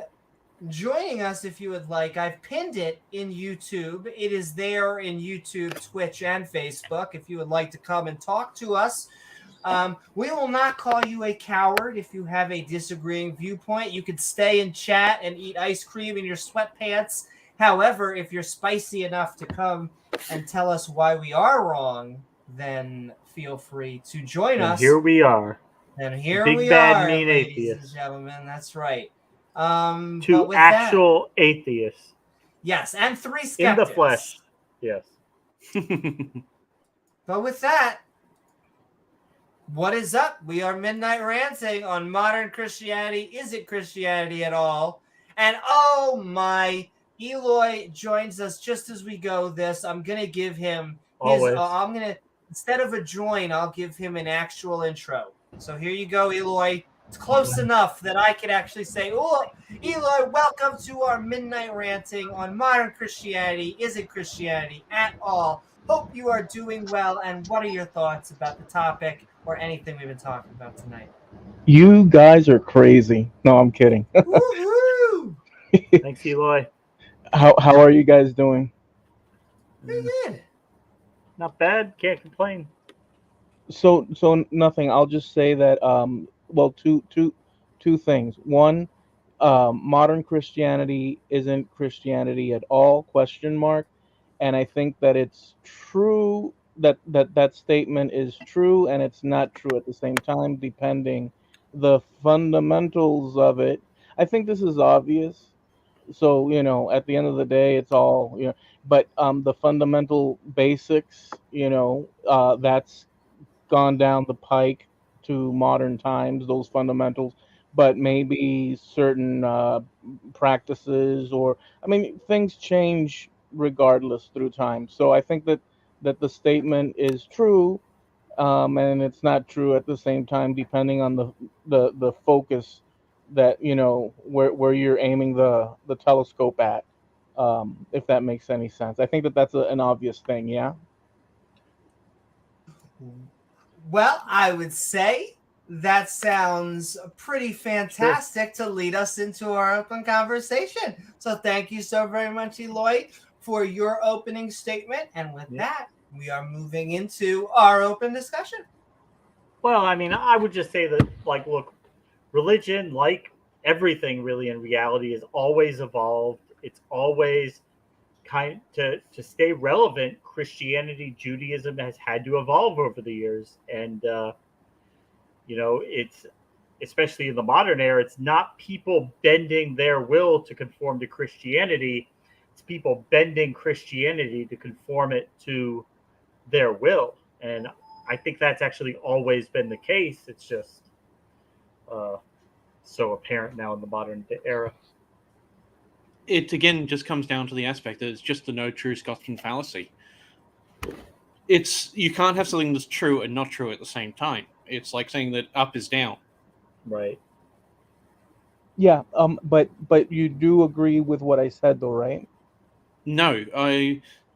joining us if you would like. I've pinned it in YouTube. It is there in YouTube, Twitch, and Facebook if you would like to come and talk to us. We will not call you a coward if you have a disagreeing viewpoint. You can stay and chat and eat ice cream in your sweatpants. However, if you're spicy enough to come and tell us why we are wrong, then feel free to join us. Here we are. And here Big we bad are, mean ladies atheists. and gentlemen. That's right. Two actual atheists. Yes, and 3 skeptics. In the flesh. Yes. But with that, what is up? We are Midnight Ranting on Modern Christianity Isn't Christianity at All. And oh my, Eloy joins us just as we go this. I'm going to give him instead of a join, I'll give him an actual intro. So here you go, Eloy. It's close enough that I could actually say, oh, Eloy, welcome to our Midnight Ranting on Modern Christianity Isn't Christianity at All. Hope you are doing well, and what are your thoughts about the topic or anything we've been talking about tonight? You guys are crazy. No, I'm kidding. Woohoo! Thanks, Eloy. How are you guys doing? Pretty good. Not bad. Can't complain. So nothing. I'll just say that two things. One, modern Christianity isn't Christianity at all, ? And I think that it's true that statement is true and it's not true at the same time, depending the fundamentals of it. I think this is obvious. So, at the end of the day, it's all, but the fundamental basics, that's gone down the pike to modern times, those fundamentals, but maybe certain practices things change regardless through time. So I think that the statement is true, and it's not true at the same time, depending on the focus that, where you're aiming the telescope at, if that makes any sense. I think that's an obvious thing, yeah? Well, I would say that sounds pretty fantastic to lead us into our open conversation. So thank you so very much, Eloy, for your opening statement. And with that, we are moving into our open discussion. Well, I mean, I would just say that, like, look, religion, like everything really in reality, is always evolved. It's always to stay relevant. Christianity, Judaism has had to evolve over the years, and it's, especially in the modern era, it's not people bending their will to conform to Christianity. It's people bending Christianity to conform it to their will, and I think that's actually always been the case. It's just so apparent now in the modern era. It again just comes down to the aspect that it's just the no true Scotsman fallacy. You can't have something that's true and not true at the same time. It's like saying that up is down. Right. Yeah. But you do agree with what I said, though, right? No,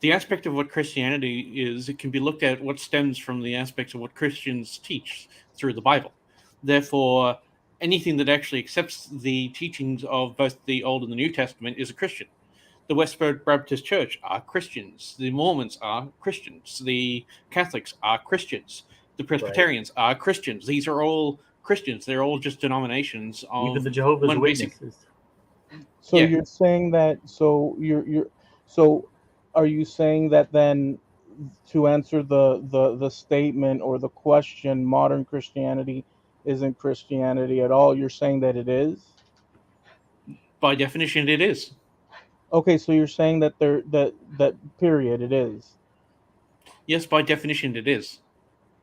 the aspect of what Christianity is, it can be looked at what stems from the aspects of what Christians teach through the Bible. Therefore, anything that actually accepts the teachings of both the Old and the New Testament is a Christian. The Westboro Baptist Church are Christians. The Mormons are Christians. The Catholics are Christians. The Presbyterians are Christians. These are all Christians. They're all just denominations of even the Jehovah's Witnesses. So you're saying that. So So are you saying that then, to answer the statement or the question, modern Christianity isn't Christianity at all? You're saying that it is? By definition, it is. Okay, so you're saying that that period it is. Yes, by definition, it is.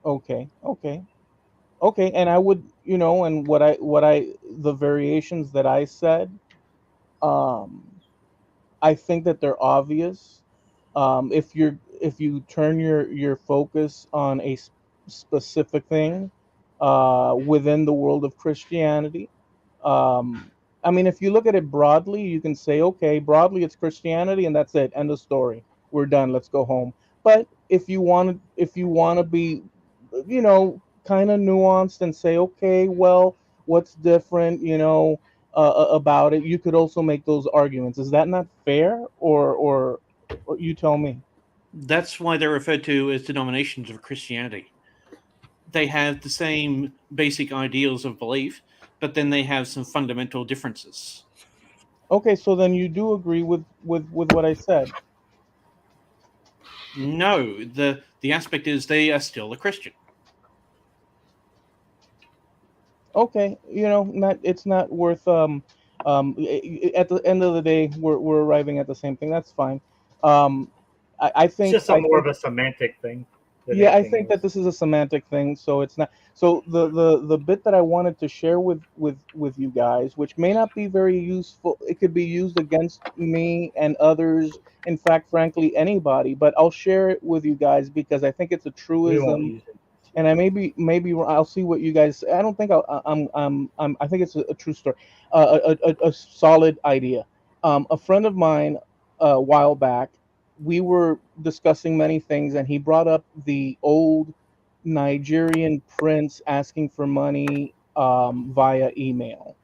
Okay, and I would, and the variations that I said, I think that they're obvious. If you turn your focus on a specific thing within the world of Christianity, I mean, if you look at it broadly, you can say, okay, broadly it's Christianity, and that's it. End of story. We're done. Let's go home. But if you want to be, kind of nuanced and say, okay, well, what's different, about it, you could also make those arguments. Is that not fair, or you tell me? That's why they're referred to as denominations of Christianity. They have the same basic ideals of belief, but then they have some fundamental differences. Okay, so then you do agree with what I said. No, the aspect is they are still a Christian. Okay, it's not worth at the end of the day we're arriving at the same thing. That's fine. I think it's just more of a semantic thing. Yeah, I think that this is a semantic thing, so it's not. So the bit that I wanted to share with you guys, which may not be very useful, it could be used against me and others. In fact, frankly, anybody. But I'll share it with you guys because I think it's a truism, and I maybe I'll see what you guys. I don't think I think it's a true story, a solid idea. A friend of mine, a while back, we were discussing many things, and he brought up the old Nigerian prince asking for money via email.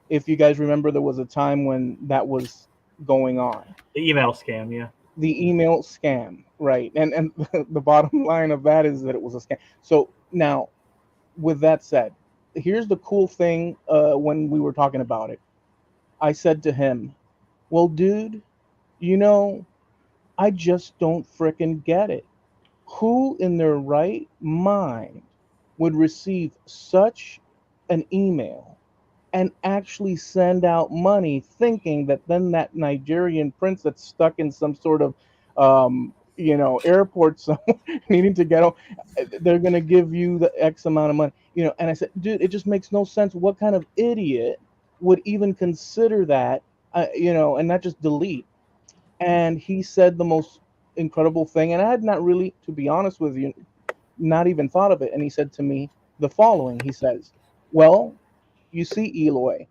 If you guys remember, there was a time when that was going on. The email scam, yeah. The email scam, right? And the bottom line of that is that it was a scam. So now, with that said, here's the cool thing. When we were talking about it, I said to him, "Well, dude, I just don't frickin' get it. Who in their right mind would receive such an email and actually send out money thinking that then that Nigerian prince that's stuck in some sort of, airport somewhere needing to get home, they're going to give you the X amount of money?" And I said, dude, it just makes no sense. What kind of idiot would even consider that, and not just delete? And he said the most incredible thing, and I had not really, to be honest with you, not even thought of it. And he said to me the following. He says, "Well, you see, Eloy,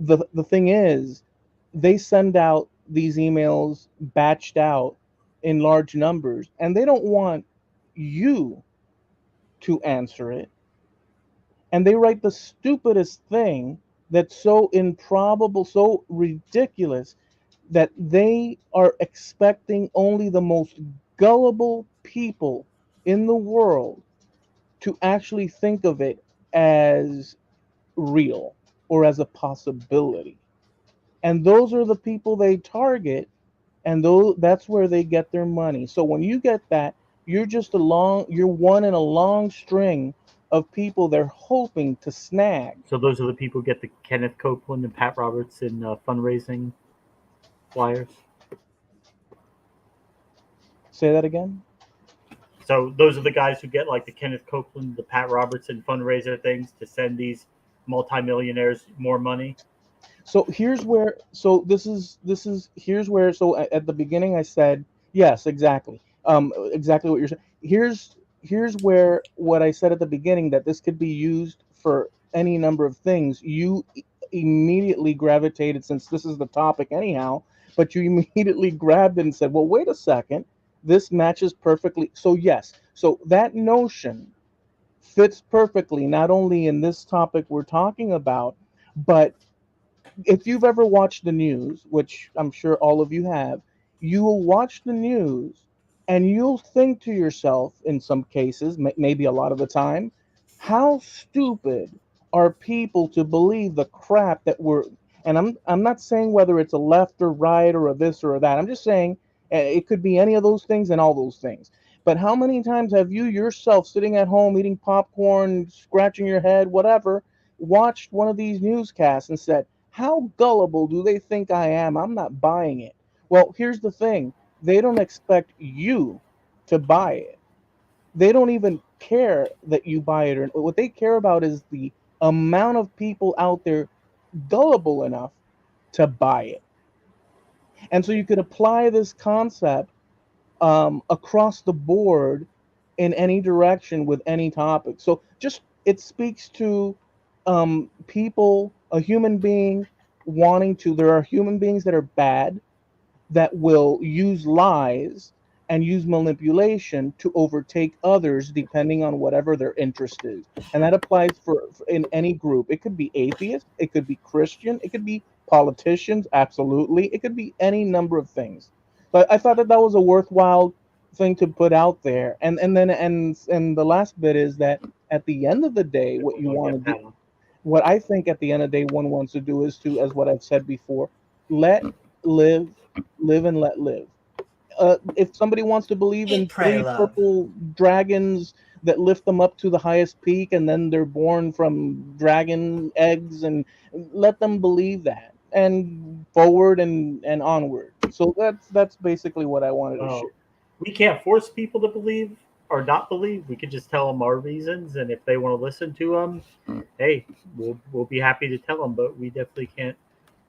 the thing is, they send out these emails batched out in large numbers, and they don't want you to answer it, and they write the stupidest thing that's so improbable, so ridiculous, that they are expecting only the most gullible people in the world to actually think of it as real or as a possibility. And those are the people they target, and that's where they get their money. So when you get that, you're one in a long string of people they're hoping to snag. So those are the people who get the Kenneth Copeland and Pat Robertson fundraising flyers. Say that again? So those are the guys who get like the Kenneth Copeland, the Pat Robertson fundraiser things to send these multimillionaires more money. So here's where at the beginning I said yes, exactly. Exactly what you're saying. Here's where what I said at the beginning, that this could be used for any number of things. You immediately gravitated, since this is the topic anyhow, but you immediately grabbed it and said, well, wait a second, this matches perfectly. So yes, so that notion fits perfectly, not only in this topic we're talking about, but if you've ever watched the news, which I'm sure all of you have, you will watch the news and you'll think to yourself, in some cases, maybe a lot of the time, how stupid are people to believe the crap that we're. And I'm not saying whether it's a left or right or a this or a that. I'm just saying it could be any of those things and all those things. But how many times have you yourself, sitting at home eating popcorn, scratching your head, whatever, watched one of these newscasts and said, how gullible do they think I am? I'm not buying it. Well, here's the thing. They don't expect you to buy it. They don't even care that you buy it. Or what they care about is the amount of people out there gullible enough to buy it. And so you could apply this concept across the board in any direction with any topic. So just it speaks to people, a human being wanting to. There are human beings that are bad, that will use lies and use manipulation to overtake others depending on whatever their interest is. And that applies for in any group. It could be atheist, it could be Christian, it could be politicians, absolutely. It could be any number of things. But I thought that was a worthwhile thing to put out there. And the last bit is that at the end of the day, what you want to do, what I think at the end of the day one wants to do is to, as what I've said before, live and let live. If somebody wants to believe in three purple dragons that lift them up to the highest peak, and then they're born from dragon eggs, and let them believe that, and forward and onward. So that's basically what I wanted to share. We can't force people to believe or not believe. We could just tell them our reasons, and if they want to listen to them, hey, we'll be happy to tell them. But we definitely can't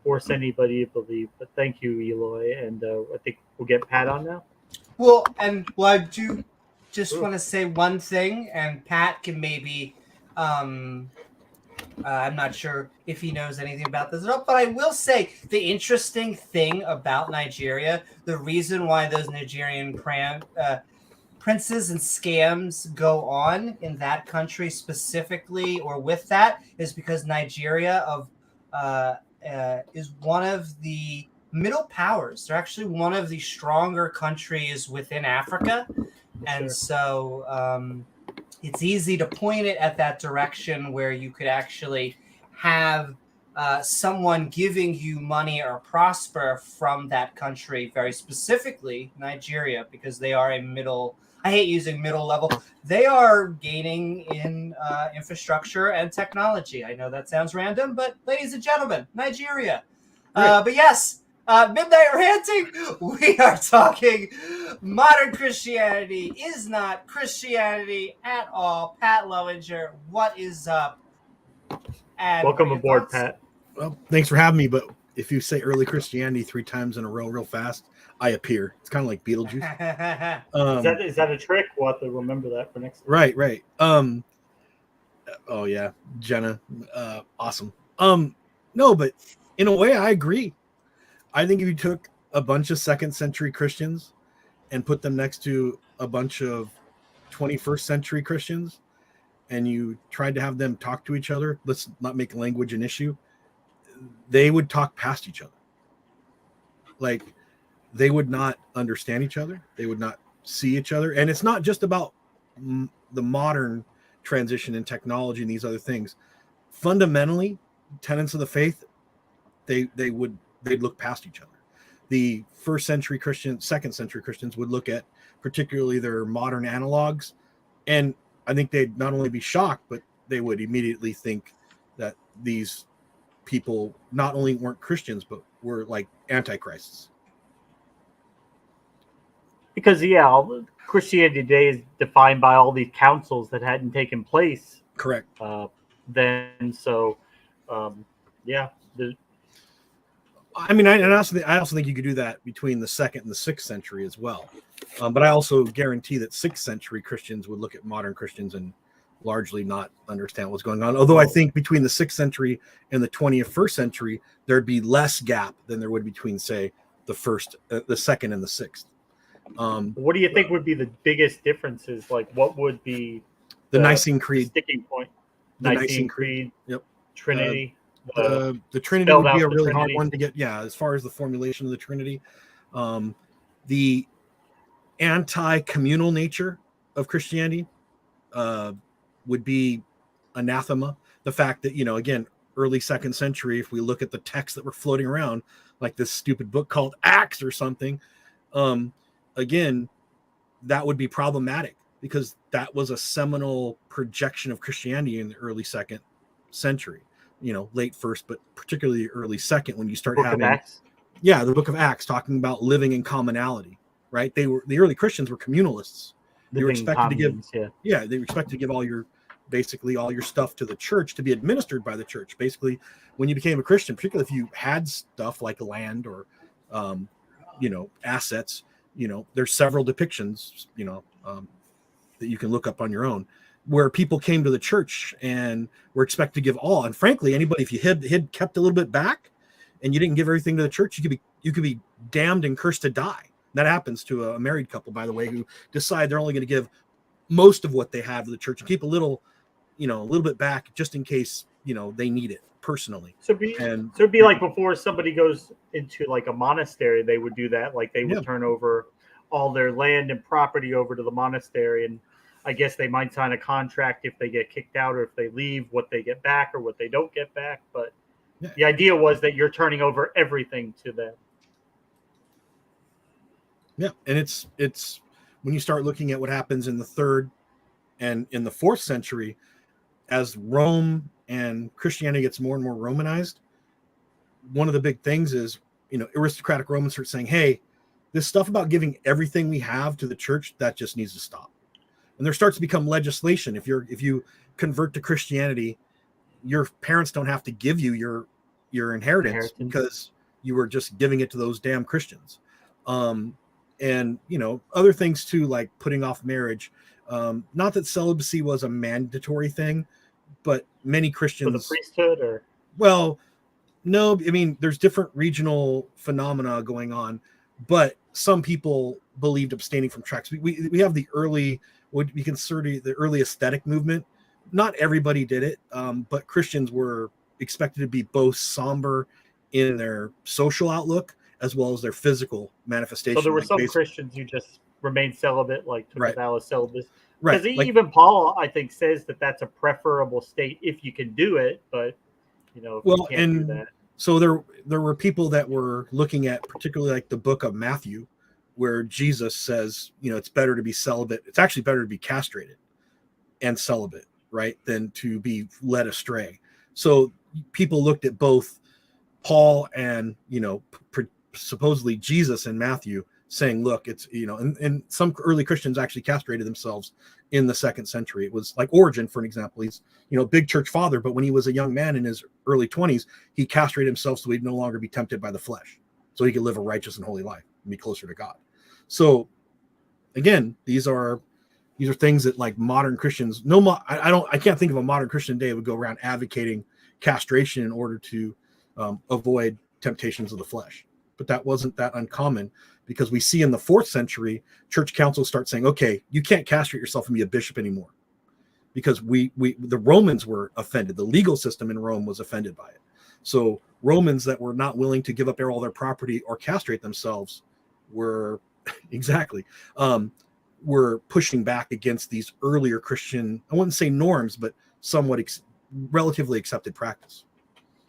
force anybody to believe. But thank you, Eloy, and I think we'll get Pat on now. Well, I do just want to say one thing, and Pat can maybe I'm not sure if he knows anything about this at all, but I will say the interesting thing about Nigeria, the reason why those Nigerian princes and scams go on in that country specifically, or with that, is because Nigeria is one of the middle powers. They're actually one of the stronger countries within Africa, and so it's easy to point it at that direction where you could actually have someone giving you money or prosper from that country, very specifically Nigeria, because they are a middle. I hate using middle level. They are gaining in infrastructure and technology. I know that sounds random, but ladies and gentlemen, Nigeria. But yes, Midnight Ranting, we are talking modern Christianity is not Christianity at all. Pat Lowinger, what is up? And welcome aboard, Pat. Well, thanks for having me, but if you say early Christianity 3 times in a row real fast, I appear. It's kind of like Beetlejuice. Is that a trick? We'll have to remember that for next time. Right. Oh yeah, Jena, awesome. No, but in a way, I agree. I think if you took a bunch of 2nd century Christians and put them next to a bunch of 21st century Christians, and you tried to have them talk to each other, let's not make language an issue, they would talk past each other. Like, they would not understand each other. They would not see each other. And it's not just about the modern transition in technology and these other things. Fundamentally, tenets of the faith, they'd look past each other. The first century Christians, second century Christians would look at particularly their modern analogs, and I think they'd not only be shocked, but they would immediately think that these people not only weren't Christians, but were like antichrists. Because Christianity today is defined by all these councils that hadn't taken place. Correct. Then, so yeah. I mean, I also think you could do that between the 2nd and the 6th century as well. But I also guarantee that 6th century Christians would look at modern Christians and largely not understand what's going on. Although I think between the 6th century and the 21st century, there'd be less gap than there would between, say, the 2nd and the 6th. What do you think would be the biggest differences? Like, what would be the Nicene Creed sticking point? The Nicene Creed. Yep. Trinity. The Trinity would be a really hard one to get. Yeah, as far as the formulation of the Trinity, the anti-communal nature of Christianity would be anathema. The fact that, again, early 2nd century, if we look at the texts that were floating around, like this stupid book called Acts or something, again, that would be problematic because that was a seminal projection of Christianity in the early 2nd century. Late 1st, but particularly early 2nd, when you start having the book of Acts talking about living in commonality, right? The early Christians were communalists. They were expected to give, they were expected to give all your stuff to the church to be administered by the church. Basically, when you became a Christian, particularly if you had stuff like land or, assets, there's several depictions, that you can look up on your own, where people came to the church and were expected to give all. And frankly, anybody, if you had kept a little bit back and you didn't give everything to the church, you could be damned and cursed to die. That happens to a married couple, by the way, who decide they're only going to give most of what they have to the church and keep a little bit back just in case, they need it personally. So it'd be like before somebody goes into like a monastery, they would do that. Like they would turn over all their land and property over to the monastery, and I guess they might sign a contract if they get kicked out or if they leave, what they get back or what they don't get back. But the idea was that you're turning over everything to them. Yeah, and it's when you start looking at what happens in the 3rd and in the 4th century, as Rome and Christianity gets more and more Romanized, one of the big things is, aristocratic Romans start saying, hey, this stuff about giving everything we have to the church, that just needs to stop. And there starts to become legislation. If you convert to Christianity, your parents don't have to give you your inheritance because you were just giving it to those damn Christians. And other things too, like putting off marriage. Not that celibacy was a mandatory thing, but many Christians for the priesthood, or no, I mean there's different regional phenomena going on, but some people believed abstaining from sex. We have the early, what we consider the early aesthetic movement. Not everybody did it, but Christians were expected to be both somber in their social outlook as well as their physical manifestation. So there were some Christians who just remained celibate, like took a vow of celibacy. Right. Because even Paul, I think, says that that's a preferable state if you can do it, but if you can't do that. So there were people that were looking at particularly like the book of Matthew, where Jesus says, it's better to be celibate. It's actually better to be castrated and celibate, right, than to be led astray. So people looked at both Paul and, supposedly Jesus in Matthew saying, look, it's, and some early Christians actually castrated themselves in the 2nd century. It was like Origen, for an example. He's, big church father, but when he was a young man in his early 20s, he castrated himself so he'd no longer be tempted by the flesh, so he could live a righteous and holy life and be closer to God. So again, these are things that like modern Christians, I can't think of a modern Christian today that would go around advocating castration in order to avoid temptations of the flesh. But that wasn't that uncommon, because we see in the 4th century, church councils start saying, okay, you can't castrate yourself and be a bishop anymore, because the Romans were offended. The legal system in Rome was offended by it. So Romans that were not willing to give up all their property or castrate themselves were were pushing back against these earlier Christian, I wouldn't say norms, but somewhat relatively accepted practice.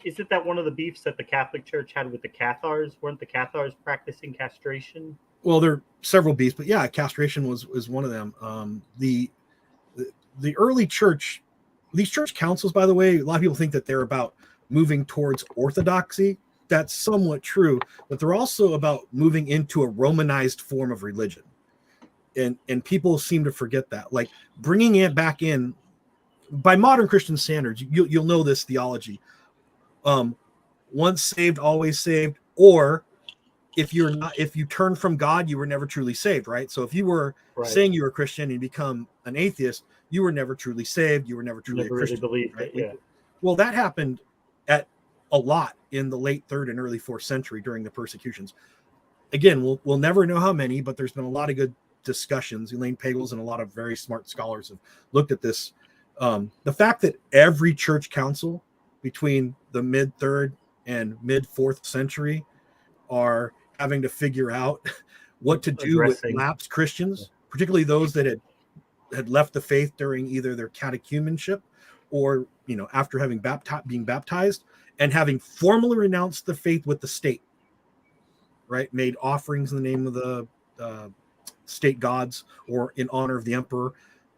Is it that one of the beefs that the Catholic Church had with the Cathars? Weren't the Cathars practicing castration? Well, there are several beefs, but yeah, castration was one of them. The early church, these church councils, by the way, a lot of people think that they're about moving towards orthodoxy. That's somewhat true, but they're also about moving into a Romanized form of religion. And people seem to forget that. Like bringing it back in by modern Christian standards, you'll know this theology. Once saved, always saved, or if you turn from God, you were never truly saved, right? So if you were saying you were a Christian and you become an atheist, you were never truly saved. You were never truly a Christian. Really believed it, yeah. Well, that happened at a lot in the late 3rd and early 4th century during the persecutions. Again, we'll never know how many, but there's been a lot of good discussions. Elaine Pagels and a lot of very smart scholars have looked at this. The fact that every church council between the mid 3rd and mid 4th century are having to figure out what to do with lapsed Christians, particularly those that had left the faith during either their catechumenship or after having being baptized and having formally renounced the faith with the state, right? Made offerings in the name of the state gods or in honor of the emperor.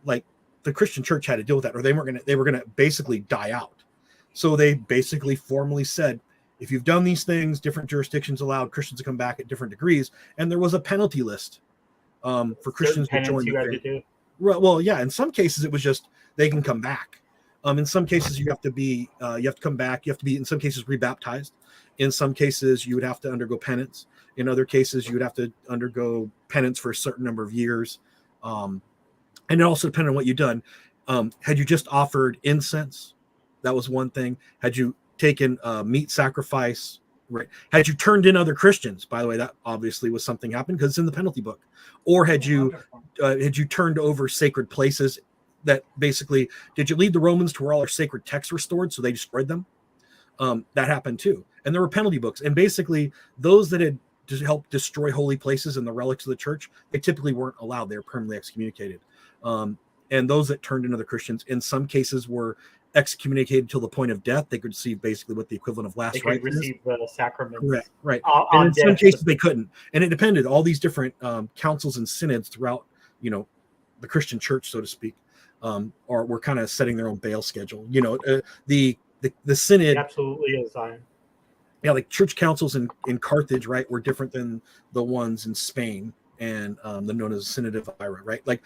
Like the Christian church had to deal with that, or they were going to basically die out. So they basically formally said, if you've done these things, different jurisdictions allowed Christians to come back at different degrees. And there was a penalty list for Christians to join the faith. Well, yeah, in some cases it was just they can come back. In some cases you have to come back. You have to be, in some cases, rebaptized. In some cases you would have to undergo penance. In other cases you would have to undergo penance for a certain number of years. And it also depended on what you'd done. Had you just offered incense, that was one thing. Had you taken meat sacrifice, right? Had you turned in other Christians, by the way, that obviously was something happened because it's in the penalty book. Or had you turned over sacred places? That basically, did you lead the Romans to where all their sacred texts were stored, so they destroyed them? That happened too. And there were penalty books. And basically, those that had to help destroy holy places and the relics of the church, they typically weren't allowed. They were permanently excommunicated. And those that turned in other Christians, in some cases, were excommunicated till the point of death. They could receive basically what the equivalent of last rites is. Receive the sacraments. Correct, right. And in some cases they couldn't. And it depended. All these different councils and synods throughout, the Christian church, so to speak, were kind of setting their own bail schedule. The synod absolutely is. Yeah, like church councils in Carthage, right, were different than the ones in Spain and the known as Synod of Ira, right? Like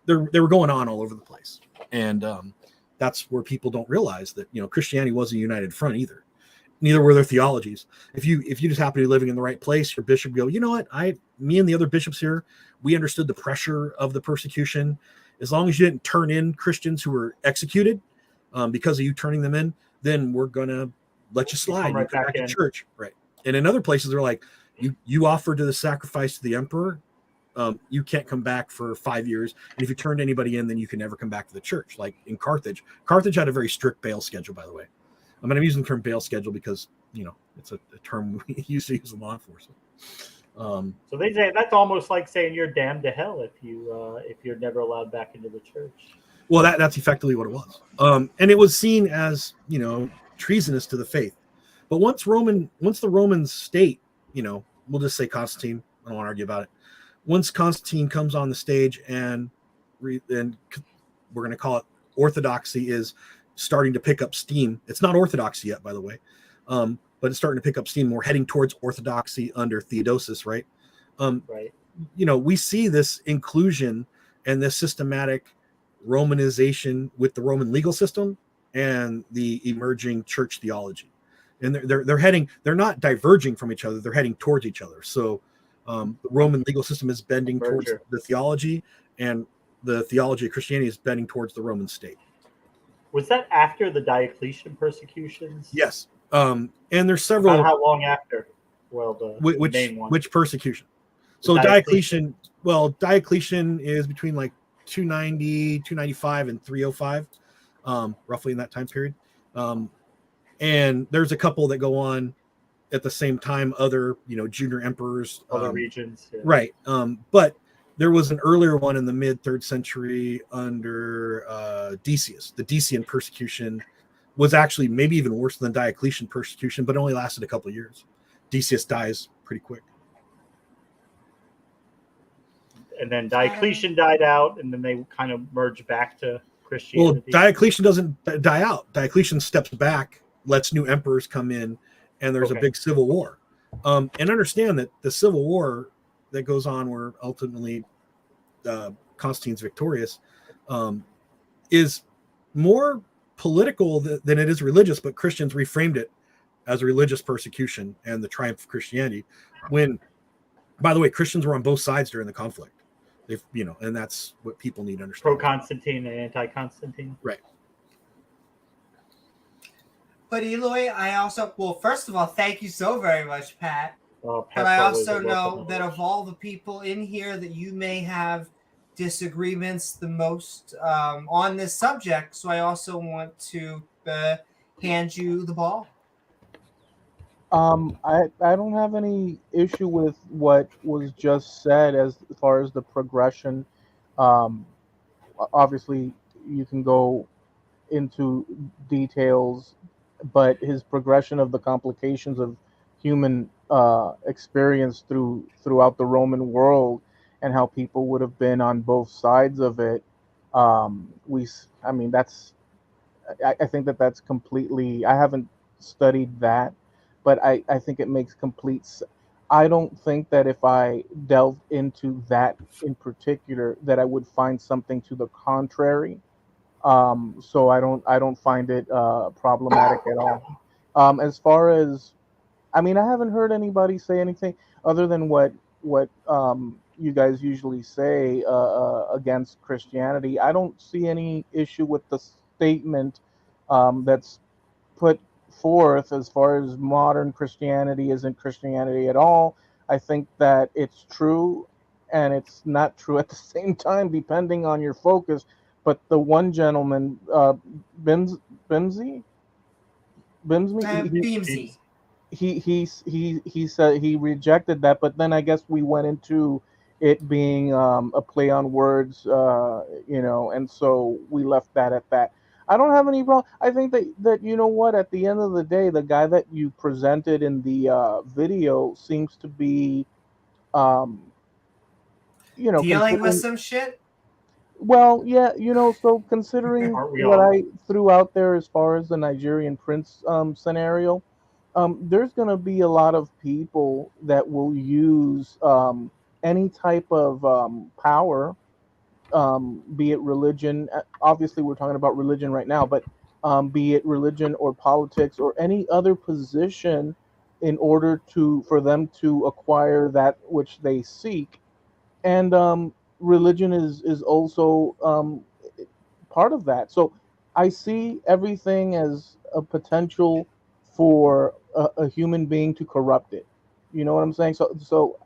they were going on all over the place. And that's where people don't realize that Christianity wasn't a united front either. Neither were their theologies. If you just happen to be living in the right place, your bishop will go, you know what? Me and the other bishops here, we understood the pressure of the persecution. As long as you didn't turn in Christians who were executed because of you turning them in, then we're gonna let you slide. You come back to church, right? And in other places, they're like, you offered to the sacrifice to the emperor. You can't come back for 5 years. And if you turned anybody in, then you can never come back to the church. Like in Carthage had a very strict bail schedule, by the way. I'm using the term bail schedule because, it's a term we used to use in law enforcement. So they say that's almost like saying you're damned to hell if you're never allowed back into the church. Well, that's effectively what it was. And it was seen as, treasonous to the faith. But once the Roman state, we'll just say Constantine, I don't want to argue about it. Once Constantine comes on the stage and we're going to call it orthodoxy is starting to pick up steam. It's not orthodoxy yet, by the way, but it's starting to pick up steam. We're heading towards orthodoxy under Theodosius, right? Right. We see this inclusion and this systematic Romanization with the Roman legal system and the emerging church theology. And they're not diverging from each other. They're heading towards each other. So the Roman legal system is bending towards the theology, and the theology of Christianity is bending towards the Roman state. Was that after the Diocletian persecutions? Yes. And there's several. About how long after? Well, the main one. Which persecution? So Diocletian is between like 290, 295, and 305, roughly in that time period. And there's a couple that go on at the same time, other, junior emperors. Other regions. Yeah. Right. But there was an earlier one in the mid 3rd century under Decius. The Decian persecution was actually maybe even worse than Diocletian persecution, but it only lasted a couple of years. Decius dies pretty quick. And then Diocletian died out, and then they kind of merged back to Christianity. Well, Diocletian doesn't die out. Diocletian steps back, lets new emperors come in, and there's a big civil war. And understand that the civil war that goes on where ultimately Constantine's victorious is more political than it is religious, but Christians reframed it as a religious persecution and the triumph of Christianity. When, by the way, Christians were on both sides during the conflict. They've, and that's what people need to understand. Pro-Constantine and anti-Constantine. Right. But Eloy, first of all, thank you so very much, Pat. But I also know that of all the people in here that you may have disagreements the most on this subject, so I also want to hand you the ball. I don't have any issue with what was just said as far as the progression. Obviously, you can go into details, but his progression of the complications of human experience throughout the Roman world and how people would have been on both sides of it. I think that's completely. I haven't studied that. But I think it makes complete sense. I don't think that if I delved into that in particular, that I would find something to the contrary. So I don't find it problematic at all. As far as, I haven't heard anybody say anything other than what you guys usually say against Christianity. I don't see any issue with the statement that's put forth as far as modern Christianity isn't Christianity at all. I think that it's true and it's not true at the same time, depending on your focus. But the one gentleman, Bimsey, he said he rejected that, but then I guess we went into it being a play on words, and so we left that at that. I don't have any problem. I think that you know what, at the end of the day, the guy that you presented in the video seems to be, dealing with some shit. Well, yeah, so considering what I threw out there as far as the Nigerian prince scenario, there's going to be a lot of people that will use any type of power. Be it religion, obviously we're talking about religion right now, but be it religion or politics or any other position in order for them to acquire that which they seek. And religion is also part of that. So I see everything as a potential for a human being to corrupt it. You know what I'm saying? So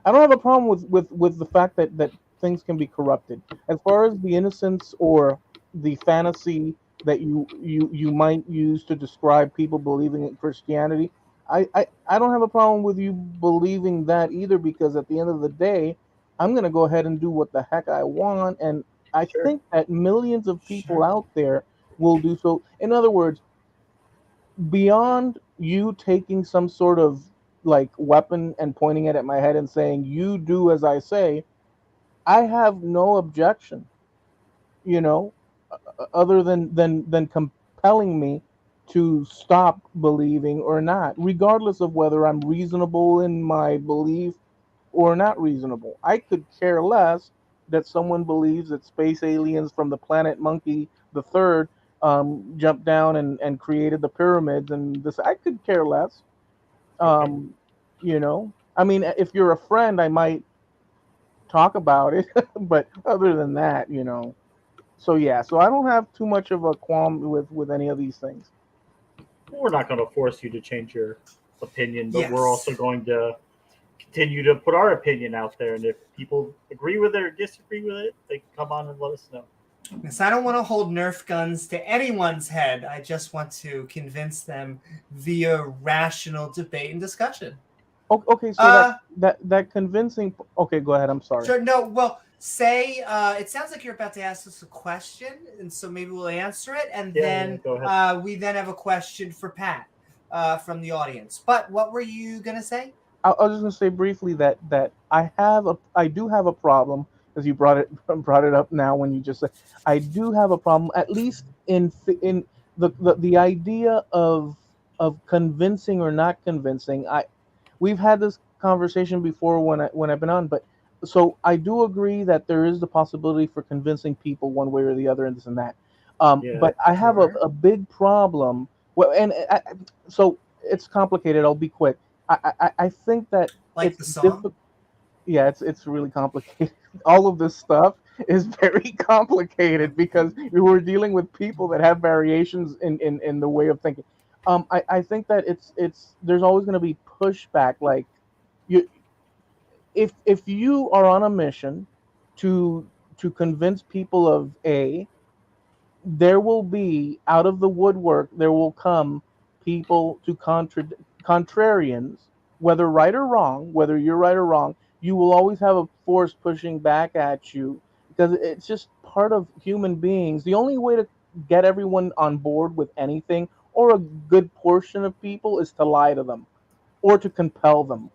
I don't have a problem with the fact that things can be corrupted. As far as the innocence or the fantasy that you might use to describe people believing in Christianity, I don't have a problem with you believing that either, because at the end of the day, I'm going to go ahead and do what the heck I want, and I think that millions of people out there will do so. In other words, beyond you taking some sort of like weapon and pointing it at my head and saying, you do as I say, I have no objection, other than compelling me to stop believing or not, regardless of whether I'm reasonable in my belief or not reasonable. I could care less that someone believes that space aliens from the planet Monkey the Third jumped down and created the pyramids, and this. I could care less. If you're a friend, I might talk about it, but other than that, so I don't have too much of a qualm with any of these things. We're not going to force you to change your opinion, but we're also going to continue to put our opinion out there. And if people agree with it or disagree with it, they can come on and let us know. Yes, I don't want to hold Nerf guns to anyone's head. I just want to convince them via rational debate and discussion. Okay, so that convincing. Okay, go ahead. I'm sorry. Sure. No. Well, say it sounds like you're about to ask us a question, and so maybe we'll answer it, and then we then have a question for Pat from the audience. But what were you gonna say? I was just gonna say briefly that I do have a problem, because you brought it up now when you just said I do have a problem, at least in the idea of convincing or not convincing. We've had this conversation before when I've been on, but so I do agree that there is the possibility for convincing people one way or the other and this and that. But I have a big problem. Well, so it's complicated. I'll be quick. I think that like the song. Yeah, it's really complicated. All of this stuff is very complicated because we're dealing with people that have variations in the way of thinking. I think that there's always going to be pushback. Like, if you are on a mission to convince people of A, there will be, out of the woodwork, there will come people to contrarians, whether right or wrong, whether you're right or wrong. You will always have a force pushing back at you because it's just part of human beings. The only way to get everyone on board with anything, or a good portion of people, is to lie to them, or to compel them,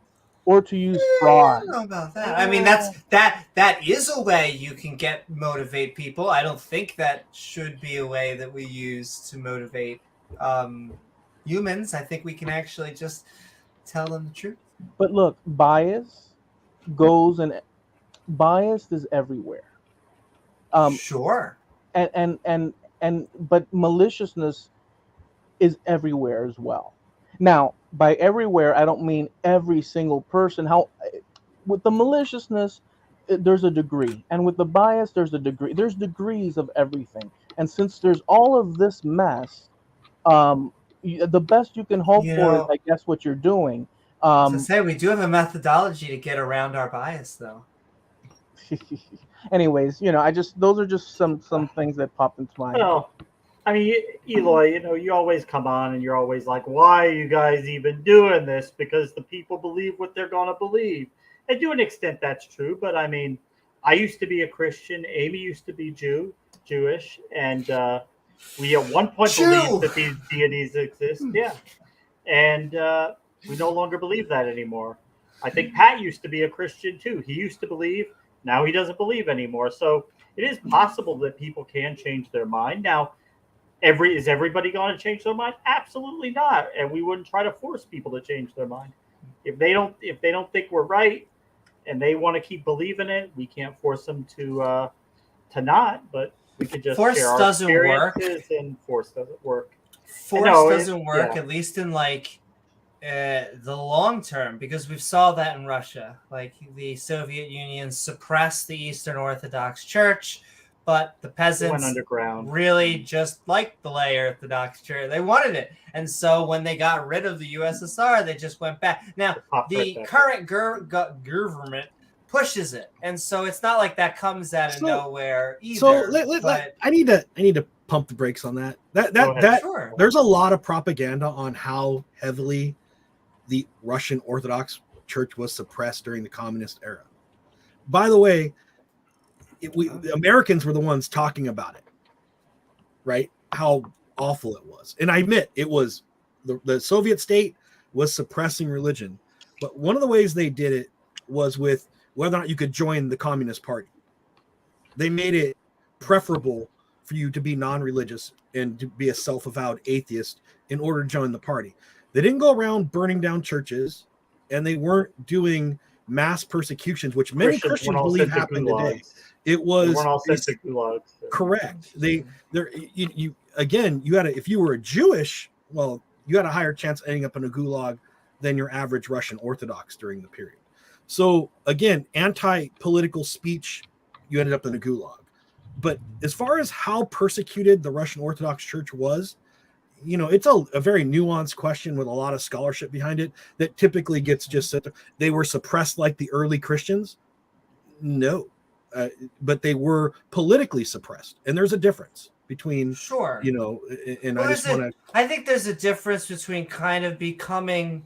or to use fraud. I don't know about that. I mean, that is a way you can motivate people. I don't think that should be a way that we use to motivate humans. I think we can actually just tell them the truth. But look, bias is everywhere. Sure. But maliciousness is everywhere as well. Now, by everywhere, I don't mean every single person. With the maliciousness, there's a degree, and with the bias, there's a degree. There's degrees of everything, and since there's all of this mess, the best you can hope for is, I guess, what you're doing. To say we do have a methodology to get around our bias, though. Anyways, those are just some things that popped into my head. Well, I mean, Eloy, you always come on and you're always like, why are you guys even doing this? Because the people believe what they're going to believe. And to an extent, that's true. But I mean, I used to be a Christian. Amy used to be Jewish. And we at one point believed that these deities exist. Yeah. And we no longer believe that anymore. I think Pat used to be a Christian too. He used to believe. Now he doesn't believe anymore. So it is possible that people can change their mind. Now, is everybody going to change their mind? Absolutely not. And we wouldn't try to force people to change their mind. If they don't think we're right and they want to keep believing it, we can't force them to not. But we could just force share our doesn't work. And force doesn't work. Force doesn't work, at least in the long term, because we saw that in Russia. Like, the Soviet Union suppressed the Eastern Orthodox Church, but the peasants went underground. Really just liked the lay Orthodox Church. They wanted it. And so when they got rid of the USSR, they just went back. Now, the current government pushes it. And so it's not like that comes out of nowhere either. So I need to pump the brakes on that. Sure. There's a lot of propaganda on how heavily the Russian Orthodox Church was suppressed during the communist era. By the way, the Americans were the ones talking about it, right? How awful it was. And I admit it was the Soviet state was suppressing religion, but one of the ways they did it was with whether or not you could join the Communist Party. They made it preferable for you to be non-religious and to be a self-avowed atheist in order to join the party. They didn't go around burning down churches, and they weren't doing mass persecutions, which many Christians believe happened today. It was correct. You had if you were a Jewish, well, you had a higher chance of ending up in a gulag than your average Russian Orthodox during the period. So again, anti-political speech, you ended up in a gulag. But as far as how persecuted the Russian Orthodox Church was, it's a very nuanced question with a lot of scholarship behind it that typically gets just said they were suppressed like the early Christians. No, but they were politically suppressed, and there's a difference between sure, and well, I just want to. I think there's a difference between kind of becoming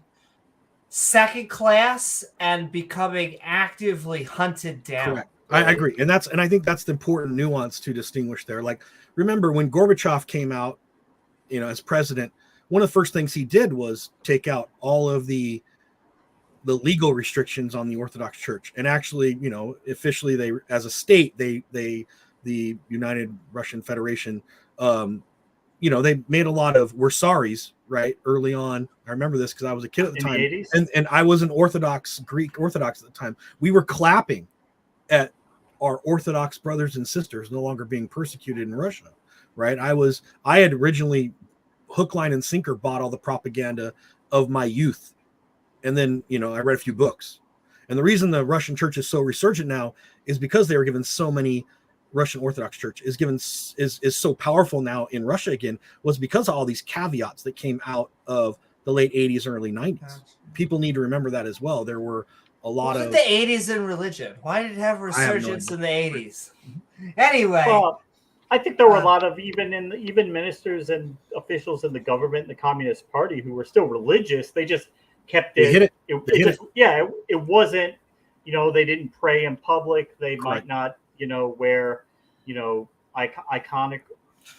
second class and becoming actively hunted down. Correct. I agree, and I think that's the important nuance to distinguish there. Like, remember when Gorbachev came out, as president, one of the first things he did was take out all of the legal restrictions on the Orthodox Church, and actually, officially, they, as a state, the United Russian Federation, they made a lot of "we're sorries" right early on. I remember this because I was a kid at the time, the 80s? and I was an Greek Orthodox at the time. We were clapping at our Orthodox brothers and sisters no longer being persecuted in Russia, right? I had originally hook, line, and sinker bought all the propaganda of my youth, and then I read a few books. And the reason the Russian church is so resurgent now is because they were given so many. Russian Orthodox Church is so powerful now in Russia again was because of all these caveats that came out of the late 80s and early 90s. People need to remember that as well. There were a lot of the 80s in religion. Why did it have resurgence in the 80s? Anyway, well, I think there were a lot of even ministers and officials in the government, the Communist Party, who were still religious. They just kept it. It wasn't. They didn't pray in public. They might not. Wear, iconic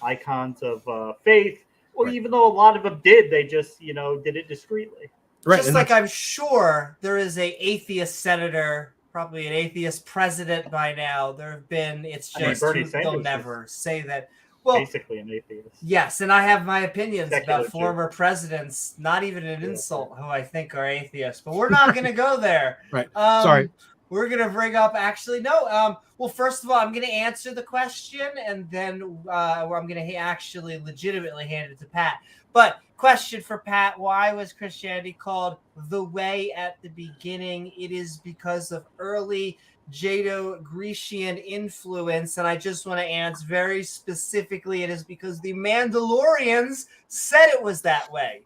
icons of faith, or even though a lot of them did, they just, did it discreetly. Right. Just like I'm sure there is a atheist senator, probably an atheist president by now. There have been, it's just, they'll never say that. Well, basically an atheist. Yes, and I have my opinions about former presidents, not even an insult, who I think are atheists, but we're not going to go there. Right. Sorry. We're going to bring up, well, first of all, I'm going to answer the question, and then I'm going to actually legitimately hand it to Pat. But question for Pat, why was Christianity called the way at the beginning? It is because of early Judeo-Grecian influence, and I just want to answer very specifically, it is because the Mandalorians said it was that way.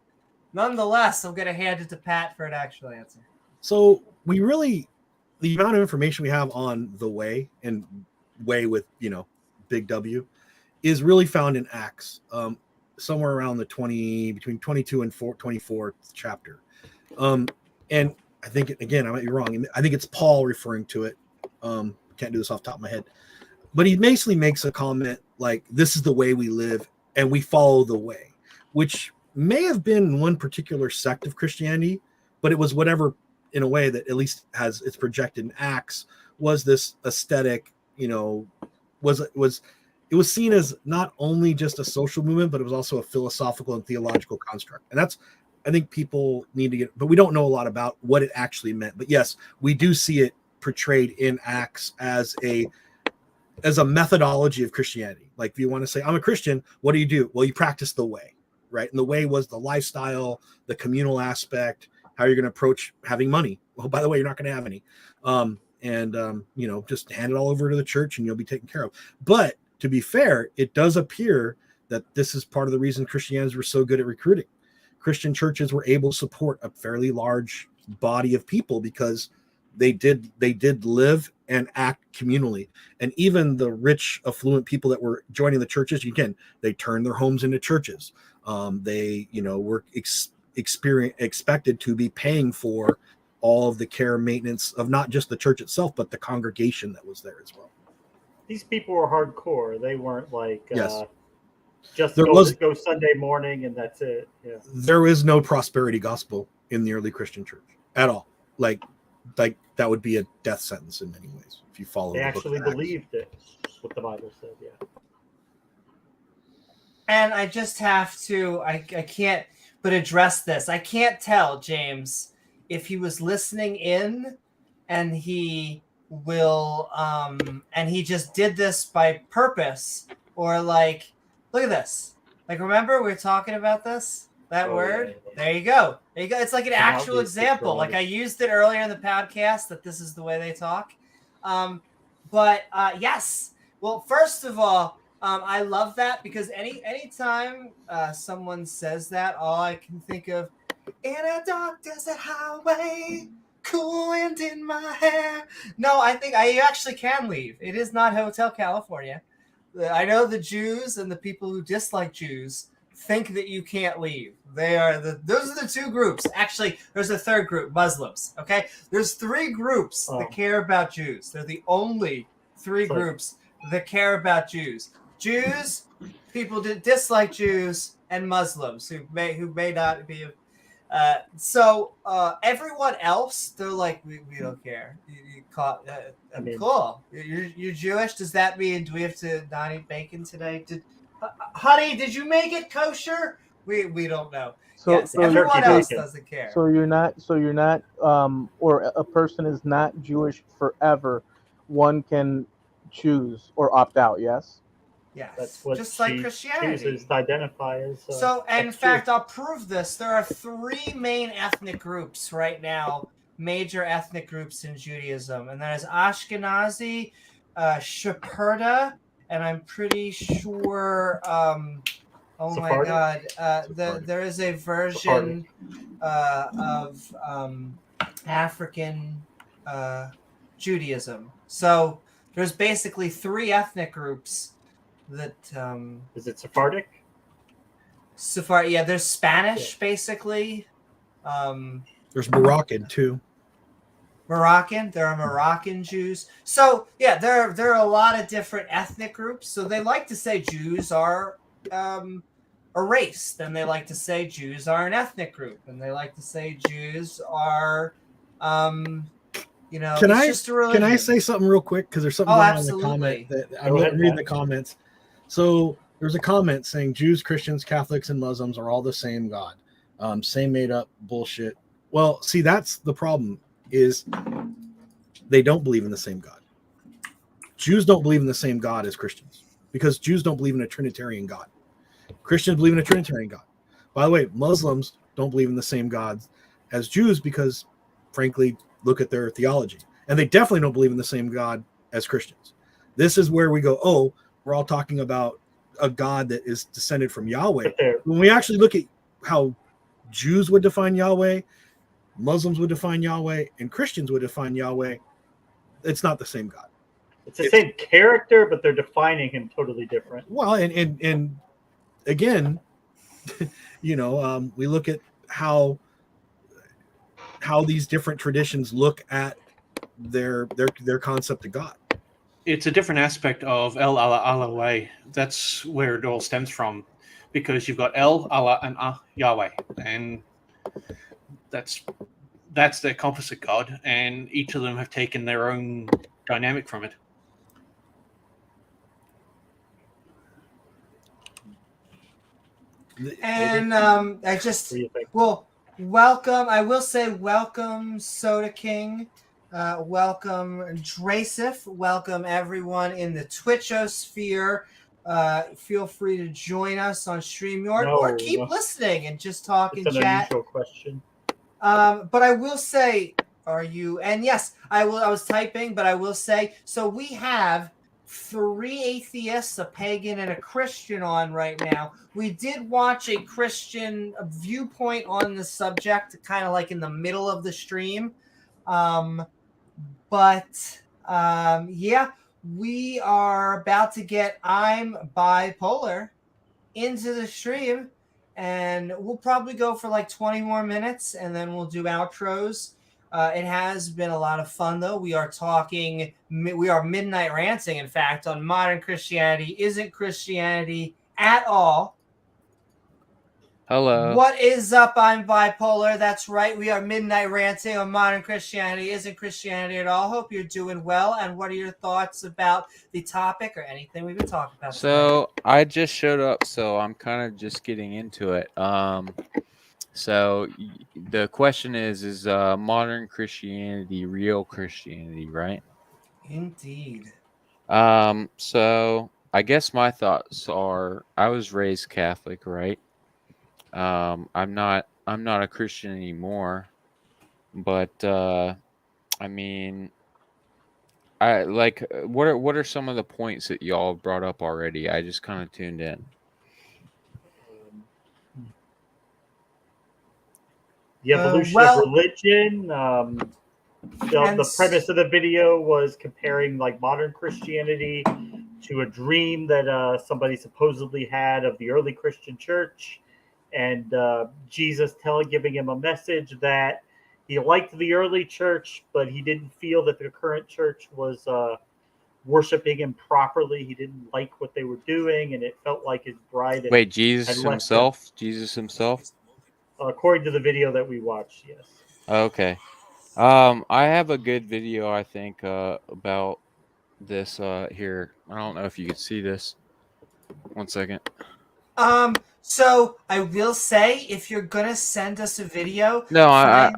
Nonetheless, I'm going to hand it to Pat for an actual answer. So the amount of information we have on the way, and way with, big W, is really found in Acts, somewhere around between 22 and 24th chapter. And I think, again, I might be wrong. I think it's Paul referring to it. Can't do this off the top of my head. But he basically makes a comment like, this is the way we live, and we follow the way, which may have been one particular sect of Christianity, but it was whatever, in a way that at least has it's projected in Acts, was this aesthetic, was seen as not only just a social movement, but it was also a philosophical and theological construct. And that's, I think people need to get, but we don't know a lot about what it actually meant. But yes, we do see it portrayed in Acts as a methodology of Christianity. Like, if you want to say, I'm a Christian, what do? Well, you practice the way, right? And the way was the lifestyle, the communal aspect, how you're going to approach having money. Well, by the way, you're not going to have any. Just hand it all over to the church and you'll be taken care of. But to be fair, it does appear that this is part of the reason Christians were so good at recruiting. Christian churches were able to support a fairly large body of people because they did live and act communally. And even the rich, affluent people that were joining the churches, again, they turned their homes into churches. They, were expected to be paying for all of the care and maintenance of not just the church itself, but the congregation that was there as well. These people were hardcore. They weren't like just go Sunday morning and that's it. Yeah. There is no prosperity gospel in the early Christian church at all. Like that would be a death sentence in many ways if you follow. They actually believed it, what the Bible said. Yeah. And I just have to, I can't but address this. I can't tell, James, if he was listening in and he will, and he just did this by purpose, or like, look at this. Like, remember we were talking about this? That word? Yeah. There you go. There you go. It's like an actual example. Like, I used it earlier in the podcast that this is the way they talk. Yes. Well, first of all, I love that because anytime someone says that, all I can think of, in a dark desert highway, cool wind in my hair. No, I think you actually can leave. It is not Hotel California. I know the Jews and the people who dislike Jews think that you can't leave. Those are the two groups. Actually, there's a third group, Muslims. Okay, there's three groups that care about Jews. They're the only three groups that care about Jews. Jews, people that dislike Jews, and Muslims who may not be. So everyone else, they're like, we don't care. You caught. Cool. You're Jewish. Does that mean do we have to not eat bacon today? Honey, did you make it kosher? We don't know. So, yes, so everyone else doesn't care. So you're not, or a person is not Jewish forever. One can choose or opt out. Yes. Yes, that's what just like Christianity chooses to identify as. So, and in fact, I'll prove this. There are three main ethnic groups right now, major ethnic groups in Judaism, and that is Ashkenazi, Sepharda, and I'm pretty sure. Oh my God! There is a version of African Judaism. So there's basically three ethnic groups. That is it Sephardic? Yeah, there's Spanish basically. There's Moroccan too. There are Moroccan Jews. So yeah, there are a lot of different ethnic groups. So they like to say Jews are a race. Then they like to say Jews are an ethnic group, and they like to say Jews are can I say something real quick? Because there's something going on in the comment that I'm reading the comments. So there's a comment saying Jews, Christians, Catholics, and Muslims are all the same God. Same made up bullshit. Well, see, that's the problem is they don't believe in the same God. Jews don't believe in the same God as Christians because Jews don't believe in a Trinitarian God. Christians believe in a Trinitarian God. By the way, Muslims don't believe in the same gods as Jews because, frankly, look at their theology. And they definitely don't believe in the same God as Christians. This is where we go, oh, we're all talking about a God that is descended from Yahweh. When we actually look at how Jews would define Yahweh, Muslims would define Yahweh, and Christians would define Yahweh, it's not the same God. It's the same character, but they're defining him totally different. Well, and again, we look at how these different traditions look at their concept of God. It's a different aspect of El, Allah, Allah. That's where it all stems from, because you've got El, Allah, and Yahweh, and that's the composite God, and each of them have taken their own dynamic from it. And welcome. I will say welcome, Soda King. Welcome, Dracif. Welcome, everyone in the Twitchosphere. Feel free to join us on StreamYard or keep listening and just talk and chat. It's an unusual question. But I will say, are you? And yes, I was typing, but I will say. So we have 3 atheists, a pagan, and a Christian on right now. We did watch a Christian viewpoint on the subject, kind of like in the middle of the stream. Yeah, we are about to get I'm Bipolar into the stream, and we'll probably go for like 20 more minutes, and then we'll do outros. It has been a lot of fun, though. We are midnight ranting, in fact, on modern Christianity isn't Christianity at all. Hello. What is up? I'm Bipolar. That's right. We are midnight ranting on modern Christianity isn't Christianity at all. Hope you're doing well. And what are your thoughts about the topic or anything we've been talking about So today? I just showed up, so I'm kind of just getting into it. So the question is modern Christianity real Christianity, right? Indeed. So I guess my thoughts are I was raised Catholic, right? I'm not a Christian anymore, but I mean, I like what are some of the points that y'all brought up already? I just kind of tuned in. The evolution well- of religion. The premise of the video was comparing like modern Christianity to a dream that somebody supposedly had of the early Christian church, and Jesus giving him a message that he liked the early church, but he didn't feel that the current church was worshiping him properly. He didn't like what they were doing, and it felt like his bride. Wait, Jesus had left himself? Jesus himself? According to the video that we watched, yes. Okay. I have a good video, I think, about this here. I don't know if you can see this. 1 second. So I will say, if you're gonna send us a video, No,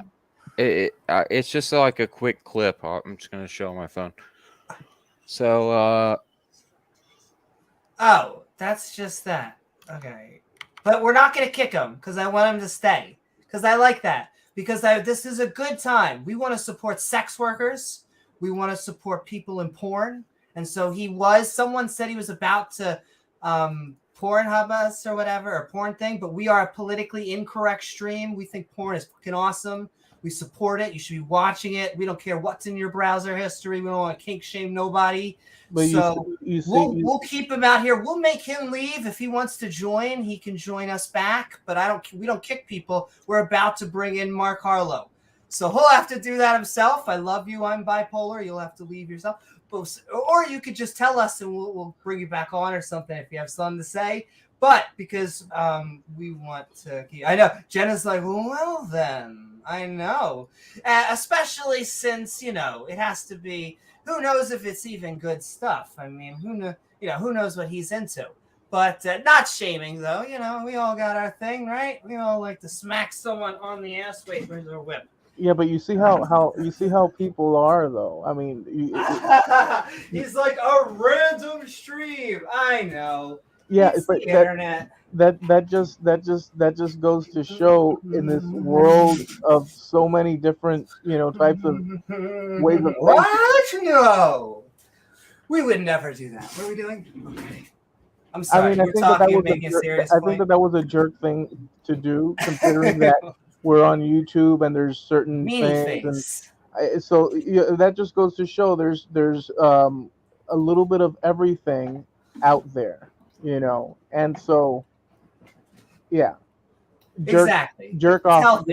it's just like a quick clip. I'm just gonna show on my phone. So, oh, that's just that. Okay, but we're not gonna kick him because I want him to stay because I like that because this is a good time. We want to support sex workers. We want to support people in porn, and so someone said he was about to Pornhub us or whatever, or porn thing, but we are a politically incorrect stream. We think porn is fucking awesome. We support it. You should be watching it. We don't care what's in your browser history. We don't want to kink shame nobody. But So we'll keep him out here. We'll make him leave if he wants to join. He can join us back, but we don't kick people. We're about to bring in Mark Harlow, so he'll have to do that himself. I love you. I'm bipolar. You'll have to leave yourself. Or you could just tell us and we'll bring you back on or something if you have something to say. But because we want to keep, I know Jena's like, well then, I know, especially since it has to be. Who knows if it's even good stuff? I mean, who knows what he's into? But not shaming though. We all got our thing, right? We all like to smack someone on the ass. Wait, where's our whip? Yeah, but you see how people are though. I mean, he's like a random stream. I know. Yeah, it's but the internet. That just goes to show in this world of so many different types of ways of what? No, we would never do that. What are we doing? Okay. I'm sorry. I think that was a jerk thing to do, considering that we're on YouTube and there's certain things, and so that just goes to show there's a little bit of everything out there, and so yeah, jerk off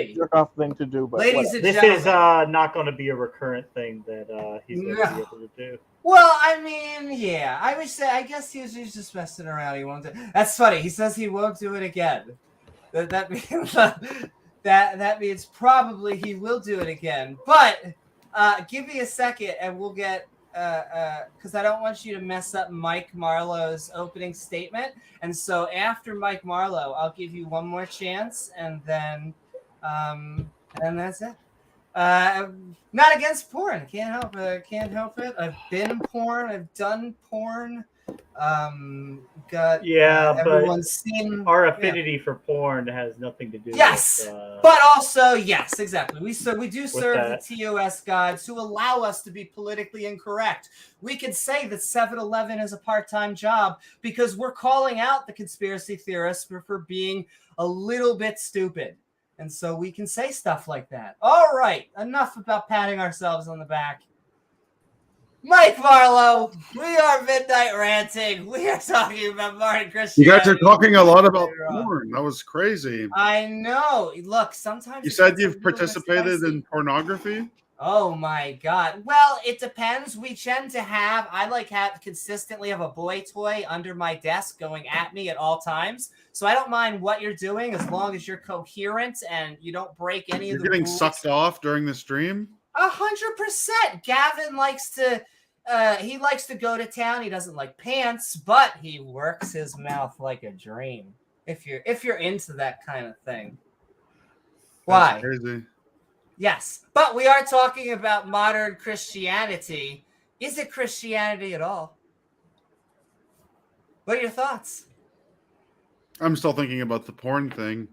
thing to do. But ladies and this gentlemen, is not going to be a recurrent thing that he's going to be able to do. Well, I mean, yeah, I guess he's just messing around. He won't do. That's funny. He says he won't do it again. That means. That means probably he will do it again. But give me a second and we'll get because I don't want you to mess up Mike Marlowe's opening statement. And so after Mike Marlowe, I'll give you one more chance, and then that's it. Not against porn. Can't help it. I've been in porn. I've done porn. Everyone's seen our affinity for porn has nothing to do with but also yes, exactly. We do serve the TOS gods who allow us to be politically incorrect. We could say that 7-Eleven is a part-time job because we're calling out the conspiracy theorists for being a little bit stupid. And so we can say stuff like that. All right, enough about patting ourselves on the back. Mike Marlowe, we are Midnight Ranting. We are talking about Martin Christianity. You guys are talking a lot about porn. That was crazy. I know. Look, sometimes you said you've participated in pornography. Oh my God. Well, it depends. We tend to have. I consistently have a boy toy under my desk going at me at all times. So I don't mind what you're doing as long as you're coherent and you don't break any of the rules. You're getting sucked off during the stream. 100%. Gavin likes to go to town. He doesn't like pants, but he works his mouth like a dream. If you're into that kind of thing. Why? That's crazy. Yes, but we are talking about modern Christianity. Is it Christianity at all? What are your thoughts? I'm still thinking about the porn thing.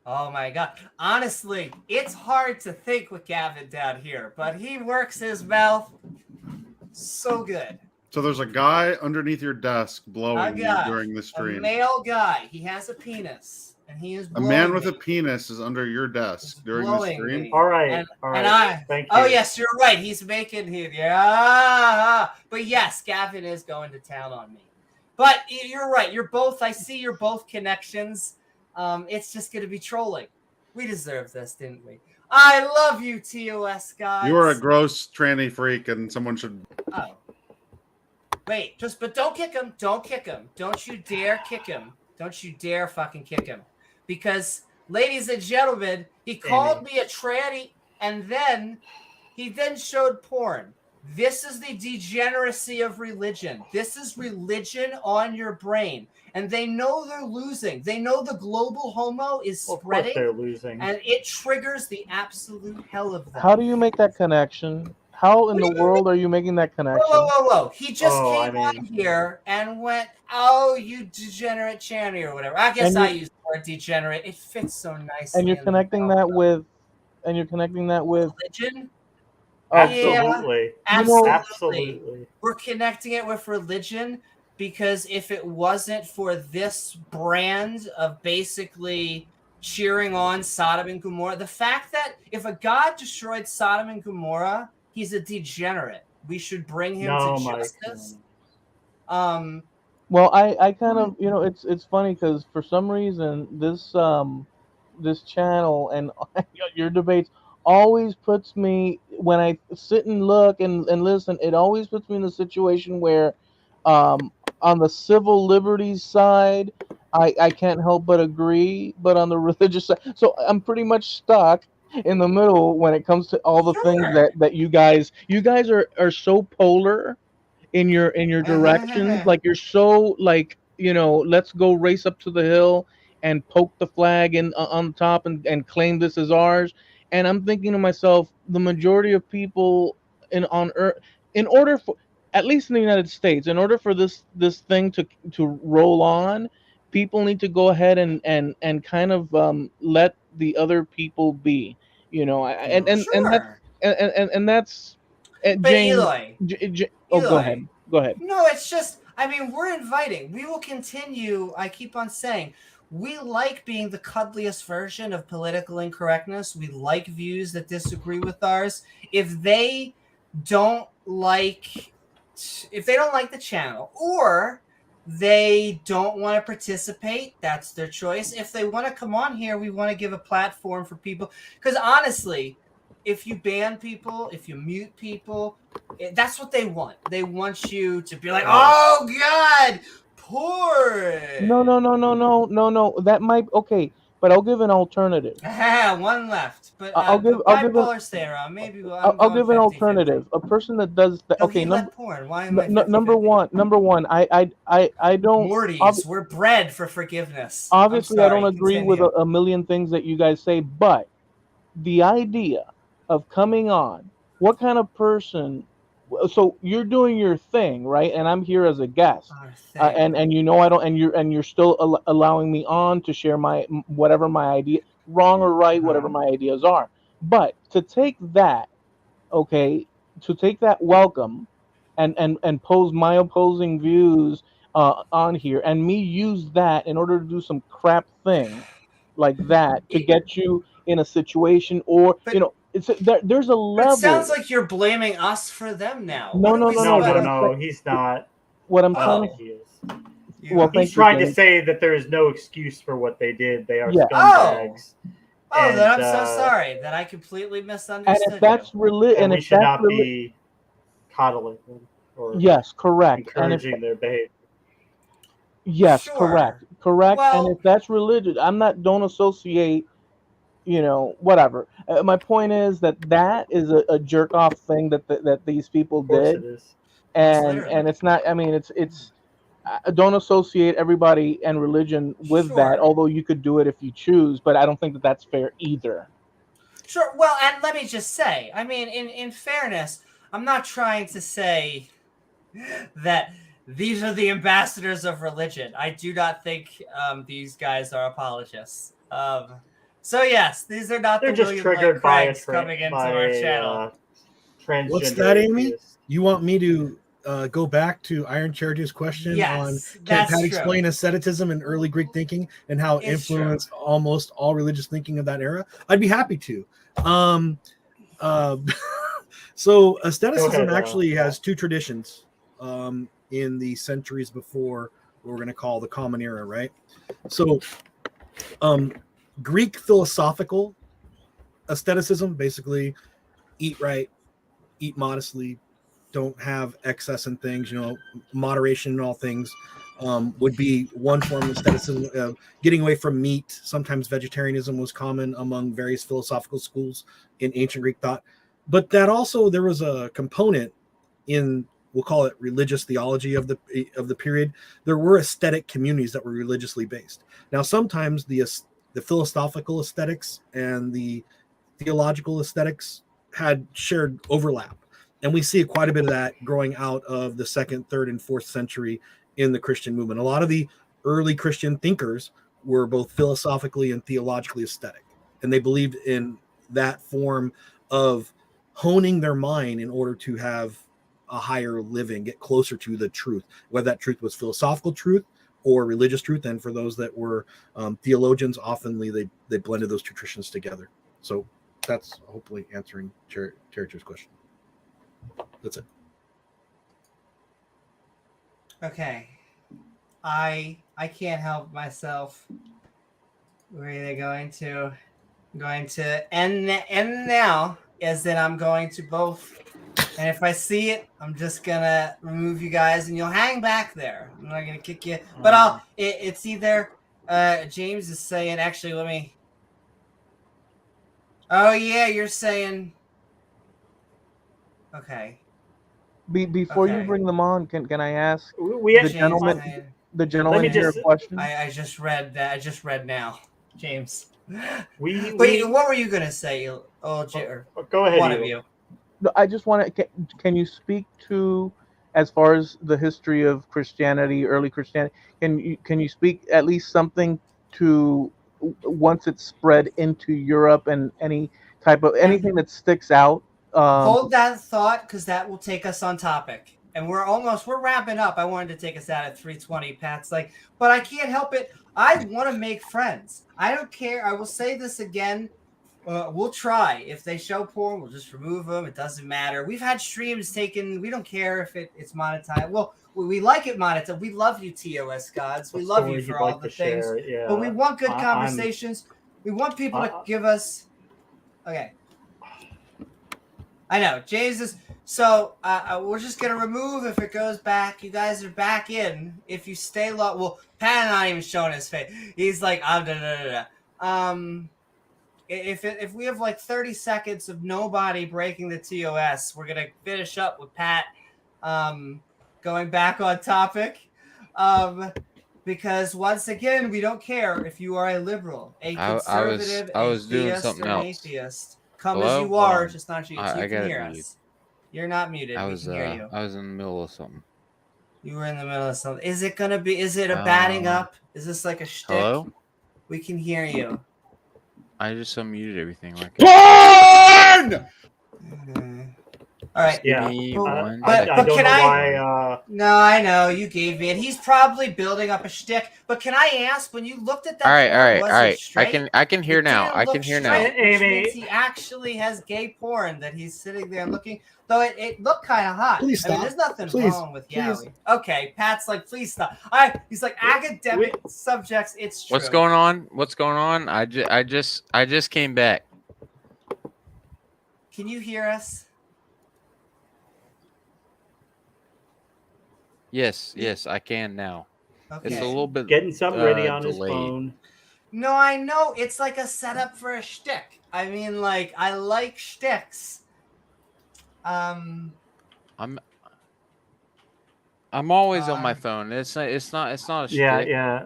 Oh my God. Honestly, it's hard to think with Gavin down here, but he works his mouth So good. So there's a guy underneath your desk A blowing you guy, during the a stream. male guy. He has a penis, and he is A blowing man with me. a penis is under your desk He's during the blowing stream. me. All right. And, all right. and I. Thank Oh you. yes, you're right. He's making here. Yeah. But yes, Gavin is going to town on me. But you're right. You're both. I see you're both connections. It's just going to be trolling. We deserve this, didn't we? I love you, TOS guys. You are a gross tranny freak, and someone should. Oh. Wait, but don't kick him. Don't kick him. Don't you dare kick him. Don't you dare fucking kick him. Because, ladies and gentlemen, he called me a tranny, and then he showed porn. This is the degeneracy of religion. This is religion on your brain. And they know they're losing. They know the global homo is spreading. Of course they're losing. And it triggers the absolute hell of them. How do you make that connection? How in the world are you making that connection? Whoa. He just came on here and went, oh, you degenerate tranny or whatever. I guess I use the word degenerate. It fits so nicely. And you're connecting that with religion? Absolutely. Yeah, absolutely. We're connecting it with religion because if it wasn't for this brand of basically cheering on Sodom and Gomorrah, the fact that if a God destroyed Sodom and Gomorrah, he's a degenerate. We should bring him to justice. Well, I kind of, it's funny because for some reason this channel and your debates always puts me, when I sit and look and listen, it always puts me in the situation where on the civil liberties side, I can't help but agree, but on the religious side, so I'm pretty much stuck in the middle when it comes to all the things that you guys are so polar in your directions. Like you're so like, let's go race up to the hill and poke the flag on the top and claim this as ours. And I'm thinking to myself, the majority of people on Earth, in order for, at least in the United States, in order for this thing to roll on, people need to go ahead and kind of let the other people be, and that's but James, Eloy, Eloy, go ahead. No, it's just, I mean, we're inviting. We will continue. I keep on saying, we like being the cuddliest version of political incorrectness. We like views that disagree with ours. If they don't like the channel, or they don't want to participate, that's their choice. If they want to come on here, we want to give a platform for people. Because honestly, if you ban people, if you mute people, that's what they want. They want you to be like, oh God, porn. No. That might, okay, but I'll give an alternative. One left, but I'll give maybe I'll give an alternative. A person that does that. Okay, porn. Why am I number one. I don't. Mortys, we're bred for forgiveness. Obviously, I don't agree with a million things that you guys say, but the idea of coming on, what kind of person? So you're doing your thing, right? And I'm here as a guest, and I don't, and you're still allowing me on to share my whatever my idea, wrong or right, whatever my ideas are. But to take that, to take that welcome, and pose my opposing views on here, and me use that in order to do some crap thing like that to get you in a situation, or there's a level. It sounds like you're blaming us for them now. No, he's not. What I'm trying he is. He's trying to say that there is no excuse for what they did. They are scumbags. Then I'm so sorry that I completely misunderstood. And if that's and we should not be coddling them or correct, encouraging their behavior. Yes, correct. Well, and if that's religious, don't associate, whatever. My point is that is a jerk off thing that these people did, it is. and it's not. I mean, it's don't associate everybody and religion with that. Although you could do it if you choose, but I don't think that that's fair either. Sure. Well, and let me just say, I mean, in fairness, I'm not trying to say that these are the ambassadors of religion. I do not think these guys are apologists. So yes, these are not They're the just William triggered Lane by Craigs coming into our channel. What's that, Amy? You want me to go back to Iron Charity's question on can that's Pat true. explain asceticism and early Greek thinking and how it It's influenced almost all religious thinking of that era? I'd be happy to. So asceticism actually has two traditions in the centuries before what we're going to call the Common Era, right? So Greek philosophical asceticism, basically eat right, eat modestly, don't have excess in things, moderation in all things, would be one form of asceticism. Getting away from meat. Sometimes vegetarianism was common among various philosophical schools in ancient Greek thought. But that also, there was a component in, we'll call it religious theology of the period. There were aesthetic communities that were religiously based. Now, sometimes the philosophical aesthetics and the theological aesthetics had shared overlap. And we see quite a bit of that growing out of the 2nd, 3rd, and 4th century in the Christian movement. A lot of the early Christian thinkers were both philosophically and theologically aesthetic. And they believed in that form of honing their mind in order to have a higher living, get closer to the truth, whether that truth was philosophical truth or religious truth. And for those that were theologians, oftenly they blended those two traditions together. So that's hopefully answering Chericher's question. That's it. Okay. I can't help myself. We're either going to end now, as in I'm going to both, and if I see it, I'm just gonna remove you guys, and you'll hang back there. I'm not gonna kick you, but it's either James is saying, actually, let me. Oh yeah, you're saying. Okay. Before you bring them on, can I ask the gentleman here a question? I just read that. I just read now, James. Wait, what were you gonna say? Go ahead. One of you. I just want to. Can you speak to, as far as the history of Christianity, early Christianity? Can you speak at least something to once it's spread into Europe and anything that sticks out? Hold that thought, because that will take us on topic, and we're wrapping up. I wanted to take us out at 3:20. Pat's like, but I can't help it. I want to make friends. I don't care. I will say this again. We'll try. If they show porn, we'll just remove them. It doesn't matter. We've had streams taken. We don't care if it's monetized. Well, we like it monetized. We love you, TOS gods. We love you for all the things. Yeah. But we want good conversations. We want people to give us. Okay. I know. Jesus. So we're just going to remove if it goes back. You guys are back in. If you stay low. Well, Pat's not even showing his face. He's like, If we have like 30 seconds of nobody breaking the TOS, we're going to finish up with Pat going back on topic. Because once again, we don't care if you are a liberal, a conservative, I was doing theist, something or an else. atheist. Come Hello? as you are, just not you. You I can hear mute. us. You're not muted. I we was can hear you. I was in the middle of something. You were in the middle of something. Is it a batting up? Is this like a shtick? Hello? We can hear you. I just unmuted everything. Porn! All right. Yeah. But can I? No, I know you gave me it. He's probably building up a shtick. But can I ask, when you looked at that? All right. I can hear now. I can hear now. Which means he actually has gay porn that he's sitting there looking. Though it looked kind of hot. Please stop. I mean, there's nothing wrong with Yowie. Okay, Pat's like, please stop. He's like, academic subjects. It's true. What's going on? I just came back. Can you hear us? Yes, I can now. Okay. It's a little bit getting something ready on delayed. his phone. No, I know. It's like a setup for a shtick. I mean, like, I like shticks. I'm always on my phone. It's not a shtick. Yeah.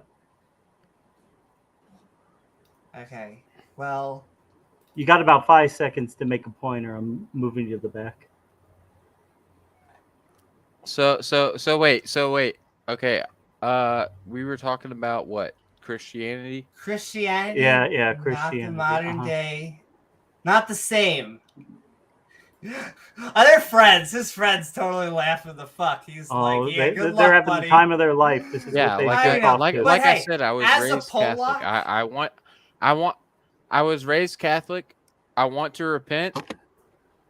Okay. Well, you got about 5 seconds to make a point, or I'm moving you to the back. So wait. Okay. We were talking about what? Christianity? Christianity? Yeah, Christianity. Not the modern day. Not the same. Other friends, his friends totally laughing the fuck. He's like, yeah, good luck, they're having buddy. the time of their life. This is Yeah, what they like I know. like But like I hey, said, I was as a raised Catholic. Polak, I was raised Catholic. I want to repent.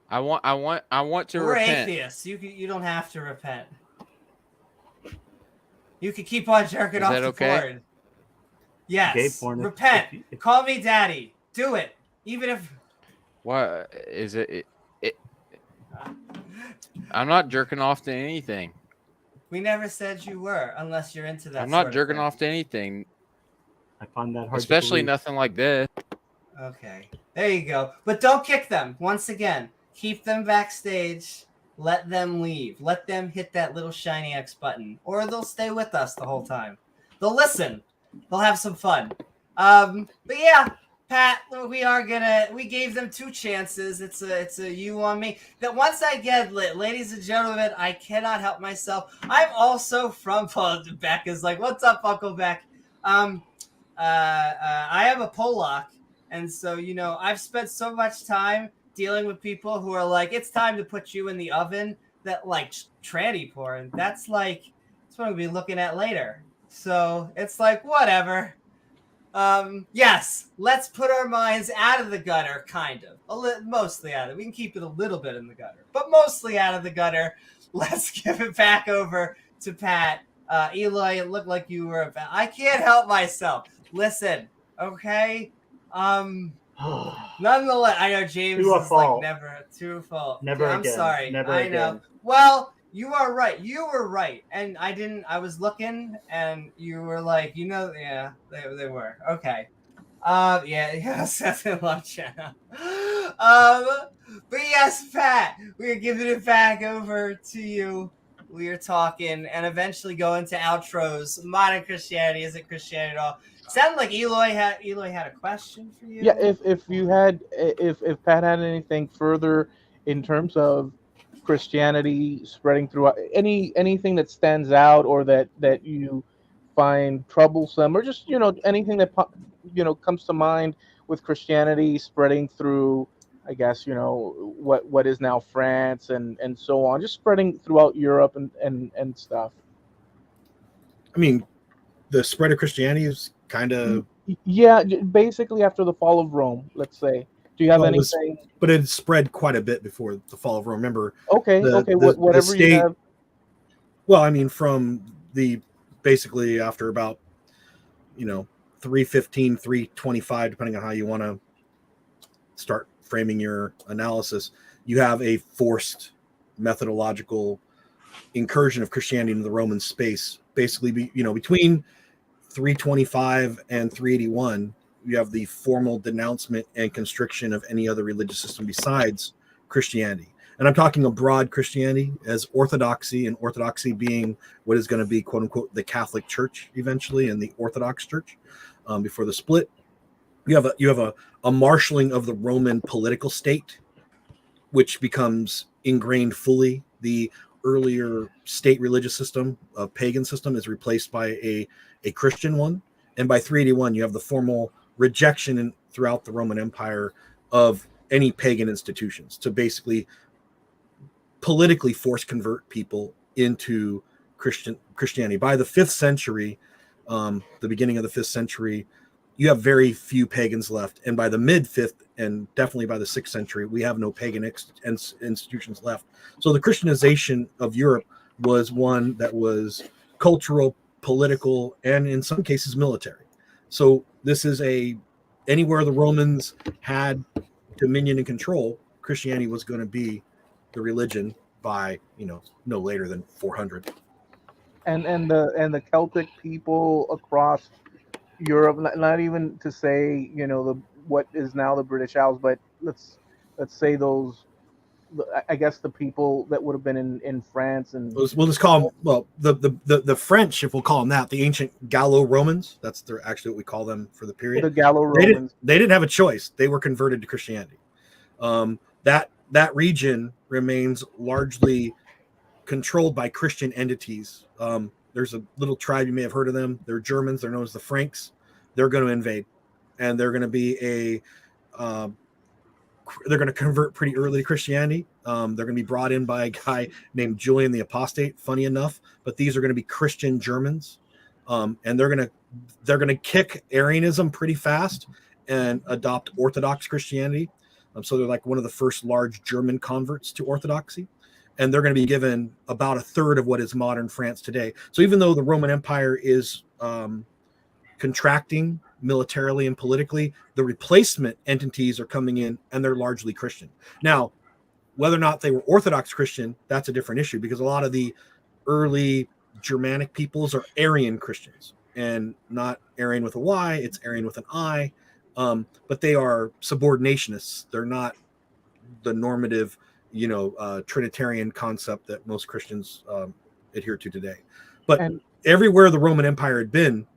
I want to we're repent. atheists. You don't have to repent. You can keep on jerking Is off that to okay? porn. Yes. Gay porn, Repent. if Call me daddy. Do it. Even if What is it? I'm not jerking off to anything. we never said you were, unless you're into that. I'm not sort of jerking thing. off to anything, I find that hard especially to believe. nothing like this. Okay. There you go. But don't kick them. Once again, keep them backstage. Let them leave. Let them hit that little shiny X button. Or they'll stay with us the whole time. They'll listen. They'll have some fun. But yeah, Pat, we gave them 2 chances. It's a you on me. That once I get lit, ladies and gentlemen, I cannot help myself. I'm also from Beck is like, what's up, Uncle Beck? I am a Polak. And so, I've spent so much time dealing with people who are like, it's time to put you in the oven, that like tranny porn. That's what we'll be looking at later. So it's like, whatever. Yes, let's put our minds out of the gutter, kind of. Mostly out of it. We can keep it a little bit in the gutter, but mostly out of the gutter. Let's give it back over to Pat. Eli, it looked like you were I can't help myself. Listen, okay? Nonetheless, I know James is like never to a fault. Never I'm again. sorry. Never I again. know. Well, you are right. You were right. And I was looking and you were like, yeah, they were. Okay. Yes, I love Jena. But yes, Pat, we're giving it back over to you. We are talking and eventually go into outros. Modern Christianity isn't Christianity at all. Sounded like Eloy had a question for you. Yeah, if Pat had anything further in terms of Christianity spreading throughout, anything that stands out or that you find troublesome, or just anything that comes to mind with Christianity spreading through, I guess what is now France and so on, just spreading throughout Europe and stuff. I mean, the spread of Christianity is kind of basically after the fall of Rome, let's say. Do you have anything? But it spread quite a bit before the fall of Rome. Remember? Okay, whatever state, you have. Well, I mean, from basically after about 315, 325, depending on how you want to start framing your analysis, you have a forced methodological incursion of Christianity into the Roman space. Basically, between 325 and 381, you have the formal denouncement and constriction of any other religious system besides Christianity. And I'm talking a broad Christianity as orthodoxy, and orthodoxy being what is going to be, quote unquote, the Catholic Church eventually, and the Orthodox Church before the split. You have a marshaling of the Roman political state, which becomes ingrained fully. The earlier state religious system, a pagan system, is replaced by a Christian one. And by 381, you have the formal rejection throughout the Roman Empire of any pagan institutions to basically politically force convert people into Christianity. By the 5th century, the beginning of the 5th century, you have very few pagans left. And by the mid-5th and definitely by the 6th century, we have no pagan institutions left. So the Christianization of Europe was one that was cultural, political, and in some cases military. So this is anywhere the Romans had dominion and control, Christianity was going to be the religion by no later than 400. And the Celtic people across Europe, not even to say what is now the British Isles, but let's say those, I guess, the people that would have been in France, and we'll just call them, the French, if we'll call them that, the ancient Gallo-Romans. That's actually what we call them for the period. The Gallo-Romans. They didn't have a choice. They were converted to Christianity. That region remains largely controlled by Christian entities. There's a little tribe, you may have heard of them. They're Germans. They're known as the Franks. They're going to invade, and they're going to be they're going to convert pretty early to Christianity. They're going to be brought in by a guy named Julian the Apostate, funny enough, but these are going to be Christian Germans. And they're going to kick Arianism pretty fast and adopt Orthodox Christianity. So they're like one of the first large German converts to Orthodoxy. And they're going to be given about a third of what is modern France today. So even though the Roman Empire is contracting militarily and politically, the replacement entities are coming in and they're largely Christian. Now, whether or not they were Orthodox Christian, that's a different issue, because a lot of the early Germanic peoples are Arian Christians, and not Arian with a Y, it's Arian with an I. But they are subordinationists. They're not the normative, Trinitarian concept that most Christians adhere to today. But everywhere the Roman Empire had been,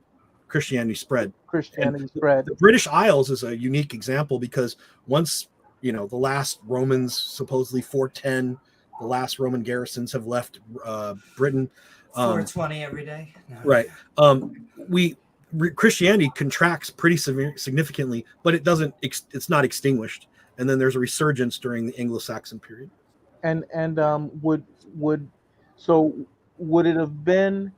Christianity spread. The British Isles is a unique example, because once, the last Romans, supposedly 410, the last Roman garrisons have left Britain. 420 every day. No. Right. Christianity contracts pretty significantly, but it's not extinguished. And then there's a resurgence during the Anglo-Saxon period. And would it have been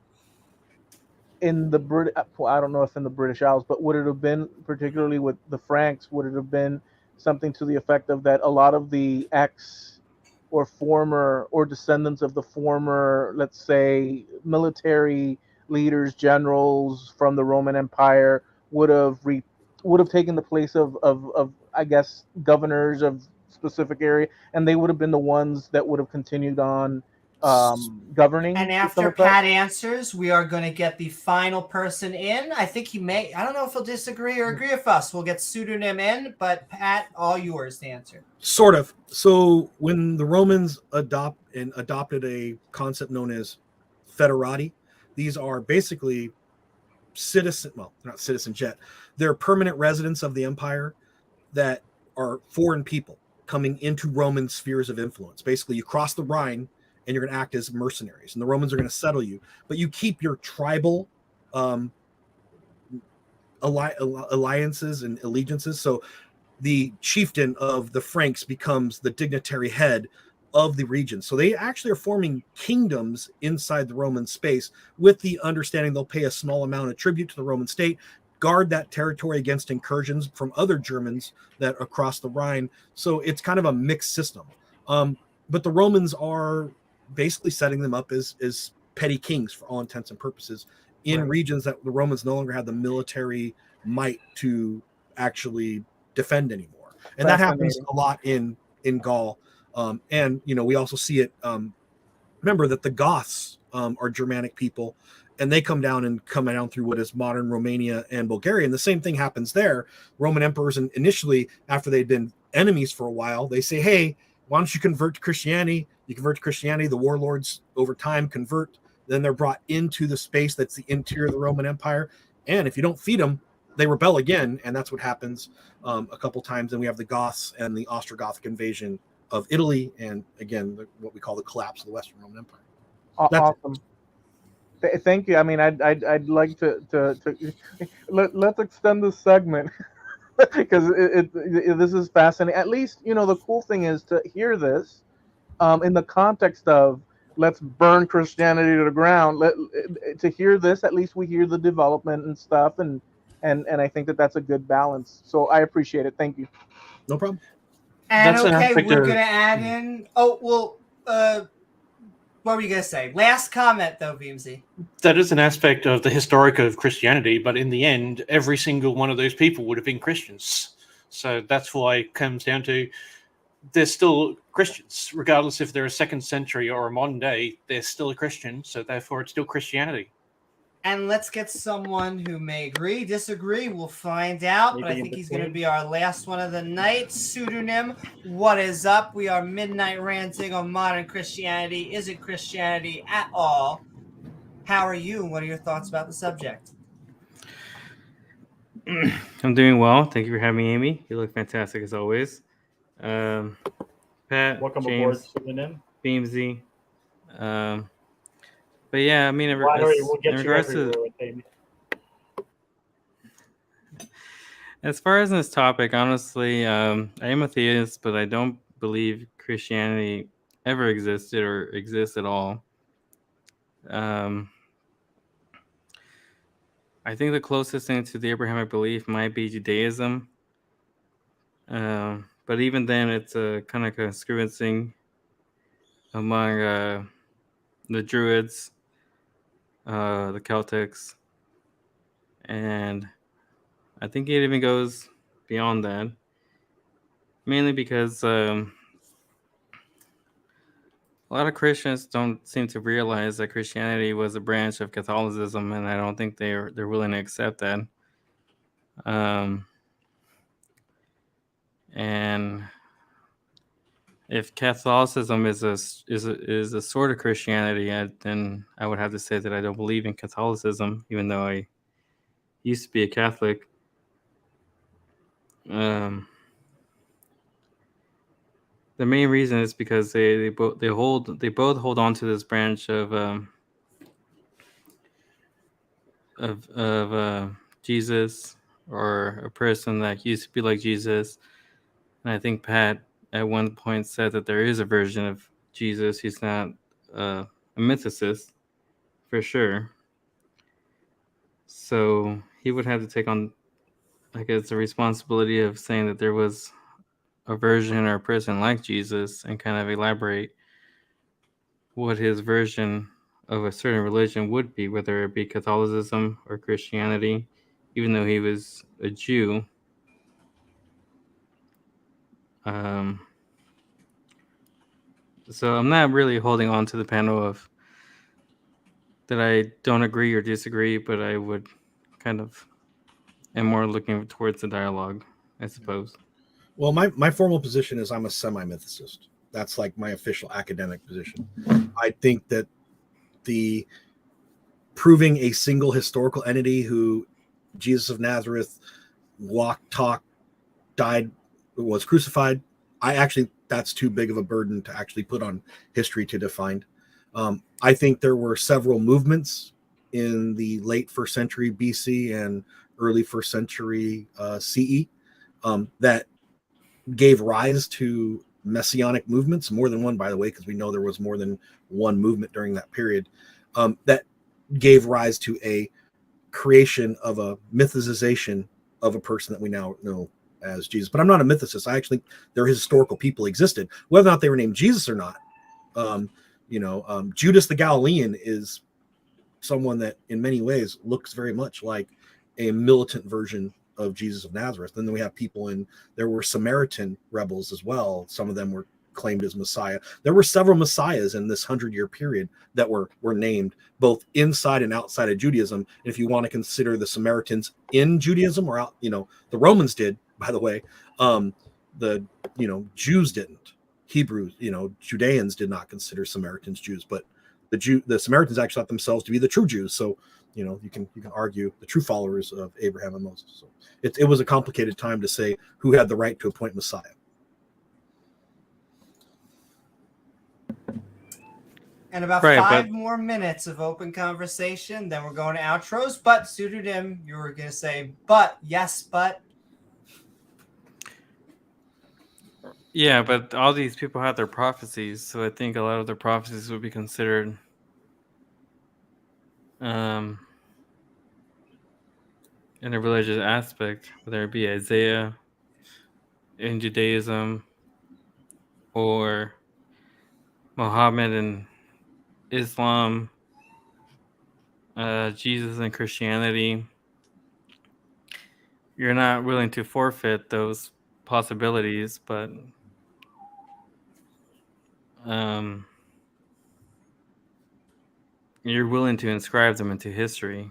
in the I don't know if in the British Isles, but would it have been, particularly with the Franks, would it have been something to the effect of that a lot of the or former or descendants of the former, let's say, military leaders, generals from the Roman Empire would have taken the place of I guess governors of specific area, and they would have been the ones that would have continued on governing? And after Pat answers, we are going to get the final person in. I think I don't know if he'll disagree or agree with us. We'll get pseudonym in, but Pat, all yours to answer. Sort of. So when the Romans adopted a concept known as federati, these are basically not citizens yet. They're permanent residents of the empire that are foreign people coming into Roman spheres of influence. Basically, you cross the Rhine and you're going to act as mercenaries, and the Romans are going to settle you, but you keep your tribal alliances and allegiances. So the chieftain of the Franks becomes the dignitary head of the region. So they actually are forming kingdoms inside the Roman space, with the understanding they'll pay a small amount of tribute to the Roman state, guard that territory against incursions from other Germans that across the Rhine. So it's kind of a mixed system. But the Romans are basically setting them up as petty kings for all intents and purposes in regions that the Romans no longer have the military might to actually defend anymore. And that happens a lot in Gaul. And we also see it. Remember that the Goths are Germanic people, and they come down through what is modern Romania and Bulgaria. And the same thing happens there. Roman emperors, initially, after they'd been enemies for a while, they say, hey, why don't you convert to Christianity? You convert to Christianity, the warlords over time convert. Then they're brought into the space that's the interior of the Roman Empire. And if you don't feed them, they rebel again. And that's what happens a couple times. And we have the Goths and the Ostrogothic invasion of Italy, and again, what we call the collapse of the Western Roman Empire. Awesome. Thank you. I mean, I'd like to let's extend this segment because this is fascinating. At least, the cool thing is to hear this in the context of let's burn Christianity to the ground. To hear this, at least we hear the development and stuff, and I think that's a good balance. So I appreciate it. Thank you. No problem. And okay, we're going to add in... Oh, well, what were you going to say? Last comment, though, Beamsy. That is an aspect of the historic of Christianity, but in the end, every single one of those people would have been Christians. So that's why it comes down to they're still Christians. Regardless if they're a 2nd century or a modern day, they're still a Christian, so therefore it's still Christianity. And let's get someone who may agree, disagree. We'll find out. But I think he's going to be our last one of the night. Pseudonym, what is up? We are Midnight Ranting on modern Christianity. Is it Christianity at all? How are you? What are your thoughts about the subject? I'm doing well. Thank you for having me, Amy. You look fantastic as always. Pat, welcome James, aboard, Pseudonym. Beamsy. But yeah, I mean, as far as this topic, honestly, I am a theist, but I don't believe Christianity ever existed or exists at all. I think the closest thing to the Abrahamic belief might be Judaism. But even then, it's a kind of conspiracy among the Druids, the Celtics, and I think it even goes beyond that. Mainly because a lot of Christians don't seem to realize that Christianity was a branch of Catholicism, and I don't think they're willing to accept that. And if Catholicism is a sort of Christianity, then I would have to say that I don't believe in Catholicism, even though I used to be a Catholic. The main reason is because they both hold on to this branch of Jesus, or a person that used to be like Jesus. And I think Pat at one point said that there is a version of Jesus. He's not a mythicist, for sure. So he would have to take on, I guess, the responsibility of saying that there was a version or a person like Jesus, and kind of elaborate what his version of a certain religion would be, whether it be Catholicism or Christianity, even though he was a Jew. So I'm not really holding on to the panel of that I don't agree or disagree, but I would kind of am more looking towards the dialogue, I suppose. Well, my formal position is I'm a semi-mythicist. That's like my official academic position. I think that the proving a single historical entity who Jesus of Nazareth walked, talked, died, was crucified, that's too big of a burden to actually put on history to define. I think there were several movements in the late 1st century BC and early 1st century CE that gave rise to messianic movements, more than one, by the way, because we know there was more than one movement during that period, that gave rise to a creation of a mythicization of a person that we now know as Jesus. But I'm not a mythicist. Their historical people existed, whether or not they were named Jesus or not. Judas the Galilean is someone that in many ways looks very much like a militant version of Jesus of Nazareth. And then we have there were Samaritan rebels as well. Some of them were claimed as Messiah. There were several Messiahs in this 100-year period that were named both inside and outside of Judaism. And if you want to consider the Samaritans in Judaism or out, the Romans did, by the way, the Jews didn't. Hebrews, Judeans did not consider Samaritans Jews, but the Samaritans actually thought themselves to be the true Jews. So, you can argue the true followers of Abraham and Moses. So it was a complicated time to say who had the right to appoint Messiah. And about 5 more minutes of open conversation, then we're going to outros. But Pseudonym, you were going to say, but. Yeah, but all these people had their prophecies, so I think a lot of their prophecies would be considered in a religious aspect, whether it be Isaiah in Judaism or Muhammad in Islam, Jesus in Christianity. You're not willing to forfeit those possibilities, but you're willing to inscribe them into history.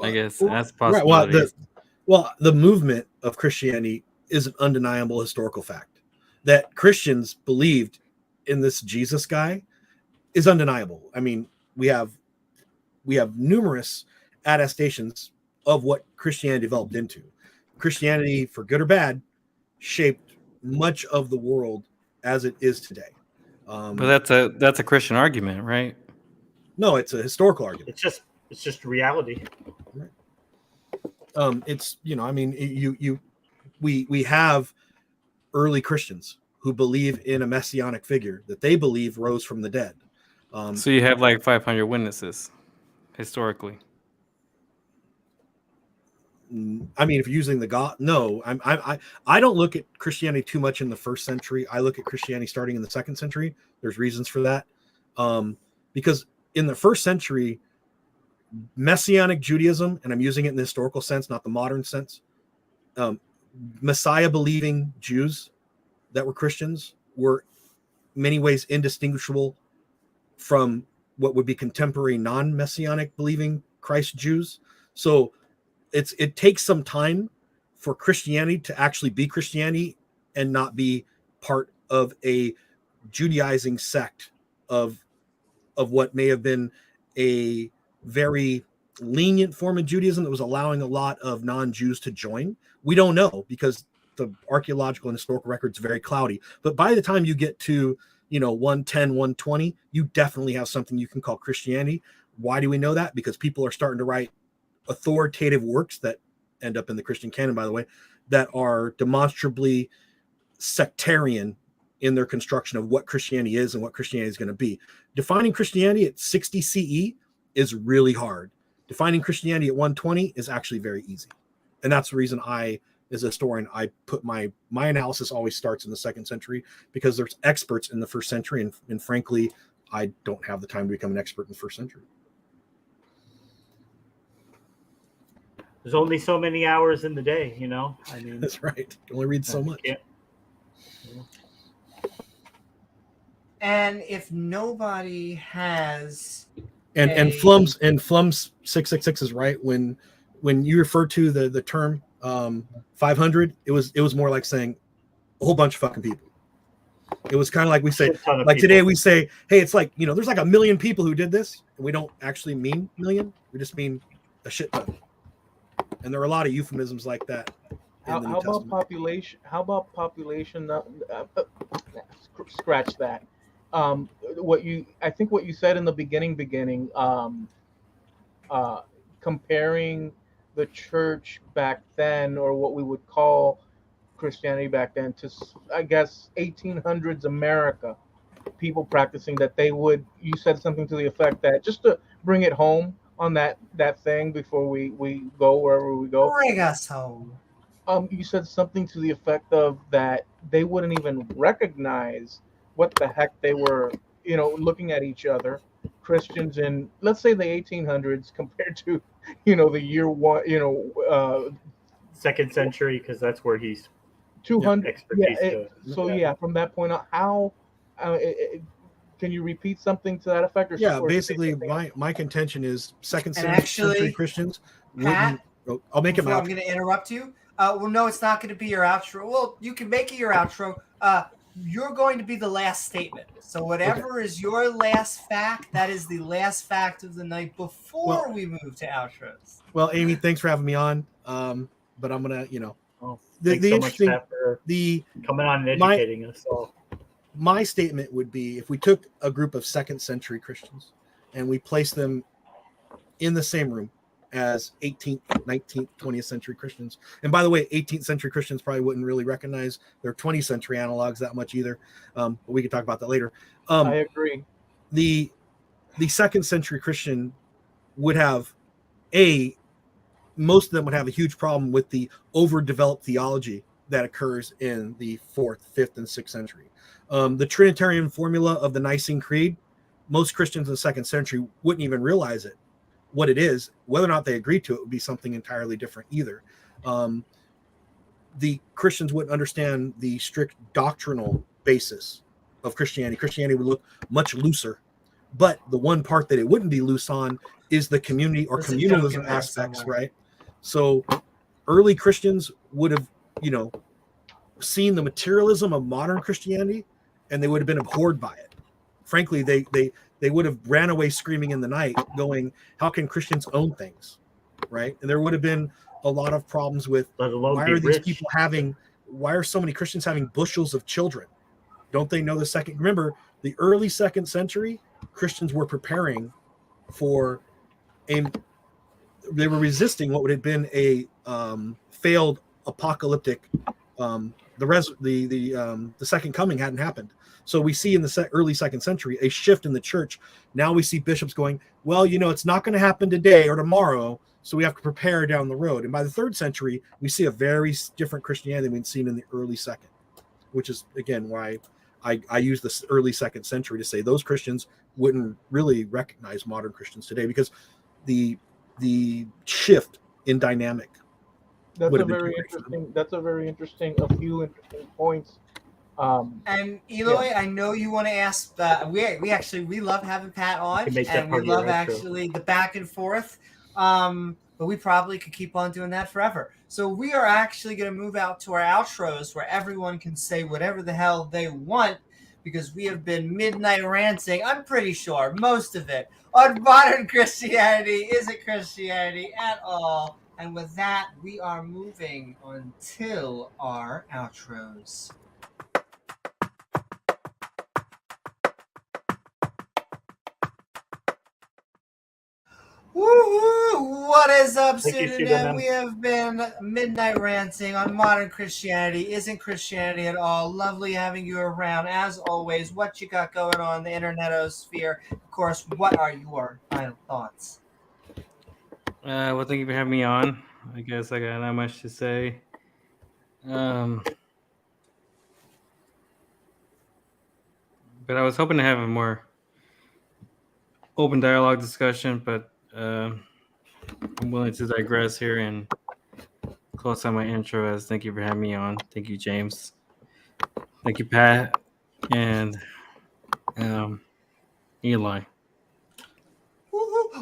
I guess that's possibility. Right. The movement of Christianity is an undeniable historical fact. That Christians believed in this Jesus guy is undeniable. I mean, we have numerous attestations of what Christianity developed into. Christianity, for good or bad, shaped much of the world as it is today. But that's a Christian argument, right? No, it's a historical argument. It's just reality. Right. We have early Christians who believe in a messianic figure that they believe rose from the dead. So you have like 500 witnesses historically. I mean, if you're using the God, no, I don't look at Christianity too much in the first century. I look at Christianity starting in the second century. There's reasons for that, because in the first century, Messianic Judaism, and I'm using it in the historical sense, not the modern sense, Messiah-believing Jews that were Christians were in many ways indistinguishable from what would be contemporary non-Messianic believing Christ Jews. So it takes some time for Christianity to actually be Christianity and not be part of a Judaizing sect of what may have been a very lenient form of Judaism that was allowing a lot of non-Jews to join. We don't know because the archaeological and historical record is very cloudy. But by the time you get to 110, 120, you definitely have something you can call Christianity. Why do we know that? Because people are starting to write authoritative works that end up in the Christian canon, by the way, that are demonstrably sectarian in their construction of what Christianity is and what Christianity is going to be. Defining Christianity at 60 CE is really hard. Defining Christianity at 120 is actually very easy. And that's the reason I, as a historian, I put my analysis always starts in the second century, because there's experts in the first century. And frankly, I don't have the time to become an expert in the first century. There's only so many hours in the day, I mean, that's right. You only read so much. And if nobody has and Flum's 666 is right, when you refer to the term 500, it was more like saying a whole bunch of fucking people. It was kind of like we say, like today we say, hey, it's like, there's like 1 million people who did this, and we don't actually mean million, we just mean a shit ton. And there are a lot of euphemisms like that. How about population? Scratch that. What you said in the beginning, comparing the church back then, or what we would call Christianity back then, to, I guess, 1800s America, people practicing that you said something to the effect that, just to bring it home on that thing before we go wherever we go. Bring us home. You said something to the effect of that they wouldn't even recognize what the heck they were, looking at each other, Christians in, let's say, the 1800s compared to, the year one, second century, because that's where he's 200. From that point on, how can you repeat something to that effect? Or basically, my contention is second century Christians. Pat, I'll make it. I'm going to interrupt you. Well, no, it's not going to be your outro. Well, you can make it your outro. You're going to be the last statement. So whatever is your last fact, that is the last fact of the night before we move to outros. Well, Amy, thanks for having me on. But I'm gonna, the interesting, much for coming on and educating us all. My statement would be, if we took a group of second century Christians and we placed them in the same room as 18th, 19th, 20th century Christians. And by the way, 18th century Christians probably wouldn't really recognize their 20th century analogs that much either. But we can talk about that later. I agree. The second century Christian would have most of them would have a huge problem with the overdeveloped theology that occurs in the 4th, 5th, and 6th century. The Trinitarian formula of the Nicene Creed, most Christians in the second century wouldn't even realize it. What it is, whether or not they agree to it, would be something entirely different either. The Christians wouldn't understand the strict doctrinal basis of Christianity. Christianity would look much looser, but the one part that it wouldn't be loose on is the community or communalism aspects, right? So early Christians would have, seen the materialism of modern Christianity, and they would have been abhorred by it. Frankly, they would have ran away screaming in the night going, how can Christians own things, right? And there would have been a lot of problems with, why are so many Christians having bushels of children? Don't they know the second? Remember, the early second century, Christians were preparing for they were resisting what would have been a failed apocalyptic the second coming hadn't happened. So we see in the early second century a shift in the church. Now we see bishops going, well, it's not going to happen today or tomorrow, so we have to prepare down the road. And by the third century, we see a very different Christianity than we'd seen in the early second, which is, again, why I use this early second century to say those Christians wouldn't really recognize modern Christians today, because the shift in dynamic. That's a very interesting. A few interesting points. And Eloy, I know you want to ask. We love having Pat on, and we love actually the back and forth. But we probably could keep on doing that forever. So we are actually going to move out to our outros, where everyone can say whatever the hell they want, because we have been midnight ranting. I'm pretty sure most of it on modern Christianity isn't Christianity at all. And with that, we are moving on to our outros. Woo-hoo! What is up, pseudonym? We have been midnight ranting on modern Christianity isn't Christianity at all. Lovely having you around. As always, what you got going on in the internetosphere? Of course, what are your final thoughts? Well, thank you for having me on. I guess I got not much to say. But I was hoping to have a more open dialogue discussion, but I'm willing to digress here and close out my intro as thank you for having me on. Thank you, James. Thank you, Pat. And Eli.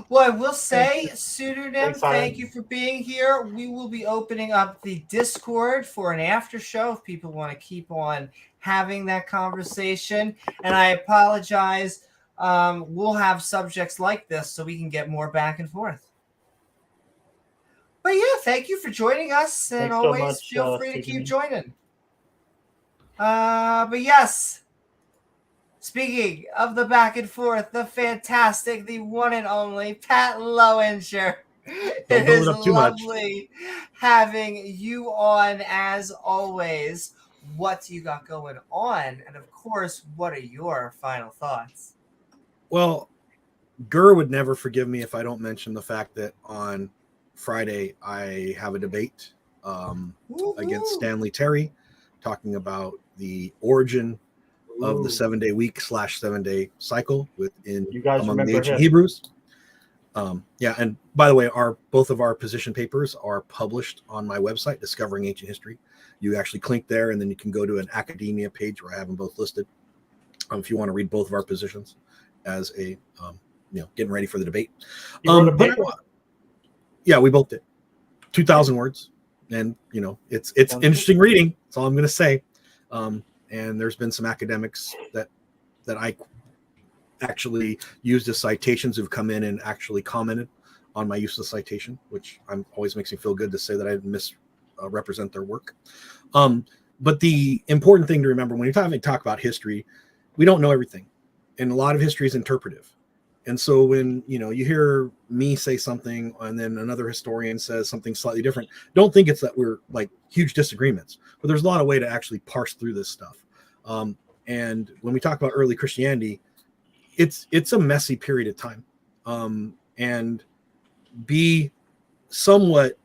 Well, I will say, pseudonym, thank you for being here. We will be opening up the Discord for an after show if people want to keep on having that conversation. And I apologize. We'll have subjects like this so we can get more back and forth. But yeah, thank you for joining us, and Thanks always so much, feel free to keep Stephen. joining. But yes, speaking of the back and forth, the fantastic, the one and only Pat Lowinger. It is lovely having you on as always. What do you got going on? And of course, what are your final thoughts? Well, Gurr would never forgive me if I don't mention the fact that on Friday I have a debate against Stanley Terry, talking about the origin of the 7-day week / 7-day cycle among the ancient Hebrews. Yeah, and by the way, both of our position papers are published on my website, Discovering Ancient History. You actually click there, and then you can go to an academia page where I have them both listed. If you want to read both of our positions as a getting ready for the debate. Yeah, we both did 2,000 words, and it's interesting reading. That's all I'm going to say. And there's been some academics that I actually used as citations who've come in and actually commented on my use of citation, which always makes me feel good to say that I didn't misrepresent their work. But the important thing to remember when you're talk about history, we don't know everything, and a lot of history is interpretive. And so when you hear me say something and then another historian says something slightly different, don't think it's that we're like huge disagreements, but there's a lot of way to actually parse through this stuff. And when we talk about early Christianity, it's a messy period of time, and be somewhat,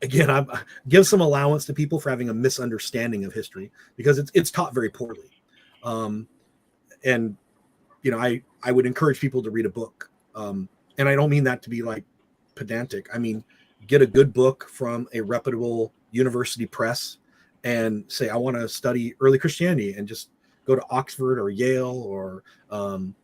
again, I give some allowance to people for having a misunderstanding of history, because it's taught very poorly. And I would encourage people to read a book, and I don't mean that to be like pedantic. I mean, get a good book from a reputable university press and say, I want to study early Christianity, and just go to Oxford or Yale or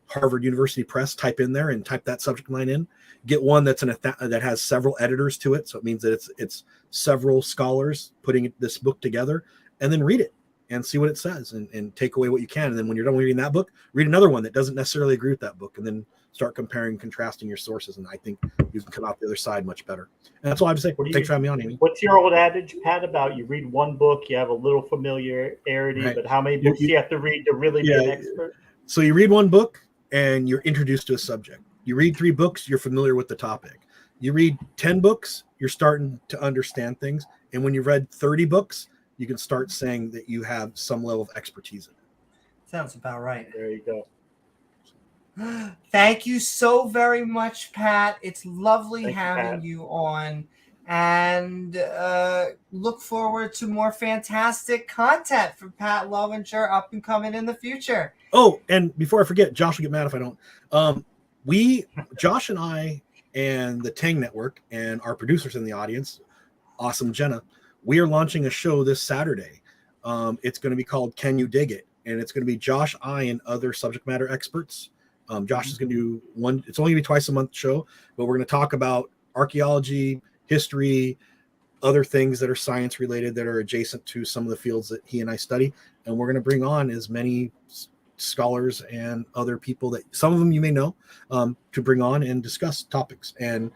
Harvard University Press, type in there and type that subject line in. Get one that's that has several editors to it, so it means that it's several scholars putting this book together, and then read it and see what it says, and take away what you can. And then when you're done reading that book, read another one that doesn't necessarily agree with that book, and then start comparing, contrasting your sources. And I think you can come out the other side much better. And that's all I have to say. Thanks for having me on, Amy. What's your old adage, Pat, about you read one book, you have a little familiarity, right, but how many books do you have to read to really be an expert? So you read one book and you're introduced to a subject. You read 3 books, you're familiar with the topic. You read 10 books, you're starting to understand things. And when you've read 30 books, you can start saying that you have some level of expertise in it. Sounds about right. There you go. Thank you so very much, Pat. It's lovely Thank you, having Pat. you on, and look forward to more fantastic content from Pat Lowinger up and coming in the future. Oh, and before I forget, Josh will get mad if I don't. Josh and I and the Tang Network and our producers in the audience, awesome Jena, we are launching a show this Saturday. It's going to be called Can You Dig It? And it's going to be Josh, I, and other subject matter experts. Josh is going to do one. It's only going to be twice a month show, but we're going to talk about archaeology, history, other things that are science related that are adjacent to some of the fields that he and I study. And we're going to bring on as many scholars and other people that some of them you may know, to bring on and discuss topics. And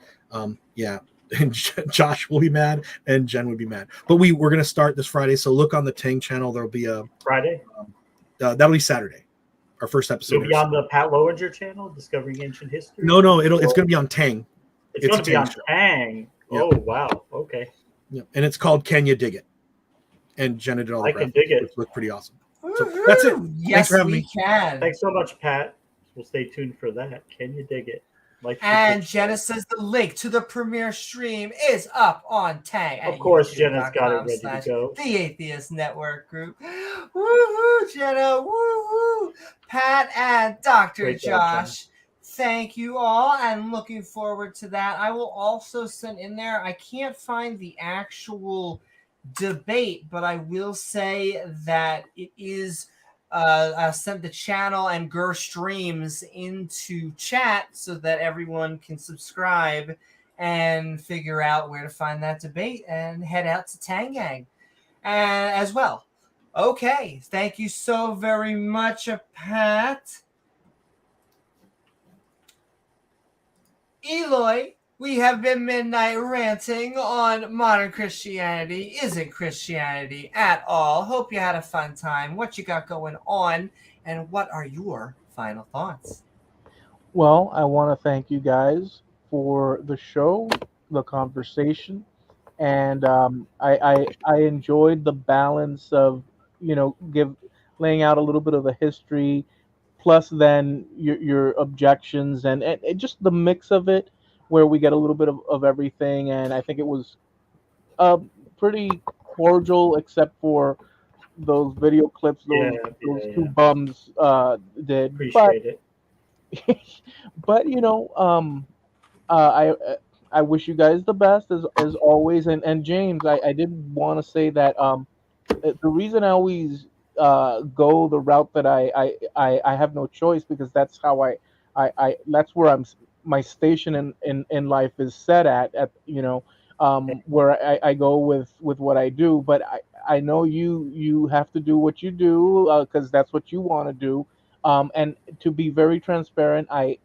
yeah, and Josh will be mad and Jen would be mad. But we're going to start this Friday. So look on the Tang channel. There'll be a Friday. That'll be Saturday. Our first episode. It'll be on the Pat Lowinger channel, Discovering Ancient History. No, it's going to be on Tang. It's going to be on show. Tang. Yeah. Oh wow. Okay. Yeah, and it's called Can You Dig It? And Jenna did all the I can dig it. which looked pretty awesome. So that's it. Yes, Thanks for having we me. can. Thanks so much, Pat. We'll stay tuned for that. Can you dig it? And Jena says the link to the premiere stream is up on Tang. Of course, Jenna's got it ready to go. The Atheist Network Group. Woo-hoo, Jena. Woo-hoo. Pat and Dr. Great job, Josh. Thank you all, and looking forward to that. I will also send in there, I can't find the actual debate, but I will say that it is I sent the channel and Gur streams into chat so that everyone can subscribe and figure out where to find that debate and head out to Tangang as well. Okay, thank you so very much, Pat. Eloy, we have been Midnight Ranting on Modern Christianity Isn't Christianity at All. Hope you had a fun time. What you got going on, and what are your final thoughts? Well, I want to thank you guys for the show, the conversation, and I enjoyed the balance of laying out a little bit of the history, plus then your objections and just the mix of it, where we get a little bit of everything. And I think it was pretty cordial, except for those video clips those two bums did. Appreciate it. But I wish you guys the best as always. And James, I did want to say that the reason I always go the route that I have no choice, because that's how I that's where my station in life is set at where I go with what I do. But I know you have to do what you do because that's what you want to do. And to be very transparent, I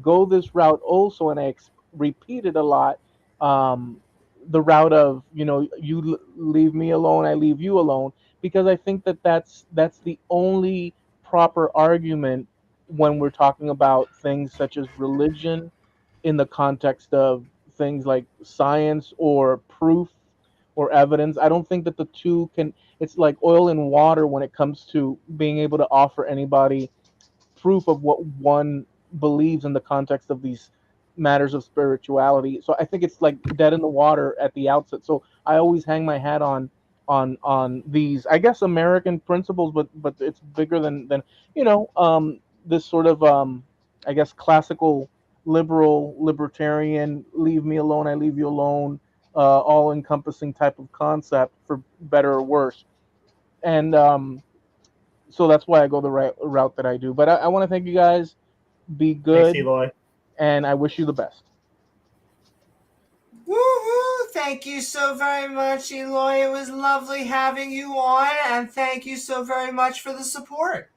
go this route also, and I repeat it a lot. The route of you leave me alone, I leave you alone, because I think that's the only proper argument when we're talking about things such as religion in the context of things like science or proof or evidence. I don't think that the two can. It's like oil and water when it comes to being able to offer anybody proof of what one believes in the context of these matters of spirituality. So I think it's like dead in the water at the outset. So I always hang my hat on these, I guess, American principles, but it's bigger than this sort of I guess classical libertarian, leave me alone, I leave you alone, all encompassing type of concept, for better or worse. And so that's why I go the route that I do. But I want to thank you guys. Be good. Thanks, Eloy. And I wish you the best. Woohoo! Thank you so very much, Eloy. It was lovely having you on, and thank you so very much for the support.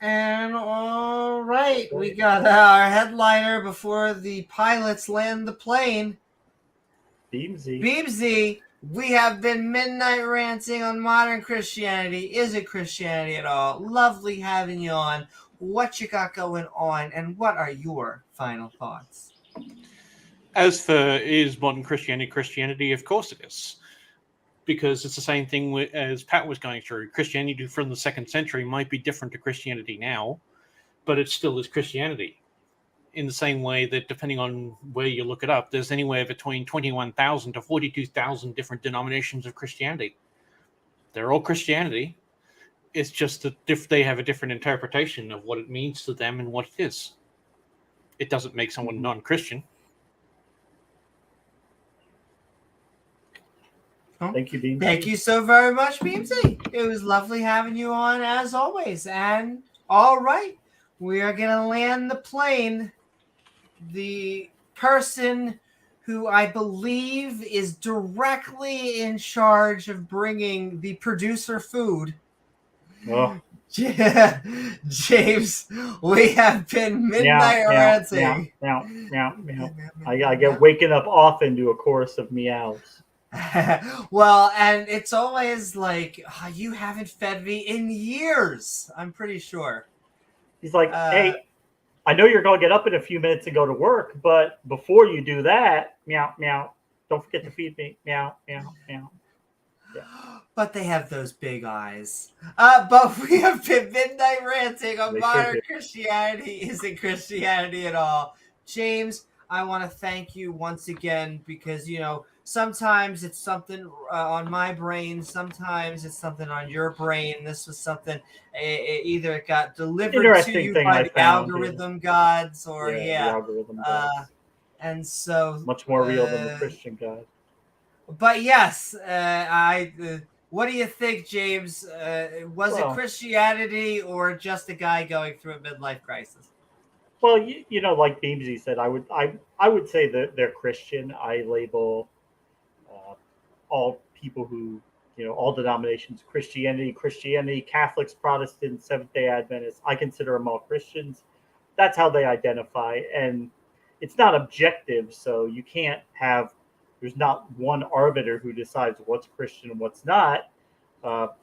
And all right, we got our headliner before the pilots land the plane. Beamsy. We have been Midnight Ranting on Modern Christianity Isn't Christianity at All. Lovely having you on. What you got going on, and what are your final thoughts? As for is modern Christianity Christianity, of course it is. because it's the same thing as Pat was going through. Christianity from the 2nd century might be different to Christianity now, but it still is Christianity. In the same way that, depending on where you look it up, there's anywhere between 21,000 to 42,000 different denominations of Christianity. They're all Christianity. It's just that if they have a different interpretation of what it means to them and what it is. It doesn't make someone non-Christian. Thank you, Beamsy. Thank you so very much, Beamsy. It was lovely having you on as always. And all right, we are going to land the plane. The person who I believe is directly in charge of bringing the producer food. Oh. Yeah, James, we have been Midnight Ranting. Meow. I get waken up often to a chorus of meows. Well, and it's always like, oh, you haven't fed me in years, I'm pretty sure. He's like, hey, I know you're going to get up in a few minutes and go to work, but before you do that, meow, don't forget to feed me. Meow. Yeah. But they have those big eyes. But we have been Midnight Ranting on Modern Christianity isn't Christianity at all. James, I want to thank you once again because, sometimes it's something on my brain. Sometimes it's something on your brain. This was something, either it got delivered to you by the algorithm gods or, the algorithm gods. And so... much more real than the Christian God. But yes, what do you think, James? Was it Christianity or just a guy going through a midlife crisis? Well, like Beamsy said, I would say that they're Christian. I label all people who, all denominations, Christianity, Catholics, Protestants, Seventh-day Adventists. I consider them all Christians. That's how they identify, and it's not objective, so you can't have. There's not one arbiter who decides what's Christian and what's not.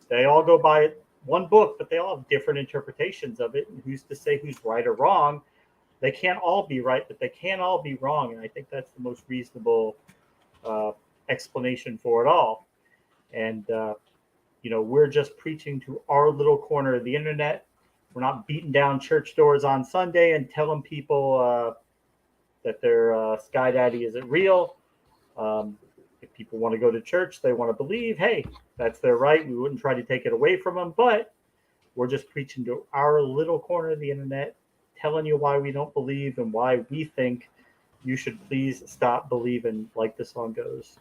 They all go by one book, but they all have different interpretations of it. And who's to say who's right or wrong? They can't all be right, but they can't all be wrong. And I think that's the most reasonable explanation for it all. And, we're just preaching to our little corner of the internet. We're not beating down church doors on Sunday and telling people that their Sky Daddy isn't real. If people want to go to church, they want to believe, hey, that's their right. We wouldn't try to take it away from them, but we're just preaching to our little corner of the internet, telling you why we don't believe and why we think you should please stop believing, like the song goes.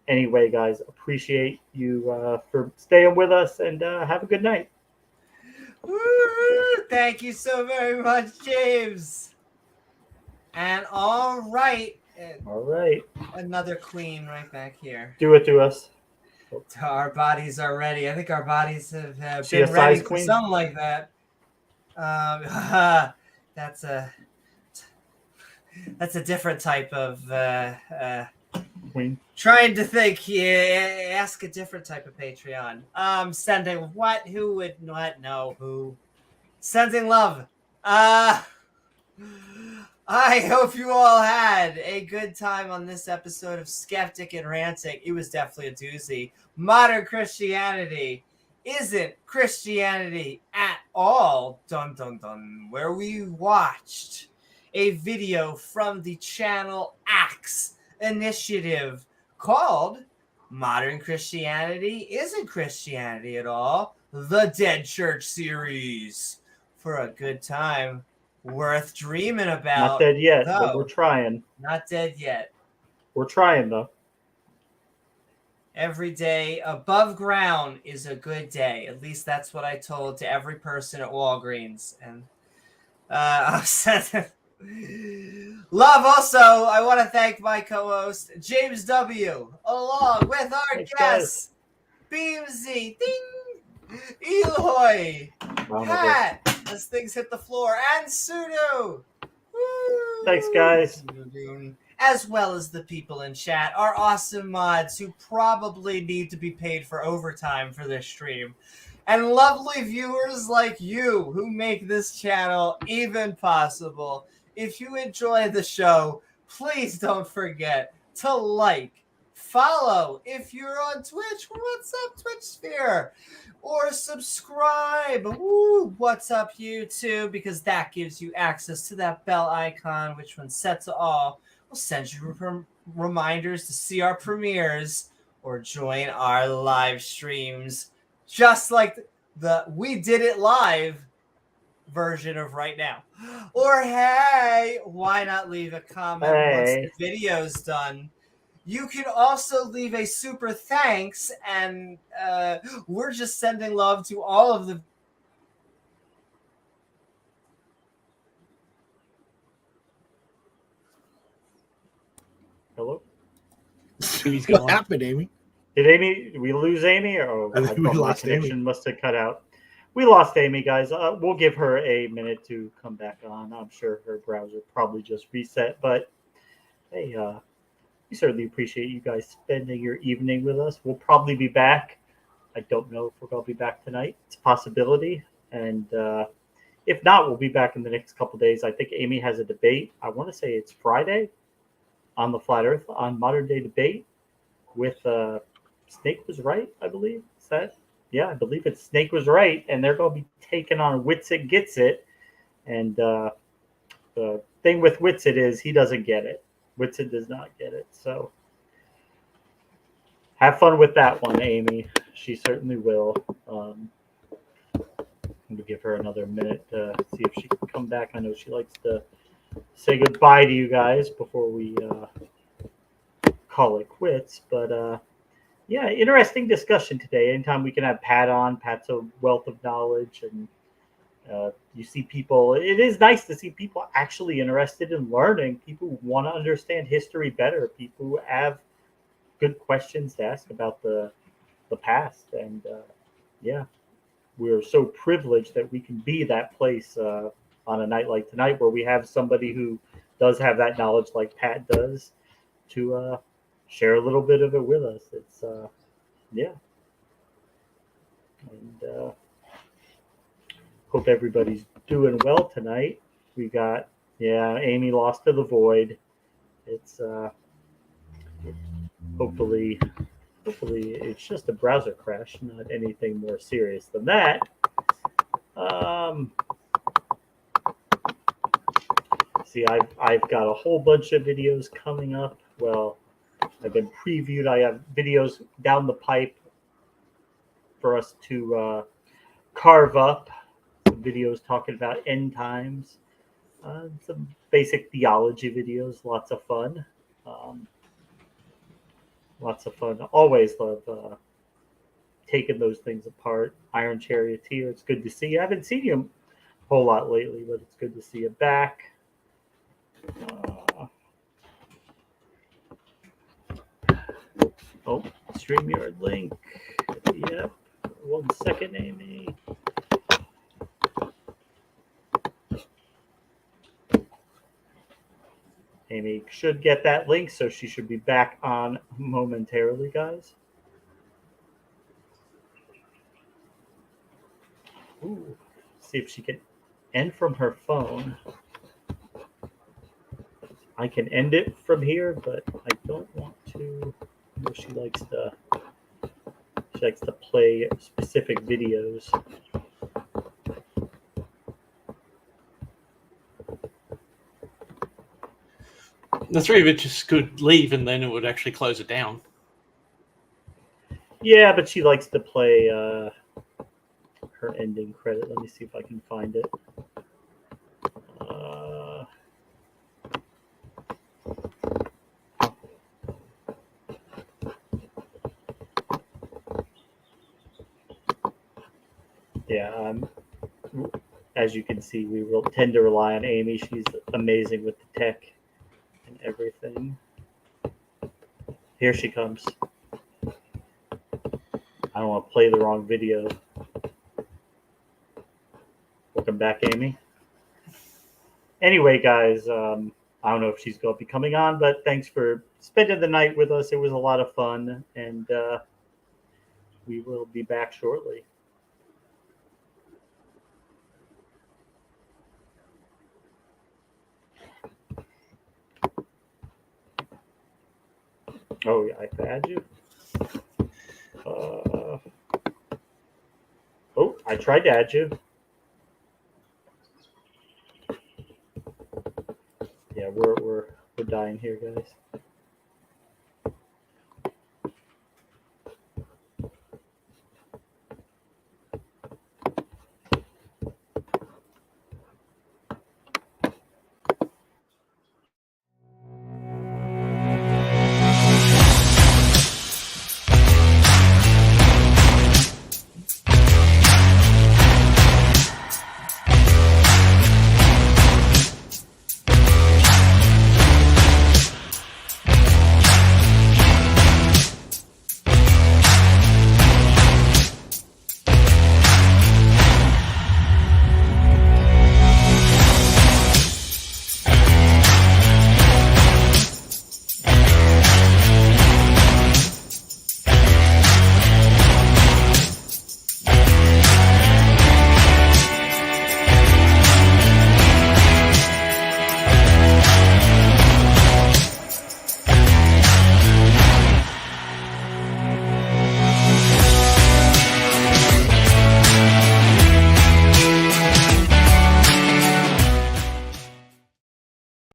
Anyway, guys, appreciate you for staying with us, and have a good night. Woo! Thank you so very much, James. And all right. Another queen right back here. Do it to us. Our bodies are ready. I think our bodies have been ready for something like that. That's a different type of queen. Trying to think. Yeah, ask a different type of Patreon. Sending what? Who would not know who? Sending love. I hope you all had a good time on this episode of Skeptic and Ranting. It was definitely a doozy. Modern Christianity isn't Christianity at all. Dun dun dun. Where we watched a video from the Channel Axe initiative called Modern Christianity Isn't Christianity at All, the Dead Church series. For a good time. Worth dreaming about. Not dead yet, but we're trying. Not dead yet. We're trying, though. Every day above ground is a good day. At least that's what I told to every person at Walgreens. And love also, I want to thank my co-host, James W., along with our guests, Beamsy, Ding, Eloy, Pat, as things hit the floor, and Sudo. Woo! Thanks, guys. As well as the people in chat, our awesome mods who probably need to be paid for overtime for this stream, and lovely viewers like you who make this channel even possible. If you enjoy the show, please don't forget to like, Follow if you're on Twitch. What's up, Twitch Sphere? Or subscribe. Woo, what's up, YouTube? Because that gives you access to that bell icon, which, when set to all, will send you reminders to see our premieres or join our live streams, just like the We Did It Live version of right now. Or hey, why not leave a comment once the video's done? You can also leave a super thanks, and we're just sending love to all of the. Hello? What happened, Amy? Did we lose Amy? Or I think we thought my lost connection Amy. must have cut out. We lost Amy, guys. We'll give her a minute to come back on. I'm sure her browser probably just reset. But hey, we certainly appreciate you guys spending your evening with us. We'll probably be back. I don't know if we're going to be back tonight. It's a possibility. And if not, we'll be back in the next couple of days. I think Amy has a debate. I want to say it's Friday on the Flat Earth, on Modern Day Debate with Snake Was Right, I believe. Is that? Yeah, I believe it's Snake Was Right. And they're going to be taking on Witsit Gets It. And the thing with Witsit is he doesn't get it. Witsit does not get it. So have fun with that one, Amy. She certainly will. I'm going to give her another minute to see if she can come back. I know she likes to say goodbye to you guys before we call it quits. But yeah, interesting discussion today. Anytime we can have Pat on, Pat's a wealth of knowledge, and you see people. It is nice to see people actually interested in learning. People who want to understand history better. People who have good questions to ask about the past. And yeah, we're so privileged that we can be that place on a night like tonight, where we have somebody who does have that knowledge, like Pat does, to share a little bit of it with us. It's yeah, and hope everybody's doing well tonight. We got Amy lost to the void. It's hopefully it's just a browser crash, not anything more serious than that. See, I've got a whole bunch of videos coming up. Well, I've been previewed. I have videos down the pipe for us to carve up. Some videos talking about end times. Some basic theology videos. Lots of fun. Lots of fun. Always love taking those things apart. Iron Charioteer, it's good to see you. I haven't seen you a whole lot lately, but it's good to see you back. StreamYard link. Yep. 1 second, Amy. Amy should get that link, so she should be back on momentarily, guys. Ooh, see if she can end from her phone. I can end it from here, but I don't want to. She likes to play specific videos. The three of it just could leave, and then it would actually close it down. Yeah, but she likes to play her ending credit. Let me see if I can find it. Yeah, as you can see, we will tend to rely on Amy. She's amazing with the tech and everything. Here she comes. I don't want to play the wrong video. Welcome back, Amy. Anyway, guys, I don't know if she's going to be coming on, but thanks for spending the night with us. It was a lot of fun, and we will be back shortly. Oh, yeah, I can add you. Oh, I tried to add you. Yeah, we're dying here, guys.